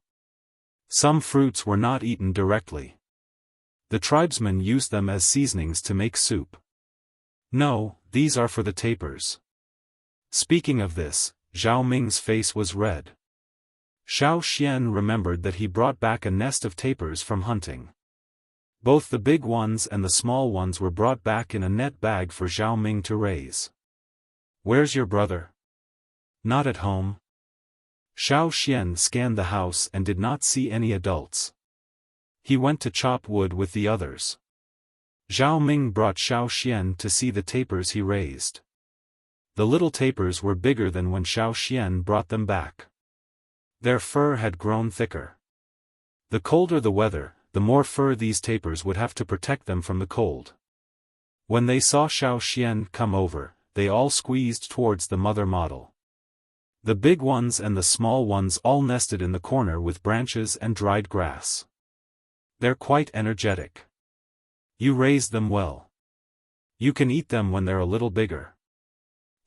Some fruits were not eaten directly. The tribesmen used them as seasonings to make soup. "No, these are for the tapers." Speaking of this, Zhao Ming's face was red. Xiaofan remembered that he brought back a nest of tapers from hunting. Both the big ones and the small ones were brought back in a net bag for Zhao Ming to raise. "Where's your brother?" "Not at home." Xiaofan scanned the house and did not see any adults. He went to chop wood with the others. Zhao Ming brought Xiaofan to see the tapers he raised. The little tapers were bigger than when Xiaofan brought them back. Their fur had grown thicker. The colder the weather, the more fur these tapirs would have to protect them from the cold. When they saw Xiaoxian come over, they all squeezed towards the mother model. The big ones and the small ones all nested in the corner with branches and dried grass. They're quite energetic. You raised them well. You can eat them when they're a little bigger.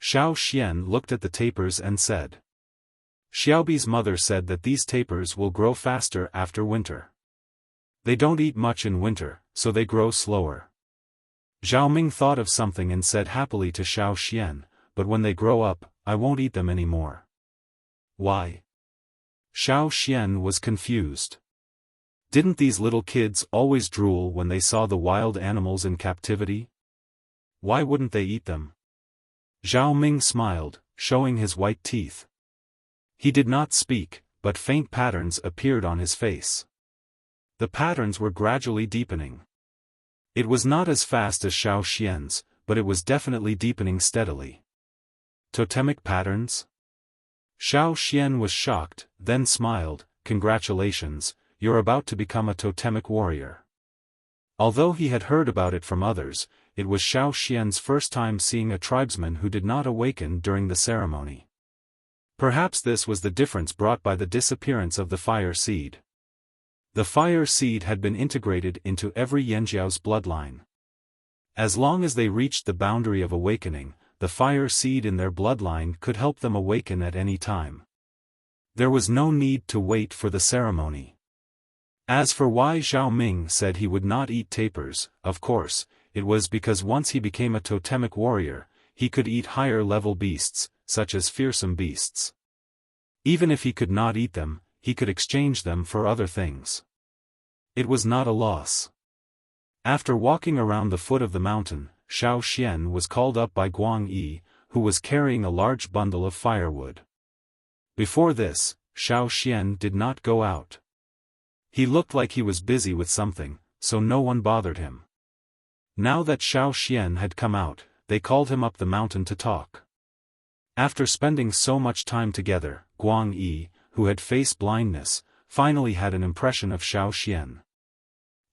Xiaoxian looked at the tapirs and said. Xiaobi's mother said that these tapirs will grow faster after winter. They don't eat much in winter, so they grow slower. Zhao Ming thought of something and said happily to Xiaoxian, but when they grow up, I won't eat them anymore. Why? Xiaoxian was confused. Didn't these little kids always drool when they saw the wild animals in captivity? Why wouldn't they eat them? Zhao Ming smiled, showing his white teeth. He did not speak, but faint patterns appeared on his face. The patterns were gradually deepening. It was not as fast as Xiaoxian's, but it was definitely deepening steadily. Totemic patterns? Xiaoxian was shocked, then smiled. Congratulations, you're about to become a totemic warrior. Although he had heard about it from others, it was Xiaoxian's first time seeing a tribesman who did not awaken during the ceremony. Perhaps this was the difference brought by the disappearance of the fire seed. The fire seed had been integrated into every Yanjiao's bloodline. As long as they reached the boundary of awakening, the fire seed in their bloodline could help them awaken at any time. There was no need to wait for the ceremony. As for why Zhao Ming said he would not eat tapirs, of course, it was because once he became a totemic warrior, he could eat higher-level beasts, such as fearsome beasts. Even if he could not eat them, he could exchange them for other things. It was not a loss. After walking around the foot of the mountain, Xiaoxian was called up by Guang Yi, who was carrying a large bundle of firewood. Before this, Xiaoxian did not go out. He looked like he was busy with something, so no one bothered him. Now that Xiaoxian had come out, they called him up the mountain to talk. After spending so much time together, Guang Yi, who had face blindness, finally had an impression of Xiaoxian.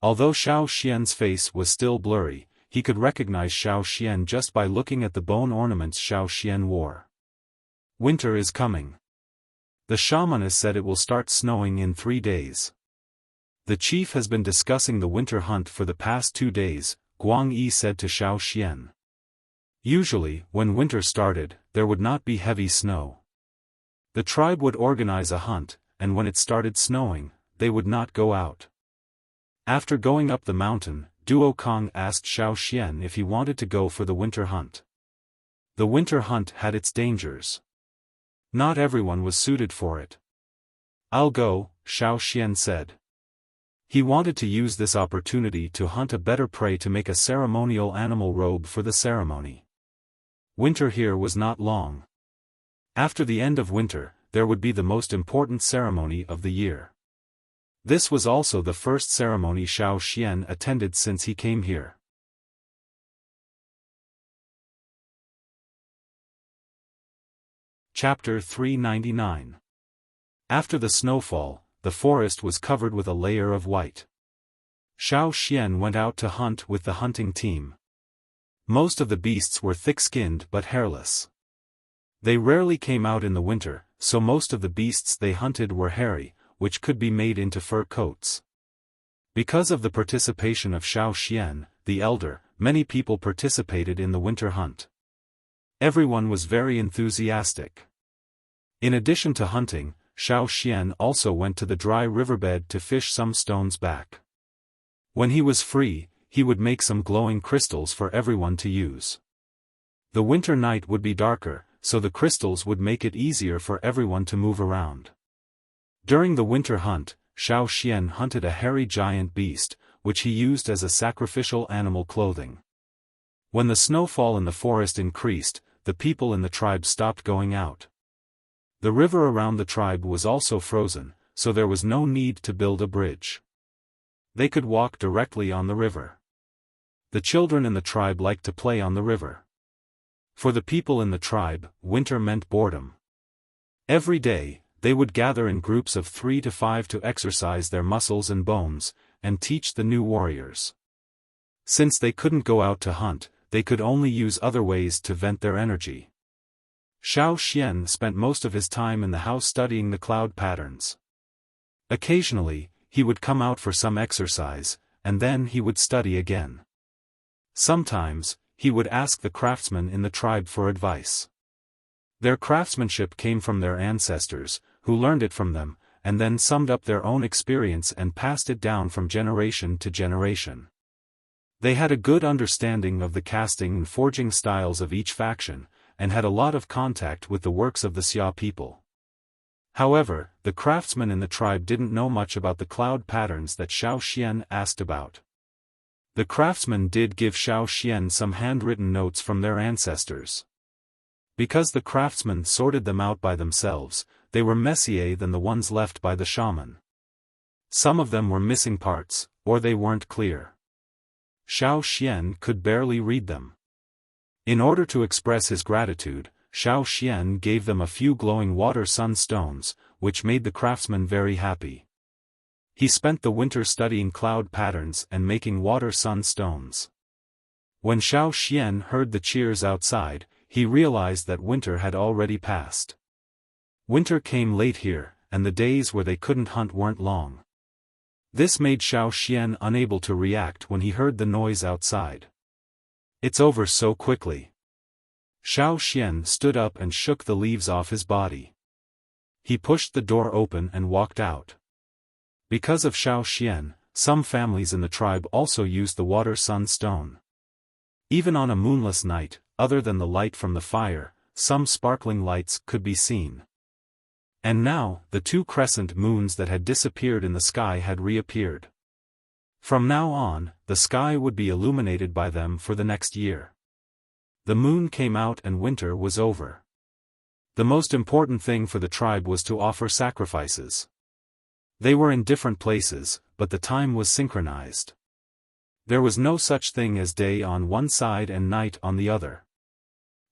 Although Xiaoxian's face was still blurry, he could recognize Xiaoxian just by looking at the bone ornaments Xiaoxian wore. Winter is coming. The shamaness said it will start snowing in 3 days. The chief has been discussing the winter hunt for the past 2 days, Guang Yi said to Xiaoxian. Usually, when winter started, there would not be heavy snow. The tribe would organize a hunt, and when it started snowing, they would not go out. After going up the mountain, Duo Kong asked Xiaoxian if he wanted to go for the winter hunt. The winter hunt had its dangers. Not everyone was suited for it. I'll go, Xiaoxian said. He wanted to use this opportunity to hunt a better prey to make a ceremonial animal robe for the ceremony. Winter here was not long. After the end of winter, there would be the most important ceremony of the year. This was also the first ceremony Xiaoxian attended since he came here. Chapter 399. After the snowfall, the forest was covered with a layer of white. Xiaoxian went out to hunt with the hunting team. Most of the beasts were thick-skinned but hairless. They rarely came out in the winter, so most of the beasts they hunted were hairy, which could be made into fur coats. Because of the participation of Xiaoxian, the elder, many people participated in the winter hunt. Everyone was very enthusiastic. In addition to hunting, Xiaoxian also went to the dry riverbed to fish some stones back. When he was free, he would make some glowing crystals for everyone to use. The winter night would be darker, so the crystals would make it easier for everyone to move around. During the winter hunt, Xiaoxian hunted a hairy giant beast, which he used as a sacrificial animal clothing. When the snowfall in the forest increased, the people in the tribe stopped going out. The river around the tribe was also frozen, so there was no need to build a bridge. They could walk directly on the river. The children in the tribe liked to play on the river. For the people in the tribe, winter meant boredom. Every day, they would gather in groups of 3 to 5 to exercise their muscles and bones, and teach the new warriors. Since they couldn't go out to hunt, they could only use other ways to vent their energy. Xiaofan spent most of his time in the house studying the cloud patterns. Occasionally, he would come out for some exercise, and then he would study again. Sometimes, he would ask the craftsmen in the tribe for advice. Their craftsmanship came from their ancestors, who learned it from them, and then summed up their own experience and passed it down from generation to generation. They had a good understanding of the casting and forging styles of each faction, and had a lot of contact with the works of the Xia people. However, the craftsmen in the tribe didn't know much about the cloud patterns that Xiaofan asked about. The craftsmen did give Xiaofan some handwritten notes from their ancestors. Because the craftsmen sorted them out by themselves, they were messier than the ones left by the shaman. Some of them were missing parts, or they weren't clear. Xiaofan could barely read them. In order to express his gratitude, Xiaofan gave them a few glowing water sun stones, which made the craftsmen very happy. He spent the winter studying cloud patterns and making water sun stones. When Xiaofan heard the cheers outside, he realized that winter had already passed. Winter came late here, and the days where they couldn't hunt weren't long. This made Xiaofan unable to react when he heard the noise outside. It's over so quickly. Xiaofan stood up and shook the leaves off his body. He pushed the door open and walked out. Because of Xiaofan, some families in the tribe also used the water sun stone. Even on a moonless night, other than the light from the fire, some sparkling lights could be seen. And now, the 2 crescent moons that had disappeared in the sky had reappeared. From now on, the sky would be illuminated by them for the next year. The moon came out and winter was over. The most important thing for the tribe was to offer sacrifices. They were in different places, but the time was synchronized. There was no such thing as day on one side and night on the other.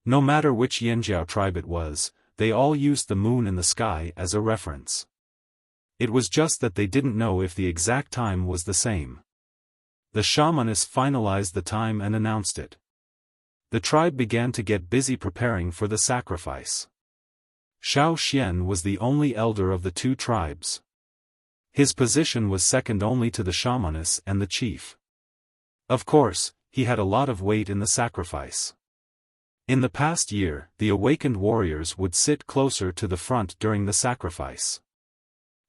No matter which Yanjiao tribe it was, they all used the moon in the sky as a reference. It was just that they didn't know if the exact time was the same. The shamaness finalized the time and announced it. The tribe began to get busy preparing for the sacrifice. Xiaofan was the only elder of the 2 tribes. His position was second only to the shamaness and the chief. Of course, he had a lot of weight in the sacrifice. In the past year, the awakened warriors would sit closer to the front during the sacrifice.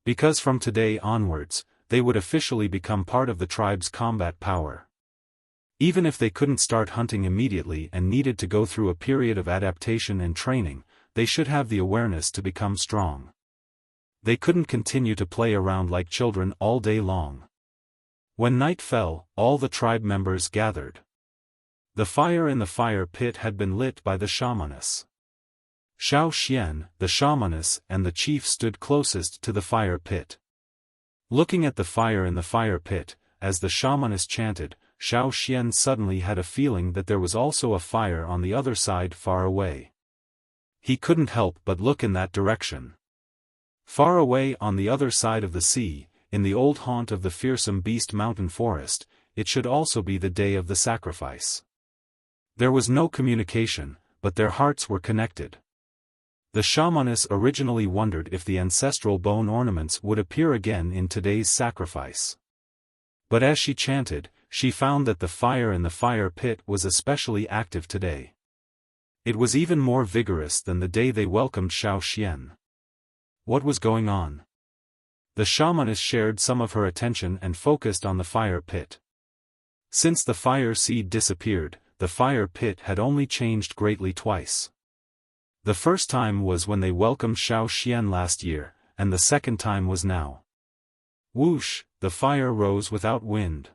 Because from today onwards, they would officially become part of the tribe's combat power. Even if they couldn't start hunting immediately and needed to go through a period of adaptation and training, they should have the awareness to become strong. They couldn't continue to play around like children all day long. When night fell, all the tribe members gathered. The fire in the fire pit had been lit by the shamaness. Xiaofan, the shamaness and the chief stood closest to the fire pit. Looking at the fire in the fire pit, as the shamaness chanted, Xiaofan suddenly had a feeling that there was also a fire on the other side far away. He couldn't help but look in that direction. Far away on the other side of the sea, in the old haunt of the fearsome beast mountain forest, it should also be the day of the sacrifice. There was no communication, but their hearts were connected. The shamaness originally wondered if the ancestral bone ornaments would appear again in today's sacrifice. But as she chanted, she found that the fire in the fire pit was especially active today. It was even more vigorous than the day they welcomed Xiaofan. What was going on? The shamaness shared some of her attention and focused on the fire pit. Since the fire seed disappeared, the fire pit had only changed greatly twice. The first time was when they welcomed Xiaofan last year, and the second time was now. Whoosh, the fire rose without wind.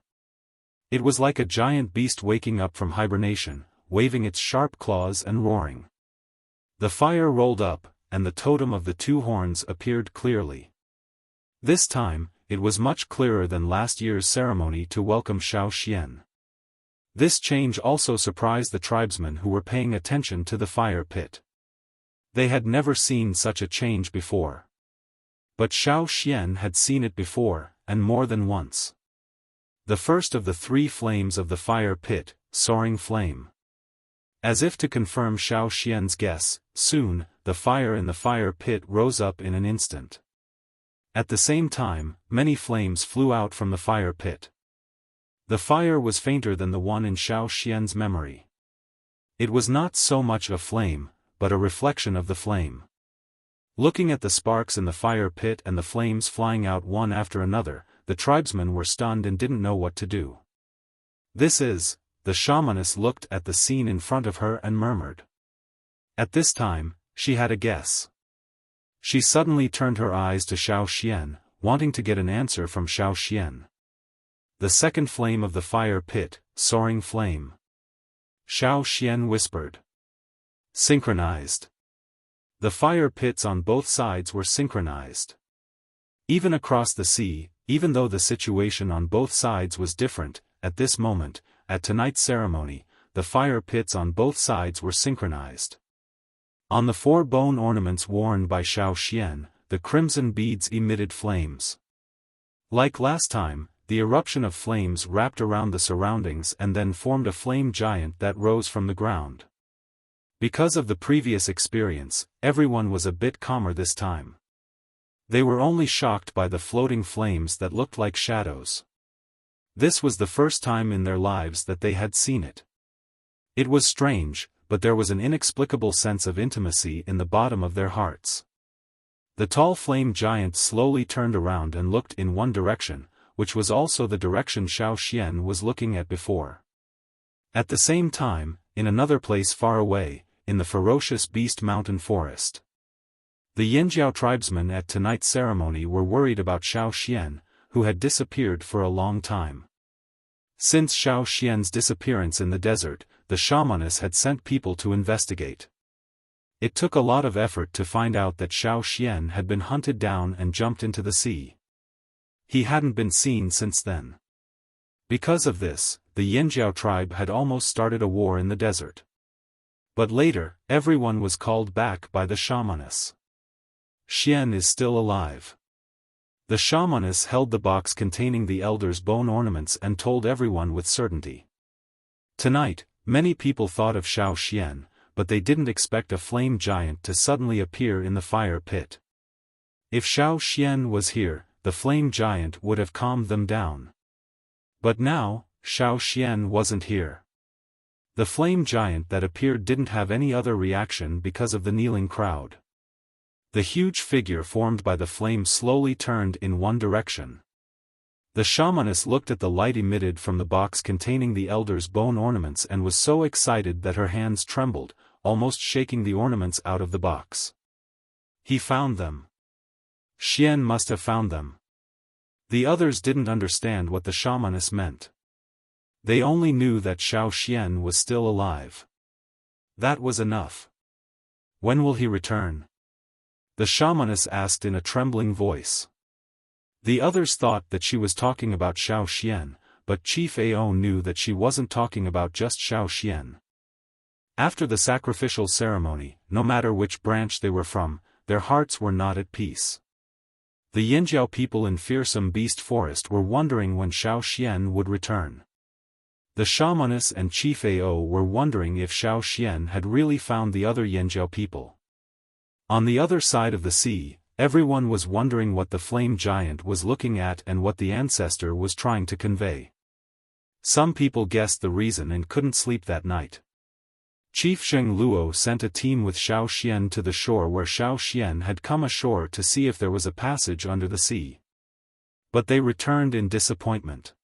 It was like a giant beast waking up from hibernation, waving its sharp claws and roaring. The fire rolled up, and the totem of the 2 horns appeared clearly. This time, it was much clearer than last year's ceremony to welcome Xiaofan. This change also surprised the tribesmen who were paying attention to the fire pit. They had never seen such a change before. But Xiaofan had seen it before, and more than once. The first of the 3 flames of the fire pit, soaring flame. As if to confirm Xiaofan's guess, soon, the fire in the fire pit rose up in an instant. At the same time, many flames flew out from the fire pit. The fire was fainter than the one in Xiaofan's memory. It was not so much a flame, but a reflection of the flame. Looking at the sparks in the fire pit and the flames flying out one after another, the tribesmen were stunned and didn't know what to do. "This is..." The shamaness looked at the scene in front of her and murmured. At this time, she had a guess. She suddenly turned her eyes to Xiaofan, wanting to get an answer from Xiaofan. "The second flame of the fire pit, soaring flame." Xiaofan whispered. "Synchronized." The fire pits on both sides were synchronized. Even across the sea, even though the situation on both sides was different, at this moment, at tonight's ceremony, the fire pits on both sides were synchronized. On the 4 bone ornaments worn by Xiaofan, the crimson beads emitted flames. Like last time, the eruption of flames wrapped around the surroundings and then formed a flame giant that rose from the ground. Because of the previous experience, everyone was a bit calmer this time. They were only shocked by the floating flames that looked like shadows. This was the first time in their lives that they had seen it. It was strange, but there was an inexplicable sense of intimacy in the bottom of their hearts. The tall flame giant slowly turned around and looked in one direction, which was also the direction Xiaofan was looking at before. At the same time, in another place far away, in the ferocious beast mountain forest. The Yanjiao tribesmen at tonight's ceremony were worried about Xiaofan, who had disappeared for a long time. Since Xiaofan's disappearance in the desert, the shamaness had sent people to investigate. It took a lot of effort to find out that Xiaofan had been hunted down and jumped into the sea. He hadn't been seen since then. Because of this, the Yanjiao tribe had almost started a war in the desert. But later, everyone was called back by the shamaness. "Xian is still alive." The shamaness held the box containing the elder's bone ornaments and told everyone with certainty. Tonight, many people thought of Xiaofan, but they didn't expect a flame giant to suddenly appear in the fire pit. If Xiaofan was here, the flame giant would have calmed them down. But now, Xiaofan wasn't here. The flame giant that appeared didn't have any other reaction because of the kneeling crowd. The huge figure formed by the flame slowly turned in one direction. The shamaness looked at the light emitted from the box containing the elder's bone ornaments and was so excited that her hands trembled, almost shaking the ornaments out of the box. He found them. Xian must have found them. The others didn't understand what the shamaness meant. They only knew that Xiaofan was still alive. That was enough. "When will he return?" the shamaness asked in a trembling voice. The others thought that she was talking about Xiaofan, but Chief Ao knew that she wasn't talking about just Xiaofan. After the sacrificial ceremony, no matter which branch they were from, their hearts were not at peace. The Yanjiao people in Fearsome Beast Forest were wondering when Xiaofan would return. The shamaness and Chief Ao were wondering if Xiaofan had really found the other Yanjiao people. On the other side of the sea, everyone was wondering what the flame giant was looking at and what the ancestor was trying to convey. Some people guessed the reason and couldn't sleep that night. Chief Sheng Luo sent a team with Xiaofan to the shore where Xiaofan had come ashore to see if there was a passage under the sea. But they returned in disappointment.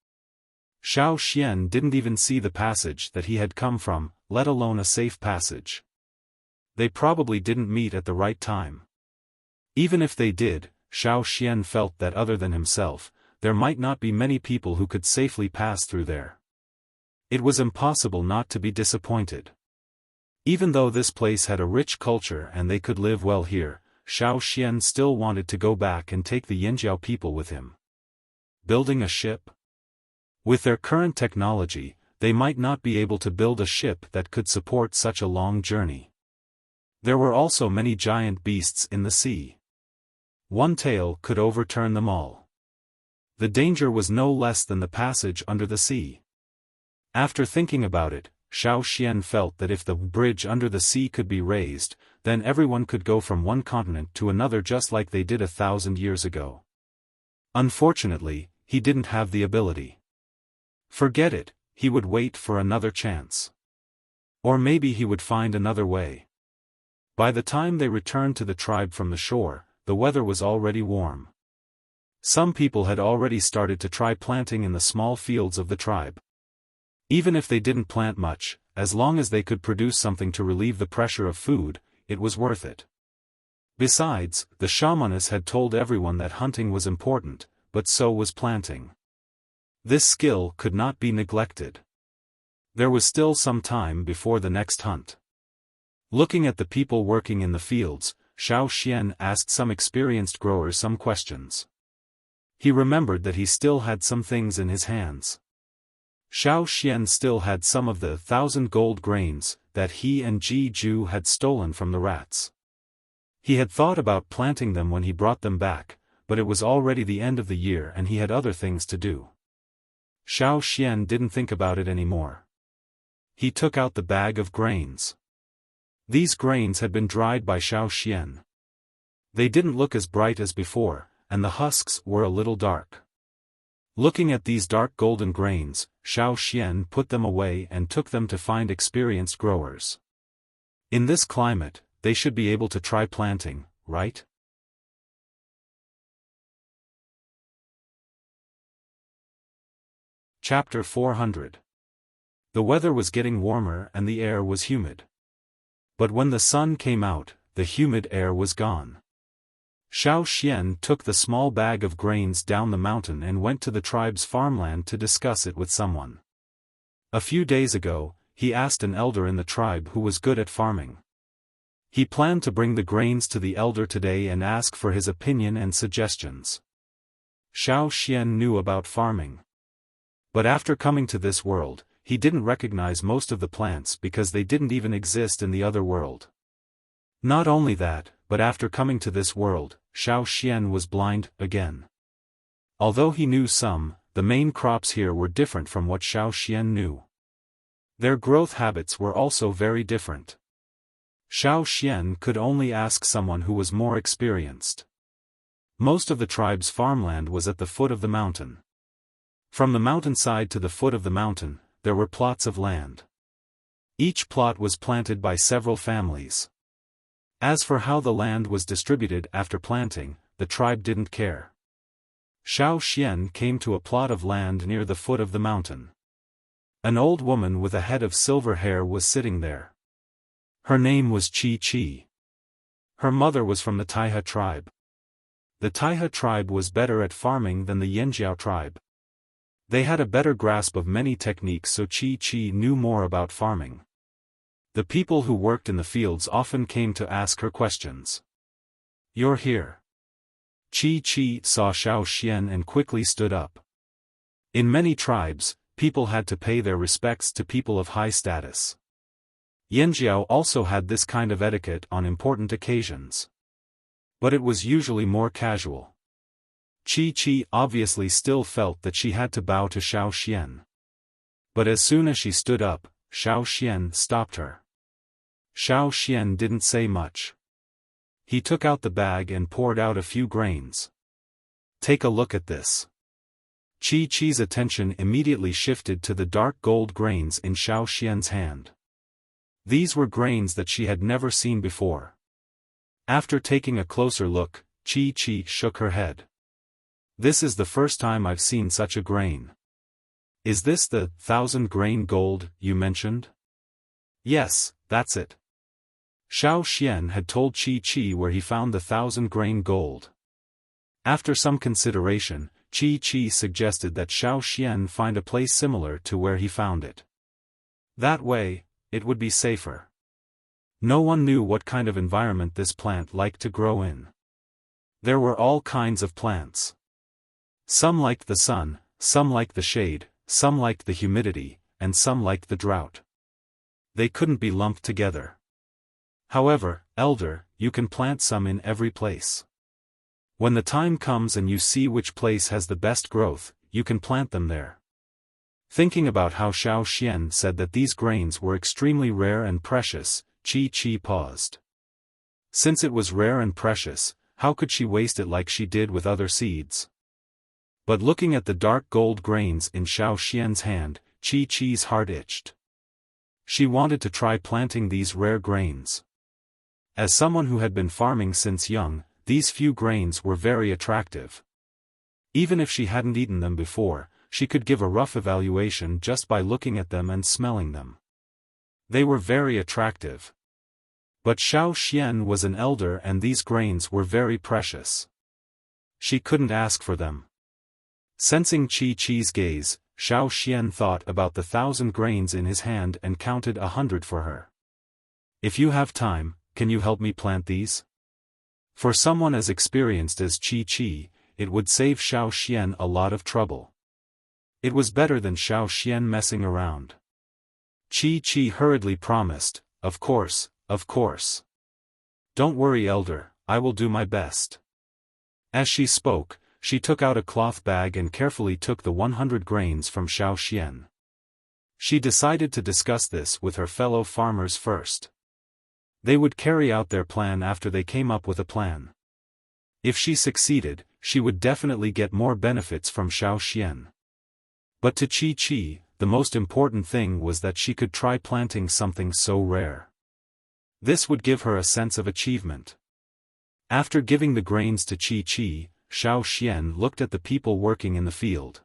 Xiaofan didn't even see the passage that he had come from, let alone a safe passage. They probably didn't meet at the right time. Even if they did, Xiaofan felt that other than himself, there might not be many people who could safely pass through there. It was impossible not to be disappointed. Even though this place had a rich culture and they could live well here, Xiaofan still wanted to go back and take the Yanjiao people with him. Building a ship? With their current technology, they might not be able to build a ship that could support such a long journey. There were also many giant beasts in the sea. one tale could overturn them all. The danger was no less than the passage under the sea. After thinking about it, Xiaoxian felt that if the bridge under the sea could be raised, then everyone could go from one continent to another just like they did 1,000 years ago. Unfortunately, he didn't have the ability. Forget it, he would wait for another chance. Or maybe he would find another way. By the time they returned to the tribe from the shore, the weather was already warm. Some people had already started to try planting in the small fields of the tribe. Even if they didn't plant much, as long as they could produce something to relieve the pressure of food, it was worth it. Besides, the shamaness had told everyone that hunting was important, but so was planting. This skill could not be neglected. There was still some time before the next hunt. Looking at the people working in the fields, Xiaoxian asked some experienced growers some questions. He remembered that he still had some things in his hands. Xiaoxian still had some of the 1,000 gold grains that he and Ji Ju had stolen from the rats. He had thought about planting them when he brought them back, but it was already the end of the year and he had other things to do. Xiaoxian didn't think about it anymore. He took out the bag of grains. These grains had been dried by Xiaoxian. They didn't look as bright as before, and the husks were a little dark. Looking at these dark golden grains, Xiaoxian put them away and took them to find experienced growers. In this climate, they should be able to try planting, right? Chapter 400. The weather was getting warmer and the air was humid. But when the sun came out, the humid air was gone. Xiaoxian took the small bag of grains down the mountain and went to the tribe's farmland to discuss it with someone. A few days ago, he asked an elder in the tribe who was good at farming. He planned to bring the grains to the elder today and ask for his opinion and suggestions. Xiaoxian knew about farming. But after coming to this world, he didn't recognize most of the plants because they didn't even exist in the other world. Not only that, but after coming to this world, Xiaoxian was blind again. Although he knew some, the main crops here were different from what Xiaoxian knew. Their growth habits were also very different. Xiaoxian could only ask someone who was more experienced. Most of the tribe's farmland was at the foot of the mountain. From the mountainside to the foot of the mountain, there were plots of land. Each plot was planted by several families. As for how the land was distributed after planting, the tribe didn't care. Xiaoxian came to a plot of land near the foot of the mountain. An old woman with a head of silver hair was sitting there. Her name was Chi. Her mother was from the Taihe tribe. The Taihe tribe was better at farming than the Yanjiao tribe. They had a better grasp of many techniques, so Chi knew more about farming. The people who worked in the fields often came to ask her questions. "You're here." Chi saw Xiaoxian and quickly stood up. In many tribes, people had to pay their respects to people of high status. Yanjiao also had this kind of etiquette on important occasions. But it was usually more casual. Chi obviously still felt that she had to bow to Xiaoxian. But as soon as she stood up, Xiaoxian stopped her. Xiaoxian didn't say much. He took out the bag and poured out a few grains. "Take a look at this." Chi's attention immediately shifted to the dark gold grains in Xiaoxian's hand. These were grains that she had never seen before. After taking a closer look, Chi shook her head. "This is the first time I've seen such a grain." "Is this the 1,000-grain gold you mentioned?" "Yes, that's it." Xiaoxian had told Chi where he found the 1,000-grain gold. After some consideration, Chi suggested that Xiaoxian find a place similar to where he found it. That way, it would be safer. No one knew what kind of environment this plant liked to grow in. There were all kinds of plants. Some liked the sun, some liked the shade, some liked the humidity, and some liked the drought. They couldn't be lumped together. "However, elder, you can plant some in every place." When the time comes and you see which place has the best growth, you can plant them there. Thinking about how Xiaoxian said that these grains were extremely rare and precious, Qi paused. Since it was rare and precious, how could she waste it like she did with other seeds? But looking at the dark gold grains in Xiaoxian's hand, Qi's heart itched. She wanted to try planting these rare grains. As someone who had been farming since young, these few grains were very attractive. Even if she hadn't eaten them before, she could give a rough evaluation just by looking at them and smelling them. They were very attractive. But Xiaoxian was an elder and these grains were very precious. She couldn't ask for them. Sensing Qi's gaze, Xiaoxian thought about the 1,000 grains in his hand and counted 100 for her. If you have time, can you help me plant these? For someone as experienced as Qi, it would save Xiaoxian a lot of trouble. It was better than Xiaoxian messing around. Qi hurriedly promised, of course. Don't worry, elder, I will do my best. As she spoke, she took out a cloth bag and carefully took the 100 grains from Xiaoxian. She decided to discuss this with her fellow farmers first. They would carry out their plan after they came up with a plan. If she succeeded, she would definitely get more benefits from Xiaoxian. But to Qi, the most important thing was that she could try planting something so rare. This would give her a sense of achievement. After giving the grains to Qi, Xiaoxian looked at the people working in the field.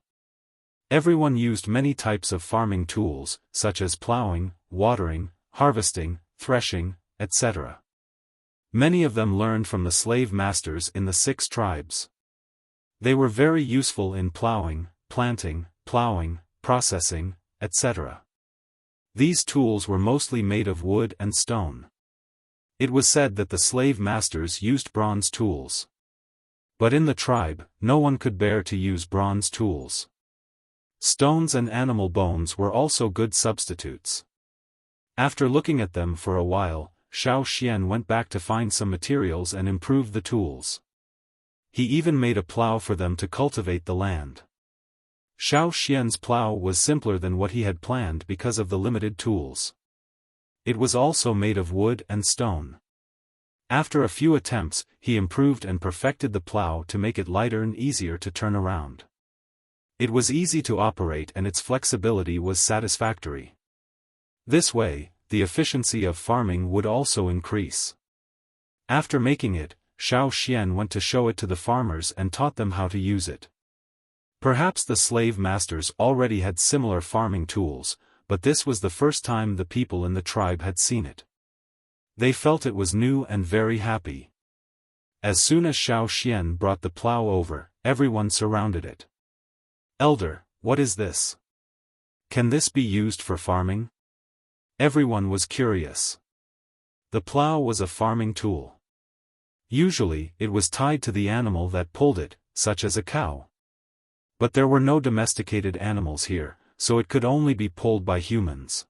Everyone used many types of farming tools, such as plowing, watering, harvesting, threshing, etc. Many of them learned from the slave masters in the 6 tribes. They were very useful in plowing, planting, processing, etc. These tools were mostly made of wood and stone. It was said that the slave masters used bronze tools. But in the tribe, no one could bear to use bronze tools. Stones and animal bones were also good substitutes. After looking at them for a while, Xiaoxian went back to find some materials and improve the tools. He even made a plow for them to cultivate the land. Xiaoxian's plow was simpler than what he had planned because of the limited tools. It was also made of wood and stone. After a few attempts, he improved and perfected the plow to make it lighter and easier to turn around. It was easy to operate and its flexibility was satisfactory. This way, the efficiency of farming would also increase. After making it, Xiaoxian went to show it to the farmers and taught them how to use it. Perhaps the slave masters already had similar farming tools, but this was the first time the people in the tribe had seen it. They felt it was new and very happy. As soon as Xiaoxian brought the plow over, everyone surrounded it. Elder, what is this? Can this be used for farming? Everyone was curious. The plow was a farming tool. Usually, it was tied to the animal that pulled it, such as a cow. But there were no domesticated animals here, so it could only be pulled by humans.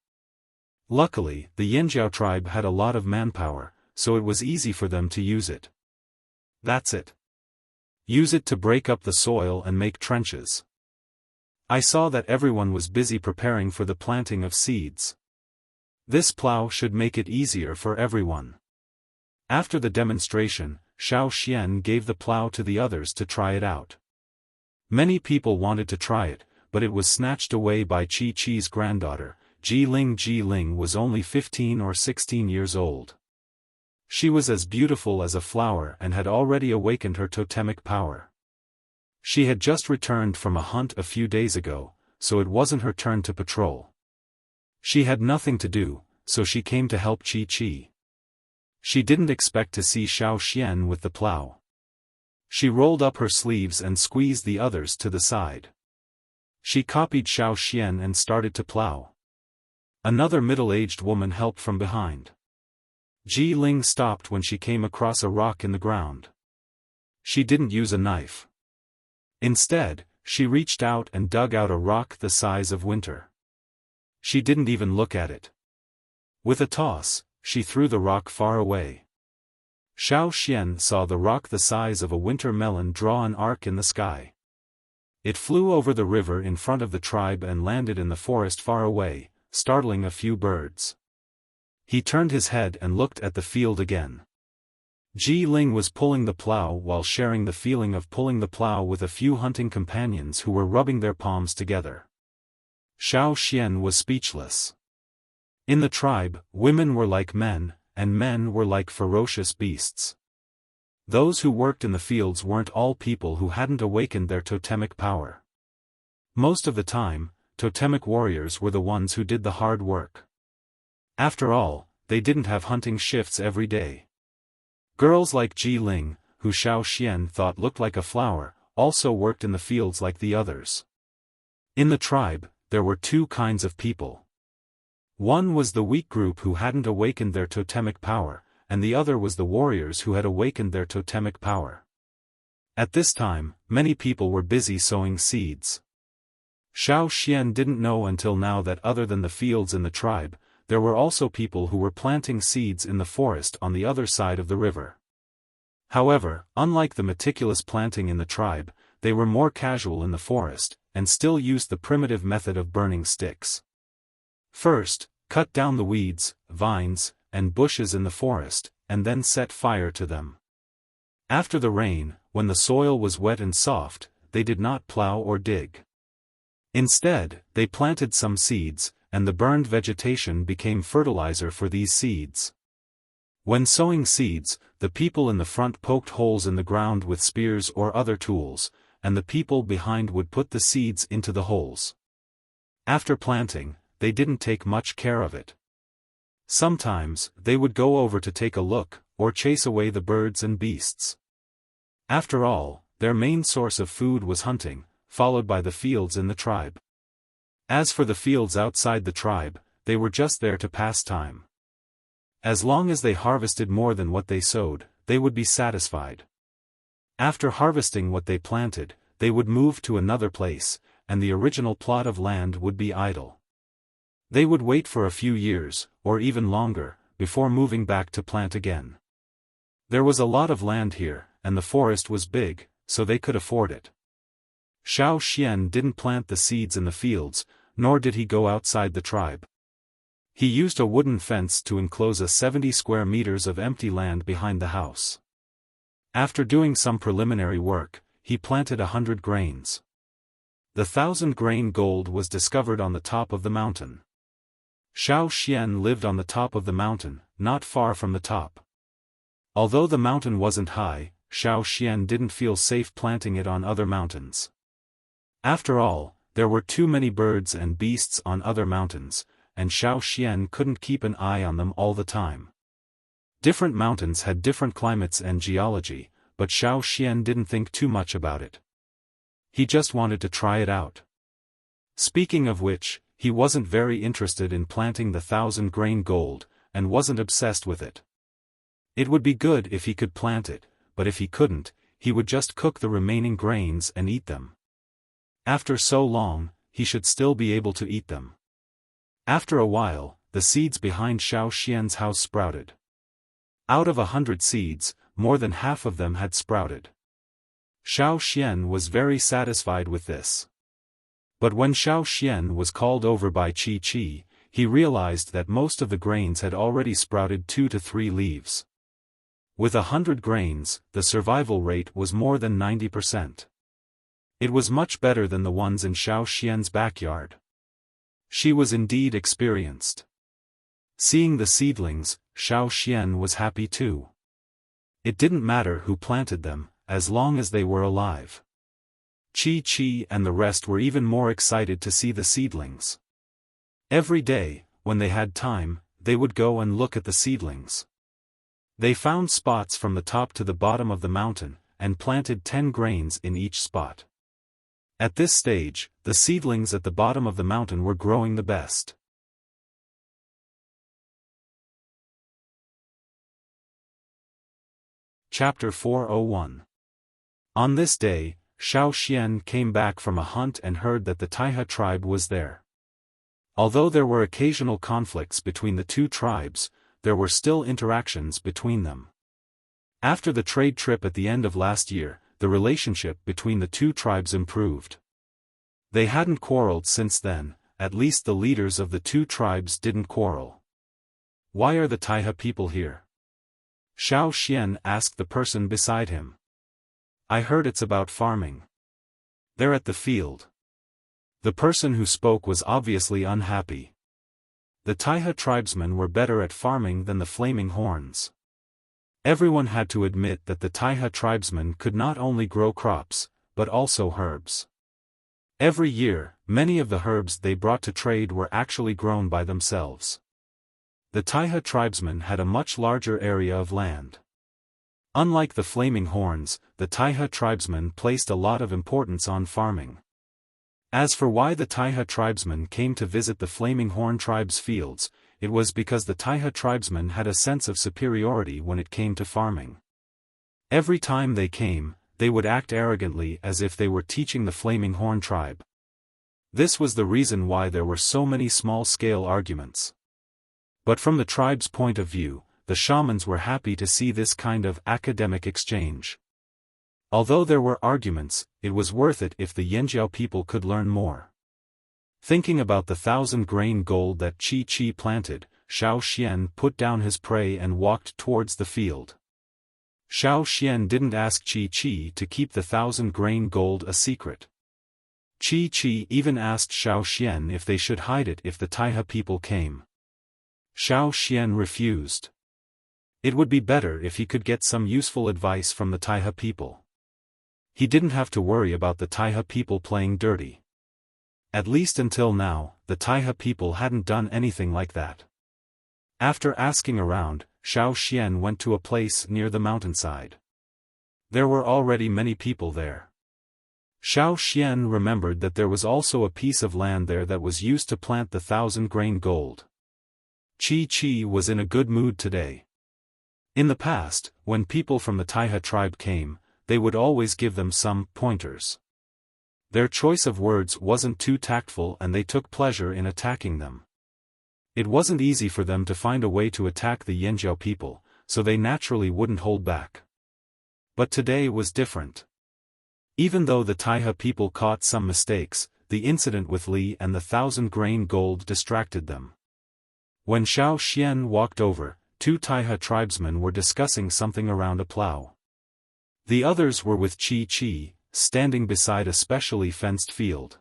Luckily, the Yinjiao tribe had a lot of manpower, so it was easy for them to use it. That's it. Use it to break up the soil and make trenches. I saw that everyone was busy preparing for the planting of seeds. This plow should make it easier for everyone. After the demonstration, Xiaoxian gave the plow to the others to try it out. Many people wanted to try it, but it was snatched away by Qi's granddaughter. Jiling was only 15 or 16 years old. She was as beautiful as a flower and had already awakened her totemic power. She had just returned from a hunt a few days ago, so it wasn't her turn to patrol. She had nothing to do, so she came to help Qi. She didn't expect to see Xiaoxian with the plow. She rolled up her sleeves and squeezed the others to the side. She copied Xiaoxian and started to plow. Another middle-aged woman helped from behind. Jiling stopped when she came across a rock in the ground. She didn't use a knife. Instead, she reached out and dug out a rock the size of Winter. She didn't even look at it. With a toss, she threw the rock far away. Xiaofan saw the rock the size of a winter melon draw an arc in the sky. It flew over the river in front of the tribe and landed in the forest far away, startling a few birds. He turned his head and looked at the field again. Ji Ling was pulling the plow while sharing the feeling of pulling the plow with a few hunting companions who were rubbing their palms together. Xiaofan was speechless. In the tribe, women were like men, and men were like ferocious beasts. Those who worked in the fields weren't all people who hadn't awakened their totemic power. Most of the time, totemic warriors were the ones who did the hard work. After all, they didn't have hunting shifts every day. Girls like Ji Ling, who Xiaofan thought looked like a flower, also worked in the fields like the others. In the tribe, there were two kinds of people. One was the weak group who hadn't awakened their totemic power, and the other was the warriors who had awakened their totemic power. At this time, many people were busy sowing seeds. Xiaofan didn't know until now that other than the fields in the tribe, there were also people who were planting seeds in the forest on the other side of the river. However, unlike the meticulous planting in the tribe, they were more casual in the forest, and still used the primitive method of burning sticks. First, cut down the weeds, vines, and bushes in the forest, and then set fire to them. After the rain, when the soil was wet and soft, they did not plow or dig. Instead, they planted some seeds, and the burned vegetation became fertilizer for these seeds. When sowing seeds, the people in the front poked holes in the ground with spears or other tools, and the people behind would put the seeds into the holes. After planting, they didn't take much care of it. Sometimes, they would go over to take a look, or chase away the birds and beasts. After all, their main source of food was hunting, followed by the fields in the tribe. As for the fields outside the tribe, they were just there to pass time. As long as they harvested more than what they sowed, they would be satisfied. After harvesting what they planted, they would move to another place, and the original plot of land would be idle. They would wait for a few years, or even longer, before moving back to plant again. There was a lot of land here, and the forest was big, so they could afford it. Xiaofan didn't plant the seeds in the fields, nor did he go outside the tribe. He used a wooden fence to enclose a 70 square meters of empty land behind the house. After doing some preliminary work, he planted 100 grains. The 1,000-grain gold was discovered on the top of the mountain. Xiaofan lived on the top of the mountain, not far from the top. Although the mountain wasn't high, Xiaofan didn't feel safe planting it on other mountains. After all, there were too many birds and beasts on other mountains, and Xiaofan couldn't keep an eye on them all the time. Different mountains had different climates and geology, but Xiaofan didn't think too much about it. He just wanted to try it out. Speaking of which, he wasn't very interested in planting the 1,000-grain gold, and wasn't obsessed with it. It would be good if he could plant it, but if he couldn't, he would just cook the remaining grains and eat them. After so long, he should still be able to eat them. After a while, the seeds behind Xiaofan's house sprouted. Out of 100 seeds, more than half of them had sprouted. Xiaofan was very satisfied with this. But when Xiaofan was called over by Qi, he realized that most of the grains had already sprouted 2 to 3 leaves. With 100 grains, the survival rate was more than 90%. It was much better than the ones in Xiaofan's backyard. She was indeed experienced. Seeing the seedlings, Xiaofan was happy too. It didn't matter who planted them, as long as they were alive. Qi and the rest were even more excited to see the seedlings. Every day, when they had time, they would go and look at the seedlings. They found spots from the top to the bottom of the mountain, and planted 10 grains in each spot. At this stage, the seedlings at the bottom of the mountain were growing the best. Chapter 401. On this day, Xiaofan came back from a hunt and heard that the Taiha tribe was there. Although there were occasional conflicts between the two tribes, there were still interactions between them. After the trade trip at the end of last year, the relationship between the two tribes improved. They hadn't quarreled since then, at least the leaders of the two tribes didn't quarrel. "Why are the Taiha people here?" Xiaofan asked the person beside him. "I heard it's about farming." "They're at the field." The person who spoke was obviously unhappy. The Taiha tribesmen were better at farming than the Flaming Horns. Everyone had to admit that the Taiha tribesmen could not only grow crops, but also herbs. Every year, many of the herbs they brought to trade were actually grown by themselves. The Taiha tribesmen had a much larger area of land. Unlike the Flaming Horns, the Taiha tribesmen placed a lot of importance on farming. As for why the Taiha tribesmen came to visit the Flaming Horn tribe's fields, it was because the Taiha tribesmen had a sense of superiority when it came to farming. Every time they came, they would act arrogantly as if they were teaching the Flaming Horn tribe. This was the reason why there were so many small-scale arguments. But from the tribe's point of view, the shamans were happy to see this kind of academic exchange. Although there were arguments, it was worth it if the Yanjiao people could learn more. Thinking about the 1,000-grain gold that Qi planted, Xiaofan put down his prey and walked towards the field. Xiaofan didn't ask Qi to keep the 1,000-grain gold a secret. Qi even asked Xiaofan if they should hide it if the Taiha people came. Xiaofan refused. It would be better if he could get some useful advice from the Taiha people. He didn't have to worry about the Taiha people playing dirty. At least until now, the Taiha people hadn't done anything like that. After asking around, Xiaofan went to a place near the mountainside. There were already many people there. Xiaofan remembered that there was also a piece of land there that was used to plant the 1,000-grain gold. Qi was in a good mood today. In the past, when people from the Taiha tribe came, they would always give them some pointers. Their choice of words wasn't too tactful and they took pleasure in attacking them. It wasn't easy for them to find a way to attack the Yanjiao people, so they naturally wouldn't hold back. But today was different. Even though the Taiha people caught some mistakes, the incident with Li and the 1,000-grain gold distracted them. When Xiaofan walked over, two Taiha tribesmen were discussing something around a plow. The others were with Qi, standing beside a specially fenced field.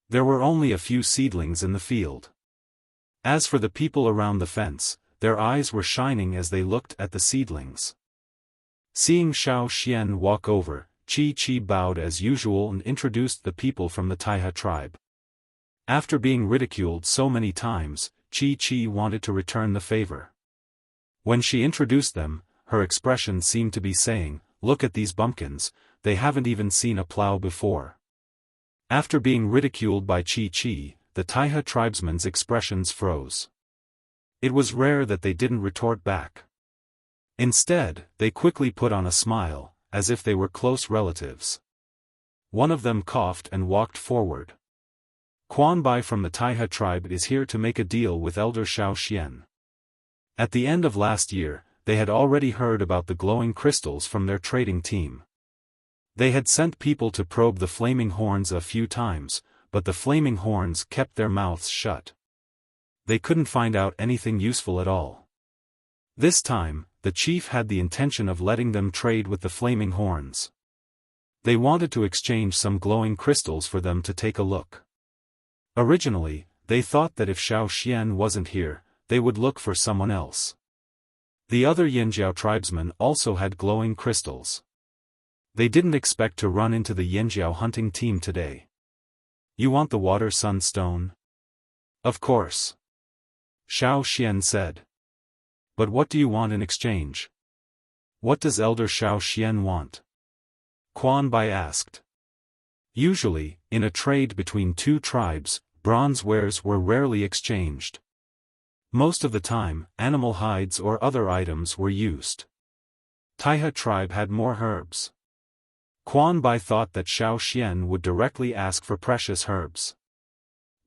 There were only a few seedlings in the field. As for the people around the fence, their eyes were shining as they looked at the seedlings. Seeing Xiaofan walk over, Qi bowed as usual and introduced the people from the Taiha tribe. After being ridiculed so many times, Qi wanted to return the favor. When she introduced them, her expression seemed to be saying, "Look at these bumpkins, they haven't even seen a plow before." After being ridiculed by Qi, the Taiha tribesmen's expressions froze. It was rare that they didn't retort back. Instead, they quickly put on a smile, as if they were close relatives. One of them coughed and walked forward. "Quan Bai from the Taiha tribe is here to make a deal with Elder Xiaofan." At the end of last year, they had already heard about the glowing crystals from their trading team. They had sent people to probe the Flaming Horns a few times, but the Flaming Horns kept their mouths shut. They couldn't find out anything useful at all. This time, the chief had the intention of letting them trade with the Flaming Horns. They wanted to exchange some glowing crystals for them to take a look. Originally, they thought that if Xiaofan wasn't here, they would look for someone else. The other Yanjiao tribesmen also had glowing crystals. They didn't expect to run into the Yanjiao hunting team today. "You want the water sunstone?" "Of course," Xiaofan said. "But what do you want in exchange?" "What does Elder Xiaofan want?" Quan Bai asked. Usually, in a trade between two tribes, bronze wares were rarely exchanged. Most of the time, animal hides or other items were used. Taiha tribe had more herbs. Quan Bai thought that Xiaofan would directly ask for precious herbs.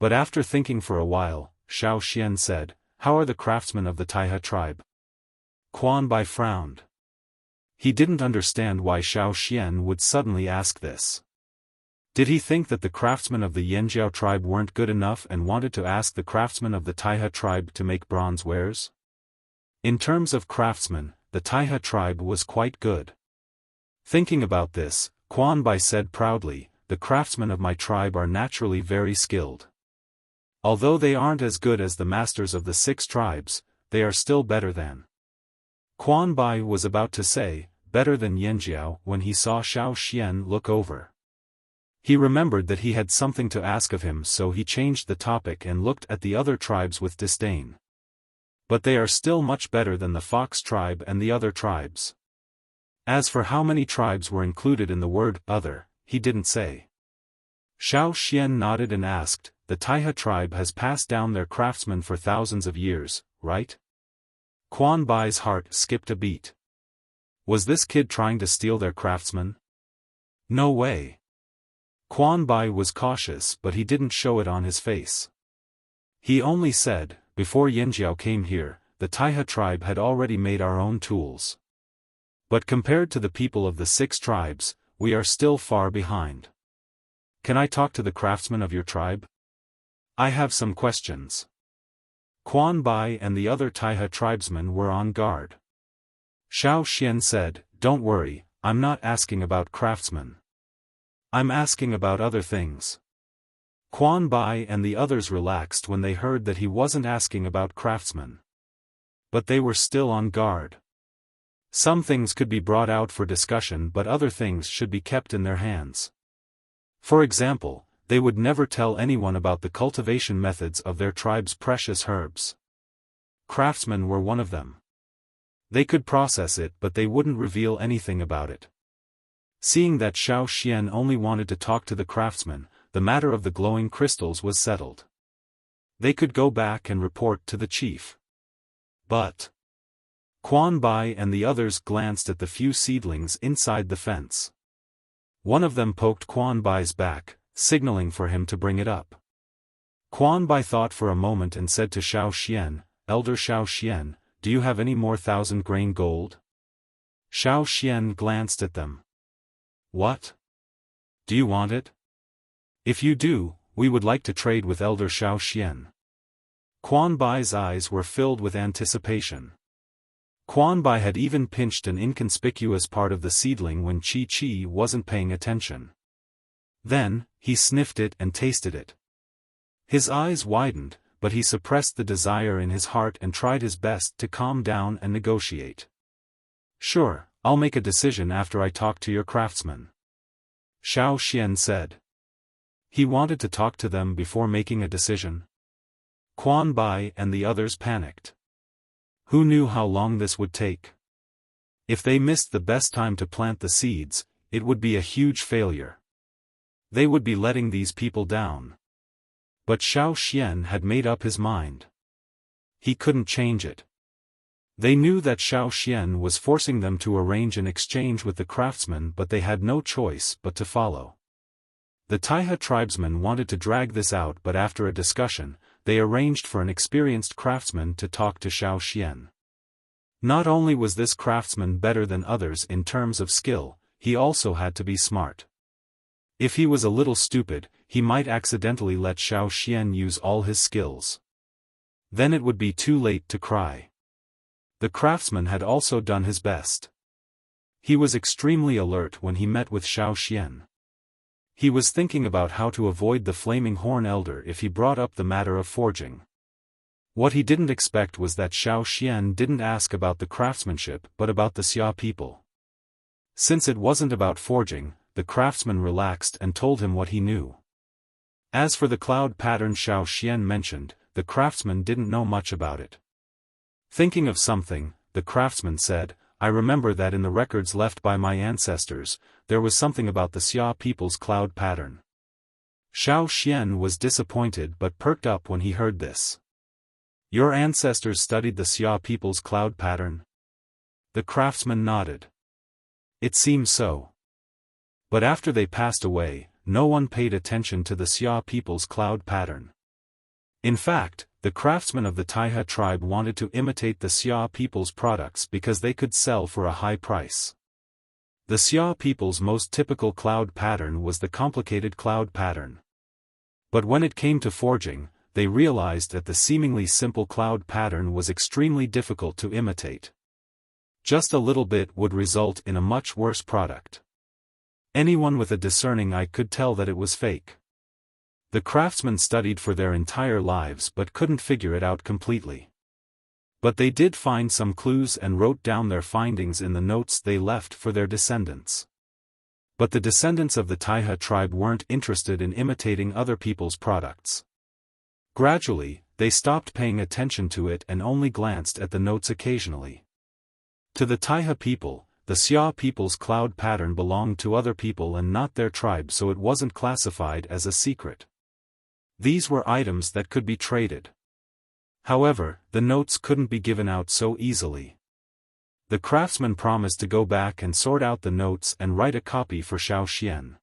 But after thinking for a while, Xiaofan said, "How are the craftsmen of the Taiha tribe?" Quan Bai frowned. He didn't understand why Xiaoxian would suddenly ask this. Did he think that the craftsmen of the Yanjiao tribe weren't good enough and wanted to ask the craftsmen of the Taihe tribe to make bronze wares? In terms of craftsmen, the Taihe tribe was quite good. Thinking about this, Quan Bai said proudly, "The craftsmen of my tribe are naturally very skilled. Although they aren't as good as the masters of the 6 tribes, they are still better than." Quan Bai was about to say, better than Yanjiao, when he saw Xiaoxian look over. He remembered that he had something to ask of him, so he changed the topic and looked at the other tribes with disdain. But they are still much better than the Fox tribe and the other tribes. As for how many tribes were included in the word other, he didn't say. Xiaoxian nodded and asked, "The Taihe tribe has passed down their craftsmen for thousands of years, right?" Quan Bai's heart skipped a beat. Was this kid trying to steal their craftsmen? No way. Quan Bai was cautious, but he didn't show it on his face. He only said, "Before Yanjiao came here, the Taihe tribe had already made our own tools. But compared to the people of the 6 tribes, we are still far behind. Can I talk to the craftsmen of your tribe? I have some questions." Quan Bai and the other Taihe tribesmen were on guard. Xiaoxian said, "Don't worry, I'm not asking about craftsmen. I'm asking about other things." Quan Bai and the others relaxed when they heard that he wasn't asking about craftsmen. But they were still on guard. Some things could be brought out for discussion, but other things should be kept in their hands. For example, they would never tell anyone about the cultivation methods of their tribe's precious herbs. Craftsmen were one of them. They could process it, but they wouldn't reveal anything about it. Seeing that Xiaoxian only wanted to talk to the craftsman, the matter of the glowing crystals was settled. They could go back and report to the chief. But Quan Bai and the others glanced at the few seedlings inside the fence. One of them poked Quan Bai's back, signaling for him to bring it up. Quan Bai thought for a moment and said to Xiaoxian, "Elder Xiaoxian, do you have any more 1,000-grain gold?" Xiaoxian glanced at them. "What? Do you want it? If you do, we would like to trade with Elder Xiaoxian." Quan Bai's eyes were filled with anticipation. Quan Bai had even pinched an inconspicuous part of the seedling when Chi wasn't paying attention. Then, he sniffed it and tasted it. His eyes widened, but he suppressed the desire in his heart and tried his best to calm down and negotiate. "Sure, I'll make a decision after I talk to your craftsmen," Xiaoxian said. He wanted to talk to them before making a decision. Quan Bai and the others panicked. Who knew how long this would take? If they missed the best time to plant the seeds, it would be a huge failure. They would be letting these people down. But Xiaoxian had made up his mind. He couldn't change it. They knew that Xiaoxian was forcing them to arrange an exchange with the craftsmen, but they had no choice but to follow. The Taihe tribesmen wanted to drag this out, but after a discussion, they arranged for an experienced craftsman to talk to Xiaoxian. Not only was this craftsman better than others in terms of skill, he also had to be smart. If he was a little stupid, he might accidentally let Xiaoxian use all his skills. Then it would be too late to cry. The craftsman had also done his best. He was extremely alert when he met with Xiaoxian. He was thinking about how to avoid the Flaming Horn Elder if he brought up the matter of forging. What he didn't expect was that Xiaoxian didn't ask about the craftsmanship but about the Xia people. Since it wasn't about forging, the craftsman relaxed and told him what he knew. As for the cloud pattern Xiaoxian mentioned, the craftsman didn't know much about it. Thinking of something, the craftsman said, "I remember that in the records left by my ancestors, there was something about the Xia people's cloud pattern." Xiaoxian was disappointed but perked up when he heard this. "Your ancestors studied the Xia people's cloud pattern?" The craftsman nodded. "It seems so. But after they passed away, no one paid attention to the Xia people's cloud pattern. In fact, the craftsmen of the Taihe tribe wanted to imitate the Xia people's products because they could sell for a high price. The Xia people's most typical cloud pattern was the complicated cloud pattern. But when it came to forging, they realized that the seemingly simple cloud pattern was extremely difficult to imitate. Just a little bit would result in a much worse product. Anyone with a discerning eye could tell that it was fake. The craftsmen studied for their entire lives but couldn't figure it out completely. But they did find some clues and wrote down their findings in the notes they left for their descendants. But the descendants of the Taiha tribe weren't interested in imitating other people's products. Gradually, they stopped paying attention to it and only glanced at the notes occasionally. To the Taiha people, the Xia people's cloud pattern belonged to other people and not their tribe, so it wasn't classified as a secret. These were items that could be traded. However, the notes couldn't be given out so easily. The craftsman promised to go back and sort out the notes and write a copy for Xiaofan.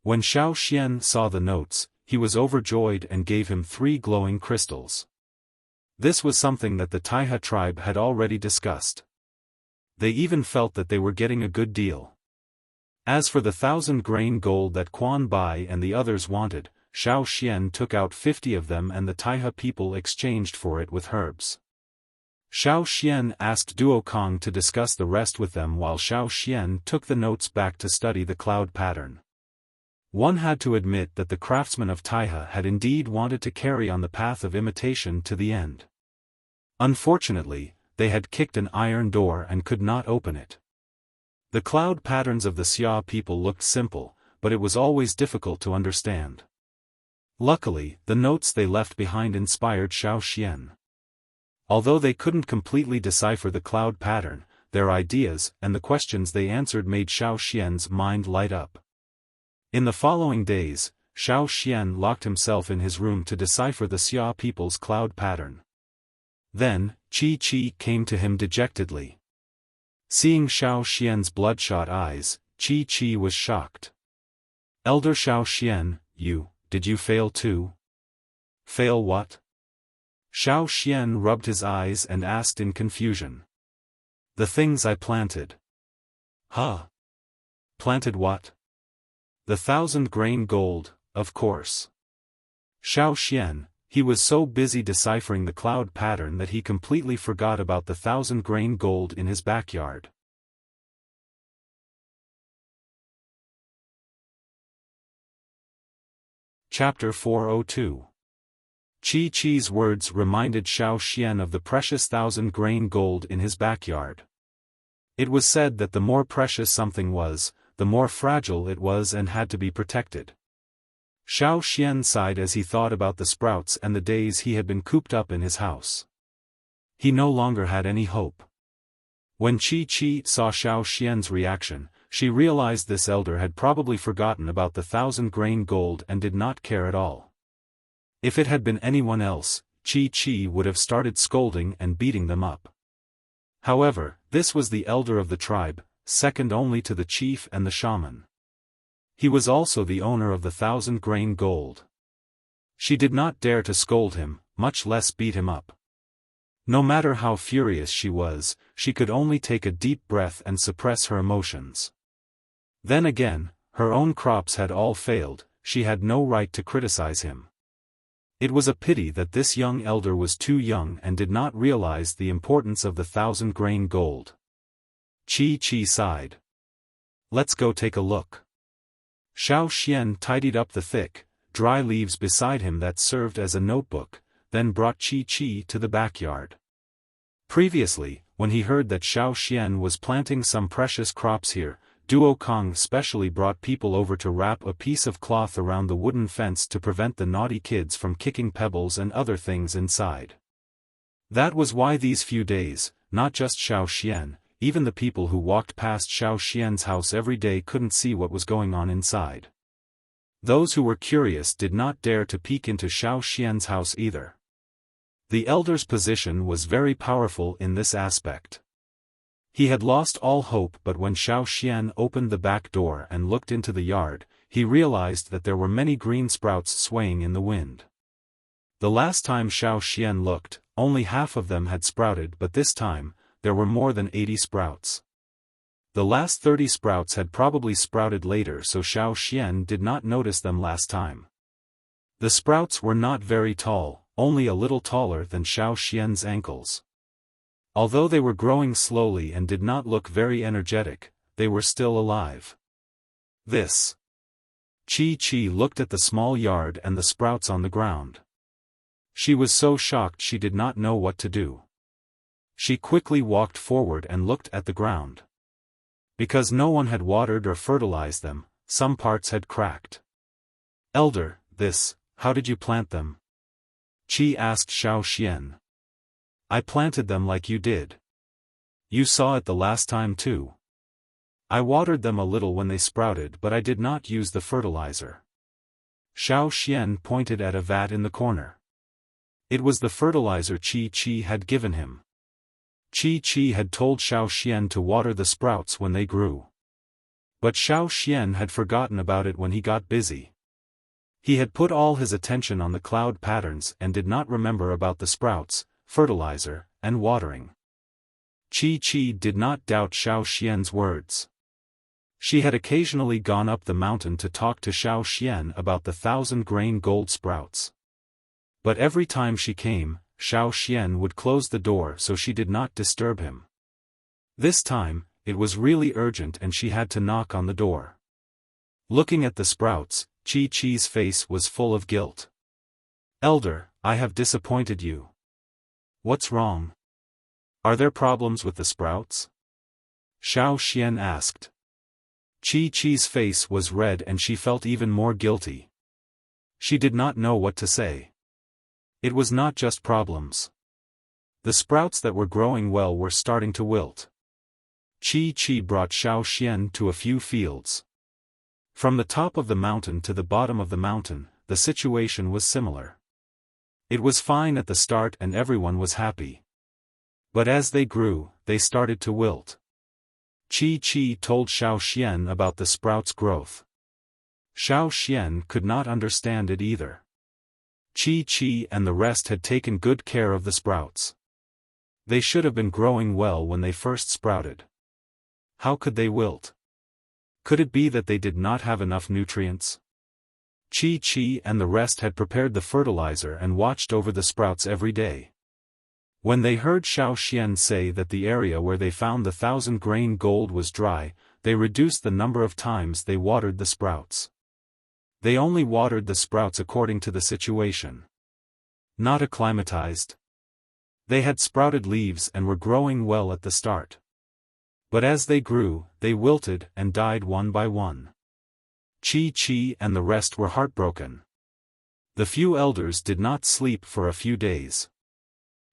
When Xiaofan saw the notes, he was overjoyed and gave him 3 glowing crystals. This was something that the Taiha tribe had already discussed. They even felt that they were getting a good deal. As for the 1,000-grain gold that Quan Bai and the others wanted, Xiaofan took out 50 of them and the Taiha people exchanged for it with herbs. Xiaofan asked Duo Kong to discuss the rest with them while Xiaofan took the notes back to study the cloud pattern. One had to admit that the craftsmen of Taiha had indeed wanted to carry on the path of imitation to the end. Unfortunately, they had kicked an iron door and could not open it. The cloud patterns of the Xia people looked simple, but it was always difficult to understand. Luckily, the notes they left behind inspired Xiaofan. Although they couldn't completely decipher the cloud pattern, their ideas and the questions they answered made Xiaofan's mind light up. In the following days, Xiaofan locked himself in his room to decipher the Xia people's cloud pattern. Then, Chi came to him dejectedly. Seeing Xiaofan's bloodshot eyes, Chi was shocked. "Elder Xiaofan, did you fail too?" "Fail what?" Xiaofan rubbed his eyes and asked in confusion. "The things I planted." "Huh? Planted what?" "The 1,000-grain gold, of course." Xiaofan, he was so busy deciphering the cloud pattern that he completely forgot about the 1,000-grain gold in his backyard. Chapter 402. Chi's words reminded Xiaofan of the precious 1,000-grain gold in his backyard. It was said that the more precious something was, the more fragile it was and had to be protected. Xiaofan sighed as he thought about the sprouts and the days he had been cooped up in his house. He no longer had any hope. When Chi saw Xiaofan's reaction, she realized this elder had probably forgotten about the 1,000-grain gold and did not care at all. If it had been anyone else, Chi would have started scolding and beating them up. However, this was the elder of the tribe, second only to the chief and the shaman. He was also the owner of the 1,000-grain gold. She did not dare to scold him, much less beat him up. No matter how furious she was, she could only take a deep breath and suppress her emotions. Then again, her own crops had all failed, she had no right to criticize him. It was a pity that this young elder was too young and did not realize the importance of the 1,000-grain gold. Chi sighed. "Let's go take a look." Xiaofan tidied up the thick, dry leaves beside him that served as a notebook, then brought Chi to the backyard. Previously, when he heard that Xiaofan was planting some precious crops here, Duo Kong specially brought people over to wrap a piece of cloth around the wooden fence to prevent the naughty kids from kicking pebbles and other things inside. That was why these few days, not just Xiaofan, even the people who walked past Xiaofan's house every day couldn't see what was going on inside. Those who were curious did not dare to peek into Xiaofan's house either. The elder's position was very powerful in this aspect. He had lost all hope, but when Xiaofan opened the back door and looked into the yard, he realized that there were many green sprouts swaying in the wind. The last time Xiaofan looked, only half of them had sprouted, but this time, there were more than 80 sprouts. The last 30 sprouts had probably sprouted later, so Xiaoxian did not notice them last time. The sprouts were not very tall, only a little taller than Xiaoxian's ankles. Although they were growing slowly and did not look very energetic, they were still alive. This. Chi looked at the small yard and the sprouts on the ground. She was so shocked she did not know what to do. She quickly walked forward and looked at the ground. Because no one had watered or fertilized them, some parts had cracked. "Elder, how did you plant them?" Qi asked Xiaoxian. "I planted them like you did. You saw it the last time too. I watered them a little when they sprouted, but I did not use the fertilizer." Xiaoxian pointed at a vat in the corner. It was the fertilizer Qi had given him. Qi had told Xiaoxian to water the sprouts when they grew. But Xiaoxian had forgotten about it when he got busy. He had put all his attention on the cloud patterns and did not remember about the sprouts, fertilizer, and watering. Qi did not doubt Xiaoxian's words. She had occasionally gone up the mountain to talk to Xiaoxian about the 1,000-grain gold sprouts. But every time she came, Xiaoxian would close the door so she did not disturb him. This time, it was really urgent and she had to knock on the door. Looking at the sprouts, Qi's face was full of guilt. "Elder, I have disappointed you. What's wrong? Are there problems with the sprouts?" Xiaoxian asked. Qi's face was red and she felt even more guilty. She did not know what to say. It was not just problems. The sprouts that were growing well were starting to wilt. Qi brought Xiaoxian to a few fields. From the top of the mountain to the bottom of the mountain, the situation was similar. It was fine at the start and everyone was happy. But as they grew, they started to wilt. Qi told Xiaoxian about the sprouts' growth. Xiaoxian could not understand it either. Qi and the rest had taken good care of the sprouts. They should have been growing well when they first sprouted. How could they wilt? Could it be that they did not have enough nutrients? Qi and the rest had prepared the fertilizer and watched over the sprouts every day. When they heard Xiaoxian say that the area where they found the 1,000-grain gold was dry, they reduced the number of times they watered the sprouts. They only watered the sprouts according to the situation. Not acclimatized. They had sprouted leaves and were growing well at the start. But as they grew, they wilted and died one by one. Qi and the rest were heartbroken. The few elders did not sleep for a few days.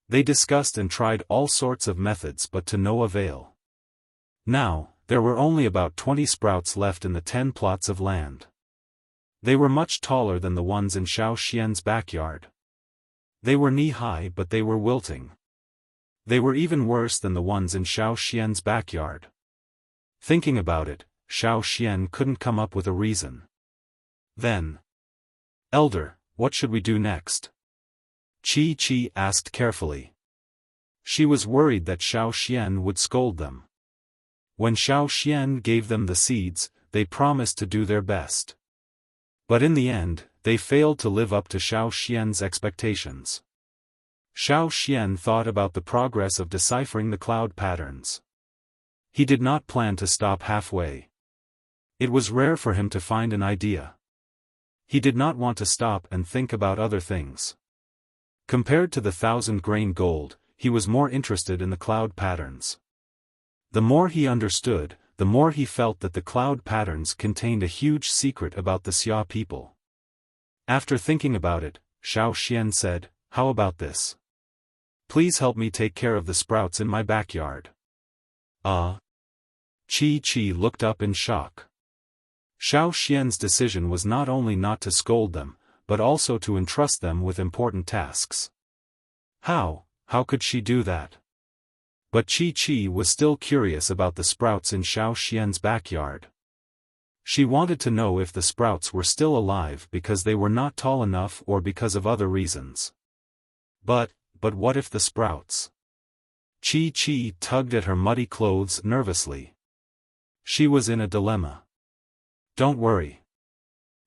They discussed and tried all sorts of methods but to no avail. Now, there were only about 20 sprouts left in the 10 plots of land. They were much taller than the ones in Xiaoxian's backyard. They were knee-high but they were wilting. They were even worse than the ones in Xiaoxian's backyard. Thinking about it, Xiaoxian couldn't come up with a reason. Then, "Elder, what should we do next?" Qi asked carefully. She was worried that Xiaoxian would scold them. When Xiaoxian gave them the seeds, they promised to do their best. But in the end, they failed to live up to Xiaoxian's expectations. Xiaoxian thought about the progress of deciphering the cloud patterns. He did not plan to stop halfway. It was rare for him to find an idea. He did not want to stop and think about other things. Compared to the 1,000-grain gold, he was more interested in the cloud patterns. The more he understood, the more he felt that the cloud patterns contained a huge secret about the Xia people. After thinking about it, Xiaoxian said, "How about this? Please help me take care of the sprouts in my backyard." Qi looked up in shock. Xiaoxian's decision was not only not to scold them, but also to entrust them with important tasks. How could she do that? But Qi was still curious about the sprouts in Xiaoxian's backyard. She wanted to know if the sprouts were still alive because they were not tall enough or because of other reasons. But what if the sprouts? Qi tugged at her muddy clothes nervously. She was in a dilemma. Don't worry.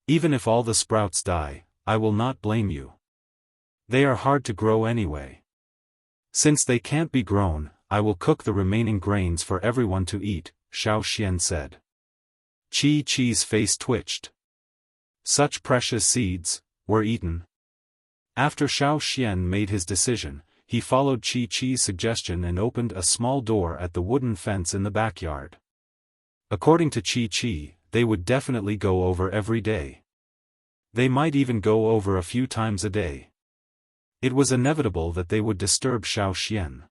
Even if all the sprouts die, I will not blame you. They are hard to grow anyway. Since they can't be grown, I will cook the remaining grains for everyone to eat, Xiaoxian said. Chi-Chi's face twitched. Such precious seeds were eaten. After Xiaoxian made his decision, he followed Chi-Chi's suggestion and opened a small door at the wooden fence in the backyard. According to Chi-Chi, they would definitely go over every day. They might even go over a few times a day. It was inevitable that they would disturb Xiaoxian.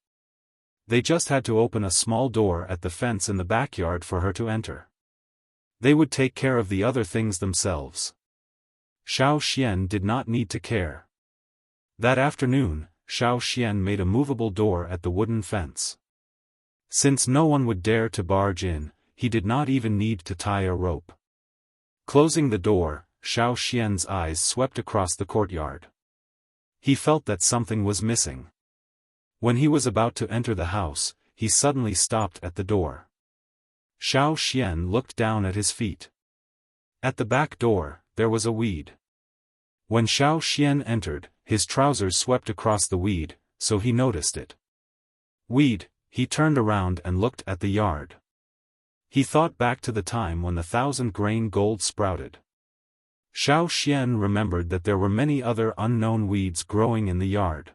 They just had to open a small door at the fence in the backyard for her to enter. They would take care of the other things themselves. Xiaoxian did not need to care. That afternoon, Xiaoxian made a movable door at the wooden fence. Since no one would dare to barge in, he did not even need to tie a rope. Closing the door, Xiaoxian's eyes swept across the courtyard. He felt that something was missing. When he was about to enter the house, he suddenly stopped at the door. Xiaoxian looked down at his feet. At the back door, there was a weed. When Xiaoxian entered, his trousers swept across the weed, so he noticed it. Weed, he turned around and looked at the yard. He thought back to the time when the 1,000-grain gold sprouted. Xiaoxian remembered that there were many other unknown weeds growing in the yard.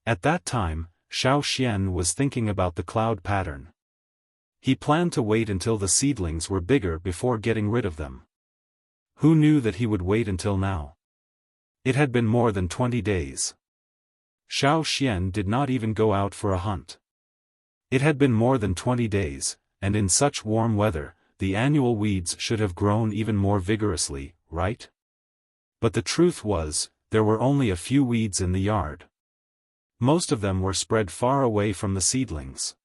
At that time, Xiaoxian was thinking about the cloud pattern. He planned to wait until the seedlings were bigger before getting rid of them. Who knew that he would wait until now? It had been more than 20 days. Xiaoxian did not even go out for a hunt. It had been more than 20 days, and in such warm weather, the annual weeds should have grown even more vigorously, right? But the truth was, there were only a few weeds in the yard. Most of them were spread far away from the seedlings.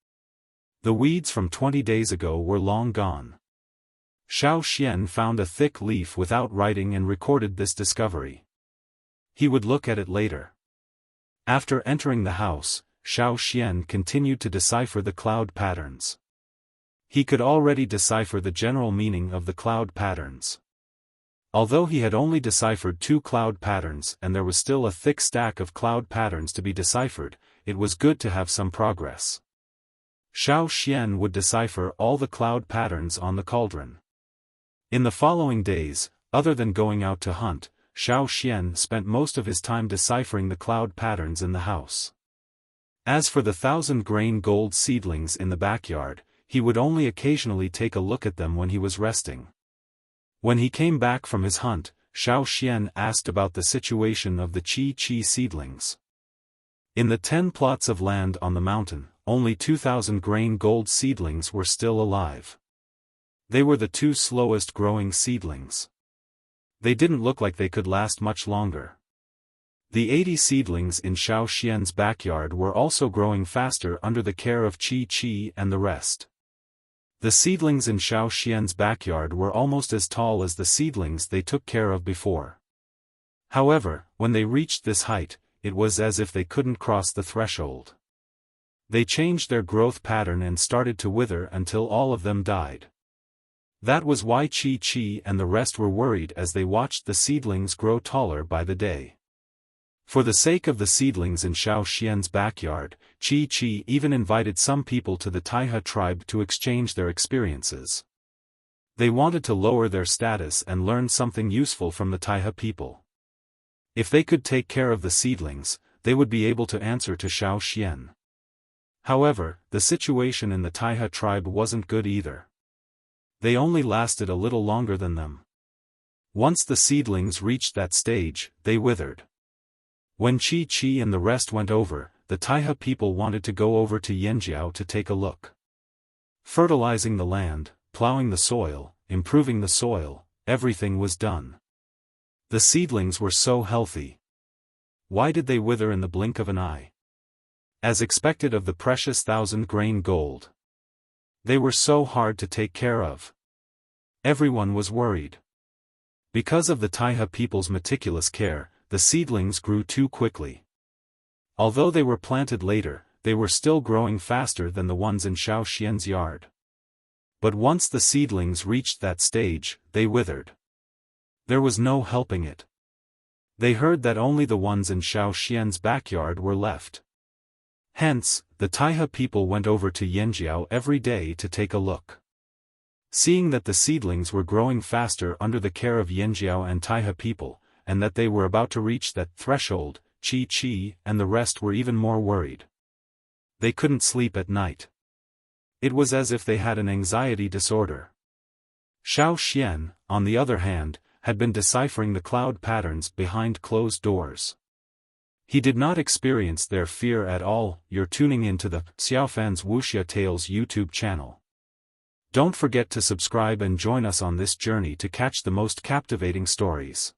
The weeds from 20 days ago were long gone. Xiaoxian found a thick leaf without writing and recorded this discovery. He would look at it later. After entering the house, Xiaoxian continued to decipher the cloud patterns. He could already decipher the general meaning of the cloud patterns. Although he had only deciphered 2 cloud patterns and there was still a thick stack of cloud patterns to be deciphered, it was good to have some progress. Xiaoxian would decipher all the cloud patterns on the cauldron. In the following days, other than going out to hunt, Xiaoxian spent most of his time deciphering the cloud patterns in the house. As for the 1,000-grain gold seedlings in the backyard, he would only occasionally take a look at them when he was resting. When he came back from his hunt, Xiaoxian asked about the situation of the Chi-Chi seedlings. In the 10 plots of land on the mountain, only 2,000-grain gold seedlings were still alive. They were the 2 slowest growing seedlings. They didn't look like they could last much longer. The 80 seedlings in Xiaoxian's backyard were also growing faster under the care of Chi-Chi and the rest. The seedlings in Xiaoxian's backyard were almost as tall as the seedlings they took care of before. However, when they reached this height, it was as if they couldn't cross the threshold. They changed their growth pattern and started to wither until all of them died. That was why Chi-Chi and the rest were worried as they watched the seedlings grow taller by the day. For the sake of the seedlings in Xiaoxian's backyard, Chi-Chi even invited some people to the Taihe tribe to exchange their experiences. They wanted to lower their status and learn something useful from the Taihe people. If they could take care of the seedlings, they would be able to answer to Xiaoxian. However, the situation in the Taihe tribe wasn't good either. They only lasted a little longer than them. Once the seedlings reached that stage, they withered. When Chi-Chi and the rest went over, the Taihe people wanted to go over to Yanjiao to take a look. Fertilizing the land, plowing the soil, improving the soil, everything was done. The seedlings were so healthy. Why did they wither in the blink of an eye? As expected of the precious 1,000-grain gold. They were so hard to take care of. Everyone was worried. Because of the Taihe people's meticulous care, the seedlings grew too quickly. Although they were planted later, they were still growing faster than the ones in Xiaoxian's yard. But once the seedlings reached that stage, they withered. There was no helping it. They heard that only the ones in Xiaoxian's backyard were left. Hence, the Taihe people went over to Yanjiao every day to take a look. Seeing that the seedlings were growing faster under the care of Yanjiao and Taihe people, and that they were about to reach that threshold, Qi and the rest were even more worried. They couldn't sleep at night. It was as if they had an anxiety disorder. Xiaoxian, on the other hand, had been deciphering the cloud patterns behind closed doors. He did not experience their fear at all. You're tuning into the Xiaofan's Wuxia Tales YouTube channel. Don't forget to subscribe and join us on this journey to catch the most captivating stories.